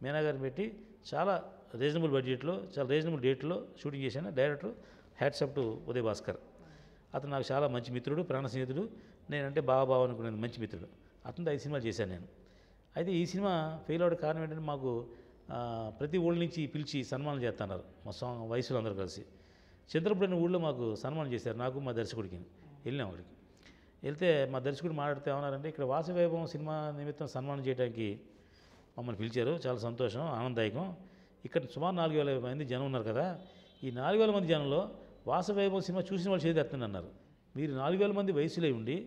మీనా గారిని పెట్టి చాలా రీజనబుల్ బడ్జెట్లో చాలా రీజనబుల్ డేట్లో షూటింగ్ చేశాను. Director hats off to Uday Bhaskar. అతను నాకు చాలా మంచి మిత్రుడు, ప్రాణ స్నేహితుడు, నేనంటే బావ అనుకునేది మంచి మిత్రుడు. అతనితో 5 సినిమాలు చేశాను నేను. అయితే ఈ సినిమా ఫెయిల్ అవడానికి కారణం ఏంటంటే మాకు ప్రతి ఊళ్ళ నుంచి పిలిచి సన్మానం చేస్తున్నారు మా వయసులో అందరూ కలిసి. చంద్రపూడి అనే ఊళ్ళో మాకు సన్మానం చేశారు నాకు మా దర్శకుడికి. వెళ్ళాం అక్కడికి. వెళ్తే మా దర్శకుడు మాట్లాడితే ఏమన్నారంటే ఇక్కడ వాసువైభవం సినిమా నిమిత్తం సన్మానం చేయడానికి మమ్మల్ని పిలిచారు, చాలా సంతోషం ఆనందదాయకం. ఇక్కడ సుమారు 4,000 మంది జనం ఉన్నారు కదా, ఈ 4,000 మంది జనంలో వాసువైభవం సినిమా చూసిన వాళ్ళు చేతి ఎత్తండి అన్నారు. మీరు 4,000 మంది వయసులో ఉండి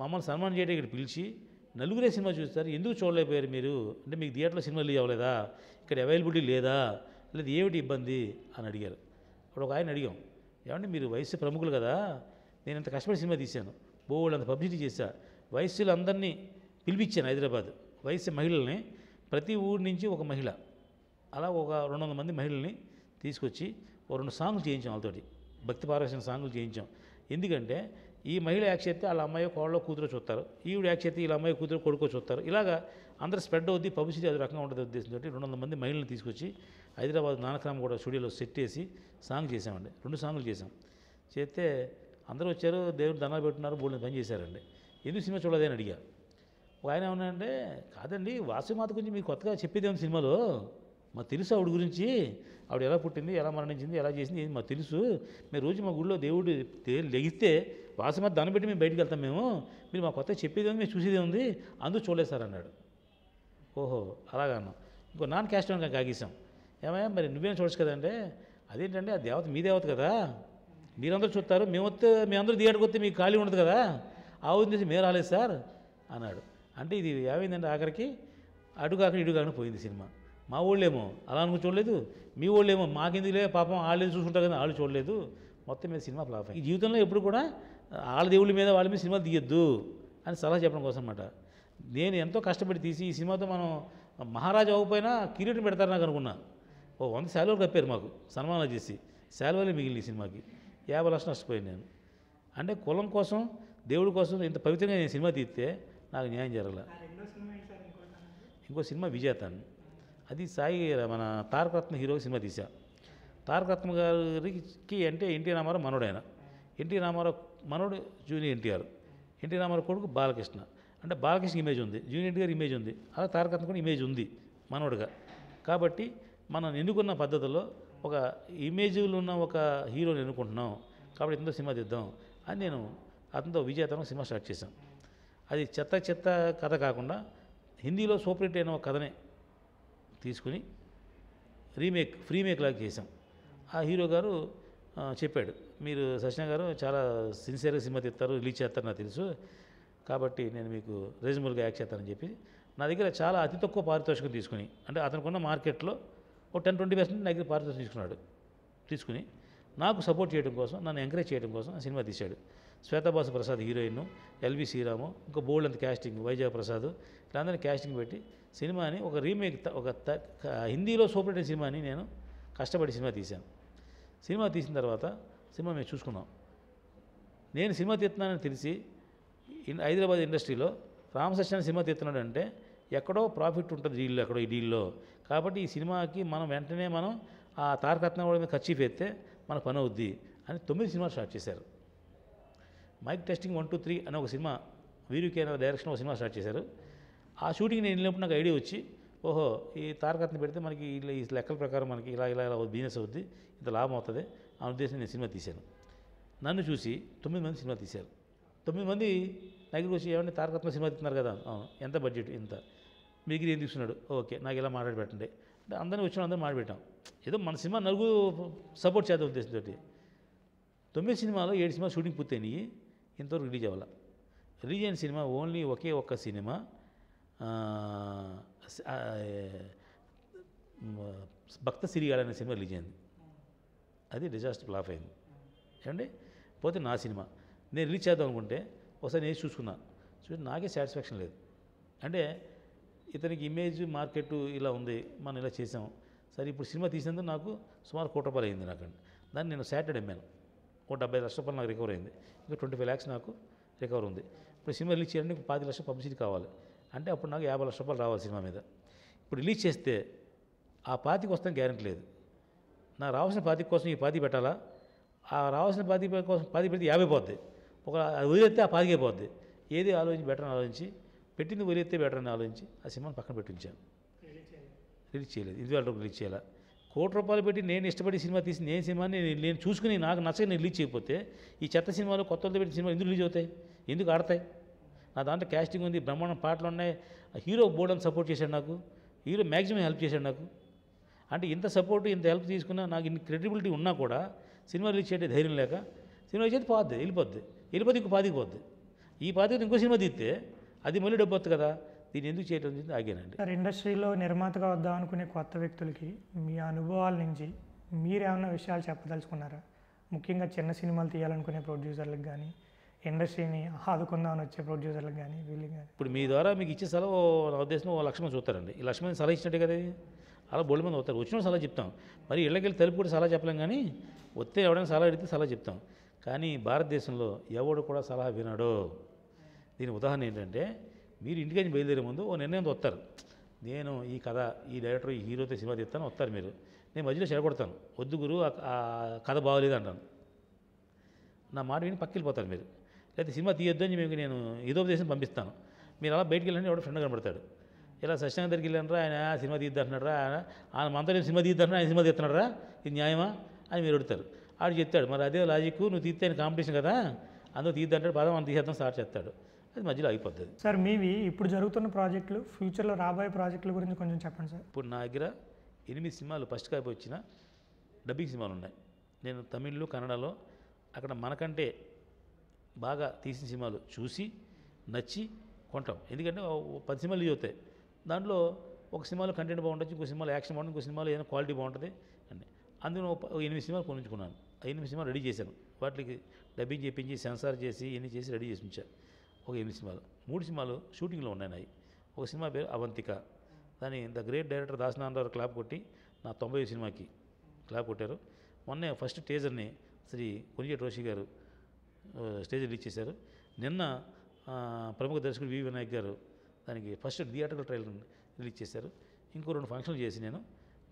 మమ్మల్ని సన్మానం చేయడానికి ఇక్కడ పిలిచి నలుగురే సినిమా చూస్తారు, ఎందుకు చూడలేకపోయారు మీరు అంటే మీకు థియేటర్లో సినిమా రిలీజ్ అవ్వలేదా, ఇక్కడ అవైలబిలిటీ లేదా, లేదా ఏమిటి ఇబ్బంది అని అడిగారు. అప్పుడు ఒక ఆయన అడిగాం, ఏమంటే మీరు వయసు ప్రముఖులు కదా, నేను ఇంత కష్టపడి సినిమా తీశాను, బోల్డ్ అంత పబ్లిసిటీ చేశా, వయస్సులు అందరినీ పిలిపించాను హైదరాబాద్ వయసు మహిళల్ని, ప్రతి ఊరి నుంచి ఒక మహిళ అలా ఒక 200 మంది మహిళల్ని తీసుకొచ్చి ఓ 2 సాంగ్లు చేయించాం వాళ్ళతోటి, భక్తి పారవశ్యం సాంగ్లు చేయించాం. ఎందుకంటే ఈ మహిళ యాక్ట్ చేస్తే వాళ్ళ అమ్మాయి కోళ్ళో కూతురు చూస్తారు, ఈవిడ యాక్ట్ చేస్తే వీళ్ళ అమ్మాయి కూతురు కొడుకో చూస్తారు, ఇలాగా అందరూ స్ప్రెడ్ అవుద్ది, పబ్లిసిటీ అది రకంగా ఉంటుంది ఉద్దేశంతో 200 మంది మహిళలను తీసుకొచ్చి హైదరాబాద్ నానక్రామ్ కూడా స్టూడియోలో సెట్ వేసి సాంగ్ చేసామండి. 2 సాంగ్లు చేసాం. చేస్తే అందరూ వచ్చారు, దేవుడు దండాలు పెట్టున్నారు, బోల్డ్ పని చేశారండి. ఎందుకు సినిమా చూడలేదని అడిగా. ఒక ఆయన ఏమన్నాడంటే కాదండి వాసుమాత గురించి మీకు కొత్తగా చెప్పేది ఏమన్నా సినిమాలో, మాకు తెలుసు ఆవిడ గురించి, ఆవిడ ఎలా పుట్టింది, ఎలా మరణించింది, ఎలా చేసింది ఏది మాకు తెలుసు, మేము రోజు మా గుడిలో దేవుడు లెగిస్తే వాసుమాత దండం పెట్టి మేము బయటికి వెళ్తాం, మీరు మా కొత్తగా చెప్పేది ఉంది, మేము చూసేది ఉంది, అందుకు చూడలేదు సార్ అన్నాడు. ఓహో అలాగా అన్నాం. ఇంకో నాన్ క్యాస్ట్ అని కాగేసాం. ఏమయ్యా మరి నువ్వేం చూడచ్చు కదంటే, అదేంటంటే ఆ దేవత మీ దేవత కదా, మీరందరూ చూస్తారు, మేమందరూ థియేటర్కి వస్తే మీకు ఖాళీ ఉండదు కదా, ఆ ఉద్దేశం మేము రాలేదు సార్ అన్నాడు. అంటే ఇది ఏమైందంటే ఆఖరికి అడుగాక ఇడుగాక పోయింది సినిమా. మా ఊళ్ళేమో అలా అనుకుని చూడలేదు, మీ ఊళ్ళేమో మాకెందుకులే పాపం వాళ్ళు చూసుకుంటారు కదా వాళ్ళు చూడలేదు, మొత్తం మీద సినిమా ఫ్లాప్ అయింది. ఈ జీవితంలో ఎప్పుడు కూడా వాళ్ళ దేవుళ్ళ మీద వాళ్ళ మీద సినిమాలు తీయొద్దు అని సలహా చెప్పడం కోసం అన్నమాట. నేను ఎంతో కష్టపడి తీసి ఈ సినిమాతో మనం మహారాజు అవ్వకపోయినా కిరీటం పెడతారు నాకు అనుకున్నా. ఓ 100 శాలువలు కప్పారు మాకు సన్మానాలు చేసి, శాలువలే మిగిలిన ఈ సినిమాకి 50 లక్షలు నష్టపోయాను నేను. అంటే కులం కోసం దేవుడి కోసం ఇంత పవిత్రంగా నేను సినిమా తీస్తే నాకు న్యాయం జరగల. ఇంకో సినిమా విజేతాన్ని, అది సాయి మన తారకరత్న హీరో సినిమా తీశా. తారకరత్న గారికి అంటే ఎన్టీ రామారావు మనోడు, ఆయన ఎన్టీ రామారావు మనోడు జూనియర్ ఎన్టీఆర్, ఎన్టీ రామారావు కొడుకు బాలకృష్ణ, అంటే బాలకృష్ణ ఇమేజ్ ఉంది, జూనియర్ ఎన్టీఆర్ ఇమేజ్ ఉంది, అలా తారకరత్న కూడా ఇమేజ్ ఉంది మనోడుగా. కాబట్టి మనం ఎన్నుకున్న పద్ధతిలో ఒక ఇమేజ్లు ఉన్న ఒక హీరోని ఎన్నుకుంటున్నాం కాబట్టి ఇంత సినిమా తీద్దాం అని నేను అతనితో విజేతను సినిమా స్టార్ట్ చేశాం. అది చెత్త కథ కాకుండా హిందీలో సూపర్ హిట్ అయిన ఒక కథనే తీసుకుని ఫ్రీ మేక్ లాగా చేసాం. ఆ హీరో గారు చెప్పాడు, మీరు సత్యనారాయణ గారు చాలా సిన్సియర్గా సినిమా తీస్తారు, రిలీజ్ చేస్తారు నాకు తెలుసు, కాబట్టి నేను మీకు రీజనబుల్గా యాక్ట్ చేస్తానని చెప్పి నా దగ్గర చాలా అతి తక్కువ పారితోషికం తీసుకుని, అంటే అతనుకున్న మార్కెట్లో ఒక 10-20% నా దగ్గర పారితోషికం తీసుకుని నాకు సపోర్ట్ చేయడం కోసం, నన్ను ఎంకరేజ్ చేయడం కోసం ఆ సినిమా తీశాడు. శ్వేతాబాసు ప్రసాద్ హీరోయిన్, ఎల్వి శ్రీరాము, ఇంకా బోల్డ్ అంత క్యాస్టింగ్, వైజాగ్ ప్రసాద్, ఇలాందరినీ క్యాస్టింగ్ పెట్టి సినిమాని ఒక రీమేక్, హిందీలో సూపర్ హిట్ సినిమాని నేను కష్టపడి సినిమా తీశాను. సినిమా తీసిన తర్వాత సినిమా మేము చూసుకున్నాం. నేను సినిమా తీస్తున్నానని తెలిసి హైదరాబాద్ ఇండస్ట్రీలో రామసత్యాన్ని సినిమా తీస్తున్నాడు అంటే ఎక్కడో ప్రాఫిట్ ఉంటుంది డీల్లో, ఎక్కడో ఈ డీల్లో. కాబట్టి ఈ సినిమాకి మనం వెంటనే మనం ఆ తారకరత్న మీద ఖర్చు పెడితే మన పని అవుద్ది అని 9 సినిమాలు స్టార్ట్ చేశారు. మైక్ టెస్టింగ్ 1, 2, 3 అనే ఒక సినిమా వీరుకే డైరెక్షన్ ఒక సినిమా స్టార్ట్ చేశారు. ఆ షూటింగ్ నేను వెళ్ళినప్పుడు నాకు ఐడియా వచ్చి, ఓహో ఈ తారకరత్న పెడితే మనకి ఇలా ఈ లెక్కల ప్రకారం మనకి ఇలా బిజినెస్ అవుద్ది, ఇంత లాభం అవుతుంది ఆ ఉద్దేశం నేను సినిమా తీశాను. నన్ను చూసి 9 మంది సినిమా తీశారు. 9 మంది దగ్గరికి వచ్చి ఏమంటే తారకరత్న సినిమా తీస్తున్నారు కదా, అవును ఎంత బడ్జెట్ ఇంత, మీకు ఏం తీసుకున్నాడు, ఓకే నాకు ఇలా మాట్లాడి పెట్టండి అంటే అందరినీ వచ్చిన అందరూ మాట్లాడబెట్టాం. ఏదో మన సినిమా నలుగురు సపోర్ట్ చేద్దాం ఉద్దేశంతో 9 సినిమాలో 7 సినిమా షూటింగ్ పూర్తయినాయి, ఇంతవరకు రిలీజ్ అవ్వాలి. రిలీజ్ అయిన సినిమా ఓన్లీ ఒకే ఒక్క సినిమా భక్త సిరిగాడు అనే సినిమా రిలీజ్ అయింది. అది డిజాస్టర్ ఫ్లాప్ అయింది. ఏమండి పోతే నా సినిమా నేను రిలీజ్ చేద్దాం అనుకుంటే ఒకసారి నేను చూసుకున్నా, చూసి నాకే సాటిస్ఫాక్షన్ లేదు. అంటే ఇతనికి ఇమేజ్ మార్కెట్ ఇలా ఉంది, మనం ఇలా చేసాం, సరే ఇప్పుడు సినిమా తీసినందుకు నాకు సుమారు ₹1,00,00,000 అయింది నాకండి. దాన్ని నేను సాటర్డే అమ్మాను, ఒక ₹70 లక్షలు నాకు రికవర్ అయింది. ఇంకా 25 lakhs నాకు రికవర్ ఉంది. ఇప్పుడు సినిమా రిలీజ్ చేయాలంటే 25 లక్షలు పబ్లిసిటీ కావాలి, అంటే అప్పుడు నాకు ₹50 లక్షలు రావాలి సినిమా మీద. ఇప్పుడు రిలీజ్ చేస్తే ఆ 25 వస్తాను గ్యారెంటీ లేదు. నాకు రావాల్సిన 25 కోసం ఈ 25 పెట్టాలా, ఆ రావాల్సిన 25 కోసం 25 పెడితే 50 పోద్ది, ఒక అది వదిలేస్తే ఆ 25 పోద్ది. ఏది ఆలోచించి బెటర్ అని ఆలోచించి పెట్టింది వదిలేస్తే బెటర్ అని ఆలోచించి ఆ సినిమాని పక్కన పెట్టించాను. రిలీజ్ చేయలేదు, ఇది వాళ్ళకి రిలీజ్ చేయాలి. ₹1,00,00,000 పెట్టి నేను ఇష్టపడి సినిమా తీసి నేను సినిమాని నేను చూసుకుని నాకు నచ్చక నేను రిలీజ్ చేయకపోతే ఈ చెత్త సినిమాలు కొత్త వాళ్ళతో పెట్టి సినిమా ఎందుకు రిలీజ్ అవుతాయి, ఎందుకు ఆడతాయి? నా దాంట్లో క్యాస్టింగ్ ఉంది, బ్రహ్మాండం పాటలు ఉన్నాయి, హీరో బోర్డ్ అని సపోర్ట్ చేశాడు నాకు, హీరో మ్యాక్సిమం హెల్ప్ చేశాడు నాకు. అంటే ఇంత సపోర్ట్ ఇంత హెల్ప్ తీసుకున్నా నాకు ఇన్ని క్రెడిబిలిటీ ఉన్నా కూడా సినిమా రిలీజ్ చేయడం ధైర్యం లేక సినిమా చేతి పోద్ది, వెళ్ళిపోద్ది ఇంకో 25 పోద్ది. ఈ 25 ఇంకో సినిమా తీస్తే అది మళ్ళీ డబ్బు వస్తుంది కదా, దీన్ని ఎందుకు చేయడం అనేది ఆగానండి. సార్ ఇండస్ట్రీలో నిర్మాతగా వద్దాం అనుకునే కొత్త వ్యక్తులకి మీ అనుభవాల నుంచి మీరేమన్నా విషయాలు చెప్పదలుచుకున్నారా? ముఖ్యంగా చిన్న సినిమాలు తీయాలనుకునే ప్రొడ్యూసర్లకు కానీ, ఇండస్ట్రీని ఆదుకుందామని వచ్చే ప్రొడ్యూసర్లకు కానీ, వీళ్ళకి కానీ. ఇప్పుడు మీ ద్వారా మీకు ఇచ్చే సలహా నా ఉద్దేశం 1,00,000 మంది చూస్తారండి. ఈ 1,00,000 మంది సలహా ఇచ్చినట్టే కదా, అలా బోల్డ్ మంది అవుతారు. వచ్చిన సలహా చెప్తాం, మరి ఇళ్ళకెళ్ళి తలుపు కూడా సలహా చెప్పలేం, కానీ వస్తే ఎవడైనా సలహా అడిగితే సలహా చెప్తాం. కానీ భారతదేశంలో ఎవడు కూడా సలహా వినడు. దీని ఉదాహరణ ఏంటంటే, మీరు ఇంటికి బయలుదేరే ముందు ఓ నిర్ణయంతో వస్తారు, నేను ఈ కథ ఈ డైరెక్టర్ ఈ హీరోతో సినిమా తీస్తాను వస్తారు మీరు, నేను మధ్యలో చెడగొడతాను, వద్దు గురు ఆ కథ బాగోలేదు అంటాను, నా మాట విని పక్కెళ్ళిపోతారు మీరు. లేకపోతే సినిమా తీయొద్దు అని మీకు నేను హితోపదేశం పంపిస్తాను, మీరు అలా బయటికి వెళ్ళండి, ఎవడో ఫ్రెండ్ కనబడతాడు, ఇలా సత్యనారాయణ దగ్గరికి వెళ్ళానరా ఆయన సినిమా తీద్దంటున్నారా, ఆయన మనతో సినిమా తీద్దంటున్నా ఆయన సినిమా తీస్తున్నారా, ఇది న్యాయమా అని మీరు అడుగుతారు. ఆడు చెప్తాడు మరి అదే లాజిక్, నువ్వు తీస్తే ఆయన కాంపిటీషన్ కదా అందులో తీద్దంటాడు, పదం మనం తీసేద్దాం స్టార్ట్ చేస్తాడు, అది మధ్యలో అయిపోతుంది. సార్ మీవి ఇప్పుడు జరుగుతున్న ప్రాజెక్టులు, ఫ్యూచర్లో రాబోయే ప్రాజెక్టుల గురించి కొంచెం చెప్పండి సార్. ఇప్పుడు నా దగ్గర 8 సినిమాలు ఫస్ట్ కాపీ వచ్చిన డబ్బింగ్ సినిమాలు ఉన్నాయి. నేను తమిళ్లో కన్నడలో అక్కడ మనకంటే బాగా తీసిన సినిమాలు చూసి నచ్చి కొంటాం. ఎందుకంటే 10 సినిమాలు రిలీజ్ అవుతాయి, దాంట్లో ఒక సినిమాలో కంటెంట్ బాగుంటుంది, ఇంకో సినిమాలో యాక్షన్ బాగుంటుంది, ఇంకో సినిమాలో ఏదైనా క్వాలిటీ బాగుంటుంది అండి. అందులో 8 సినిమాలు కొనుక్కున్నాను, 8 సినిమాలు రెడీ చేశాను, వాటికి డబ్బింగ్ చేయించి సెన్సార్ చేసి ఇవన్నీ చేసి రెడీ చేసి ఉంచాను. ఒక 8 సినిమాలు, 3 సినిమాలు షూటింగ్లో ఉన్నాయి. ఒక సినిమా పేరు అవంతిక, దాని the great director Dasanarayana clap కొట్టి నా 90వ సినిమాకి క్లాప్ కొట్టారు. మొన్నే ఫస్ట్ టీజర్ని శ్రీ కొనిజేటి రోషి గారు స్టేజ్ రిలీజ్ చేశారు. నిన్న ప్రముఖ దర్శకుడు వి వినాయక్ గారు దానికి ఫస్ట్ థియేటర్కల్ ట్రైలర్ రిలీజ్ చేశారు. ఇంకో 2 ఫంక్షన్లు చేసి నేను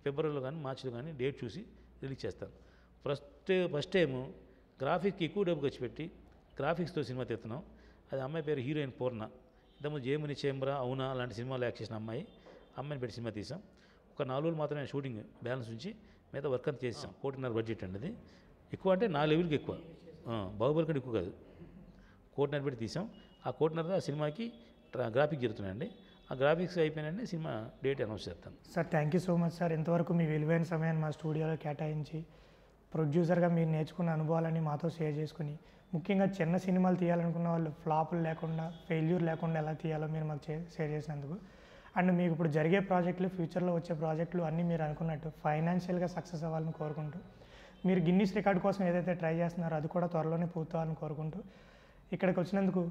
ఫిబ్రవరిలో కానీ మార్చిలో కానీ డేట్ చూసి రిలీజ్ చేస్తాను. ఫస్ట్ టైము గ్రాఫిక్కి ఎక్కువ డబ్బు ఖర్చు పెట్టి గ్రాఫిక్స్తో సినిమా తీస్తున్నాం. అది అమ్మాయి పేరు హీరోయిన్ పూర్ణ, ఇంతకుముందు జయముని చేంబరా అవునా అలాంటి సినిమాలు యాక్ట్ చేసిన అమ్మాయిని పెట్టి సినిమా తీసాం. ఒక 4 రోజులు మాత్రమే షూటింగ్ బ్యాలెన్స్ ఉంచి మిగతా వర్క్ అంతా చేసాం. 1,50,00,000 బడ్జెట్ అండి, అది ఎక్కువ అంటే నా లెవెల్కి ఎక్కువ, బాహుబలి కంటే ఎక్కువ కాదు, 1,50,00,000 పెట్టి తీసాం. ఆ 1,50,00,000 ఆ సినిమాకి గ్రాఫిక్ జరుగుతున్నాయండి. ఆ గ్రాఫిక్స్ అయిపోయినండి సినిమా డేట్ అనౌన్స్ చేస్తాను. Sir thank you so much sir, ఇంతవరకు మీ విలువైన సమయాన్ని మా స్టూడియోలో కేటాయించి ప్రొడ్యూసర్గా మీరు నేర్చుకున్న అనుభవాలని మాతో షేర్ చేసుకుని, ముఖ్యంగా చిన్న సినిమాలు తీయాలనుకున్న వాళ్ళు ఫ్లాపులు లేకుండా ఫెయిల్యూర్ లేకుండా ఎలా తీయాలో మీరు మాకు షేర్ చేసినందుకు, అండ్ మీకు ఇప్పుడు జరిగే ప్రాజెక్టులు, ఫ్యూచర్లో వచ్చే ప్రాజెక్టులు అన్నీ మీరు అనుకున్నట్టు ఫైనాన్షియల్గా సక్సెస్ అవ్వాలని కోరుకుంటూ, మీరు గిన్నిస్ రికార్డ్ కోసం ఏదైతే ట్రై చేస్తున్నారో అది కూడా త్వరలోనే పూర్తవ్వాలని కోరుకుంటూ ఇక్కడికి వచ్చినందుకు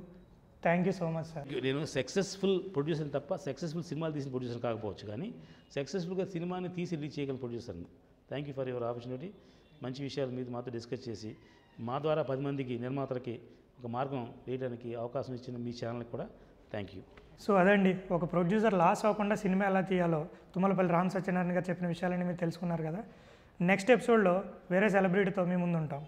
thank you so much sir. నేను సక్సెస్ఫుల్ ప్రొడ్యూసర్ తప్ప సక్సెస్ఫుల్ సినిమాలు తీసిన ప్రొడ్యూసర్ కాకపోవచ్చు, కానీ సక్సెస్ఫుల్గా సినిమాని తీసి రిలీజ్ చేయగల ప్రొడ్యూసర్ని. Thank you for your opportunity. మంచి విషయాల మీద మాతో డిస్కస్ చేసి మా ద్వారా 10 మందికి నిర్మాతలకి ఒక మార్గం వేయడానికి అవకాశం ఇచ్చిన మీ ఛానల్కి కూడా థ్యాంక్ యూ. సో అదండి, ఒక ప్రొడ్యూసర్ లాస్ అవ్వకుండా సినిమా ఎలా తీయాలో తుమ్మలపల్లి రామ్ సత్యనారాయణ గారు చెప్పిన విషయాలన్నీ మీరు తెలుసుకున్నారు కదా. నెక్స్ట్ ఎపిసోడ్లో వేరే సెలబ్రిటీతో మీ ముందు ఉంటాం.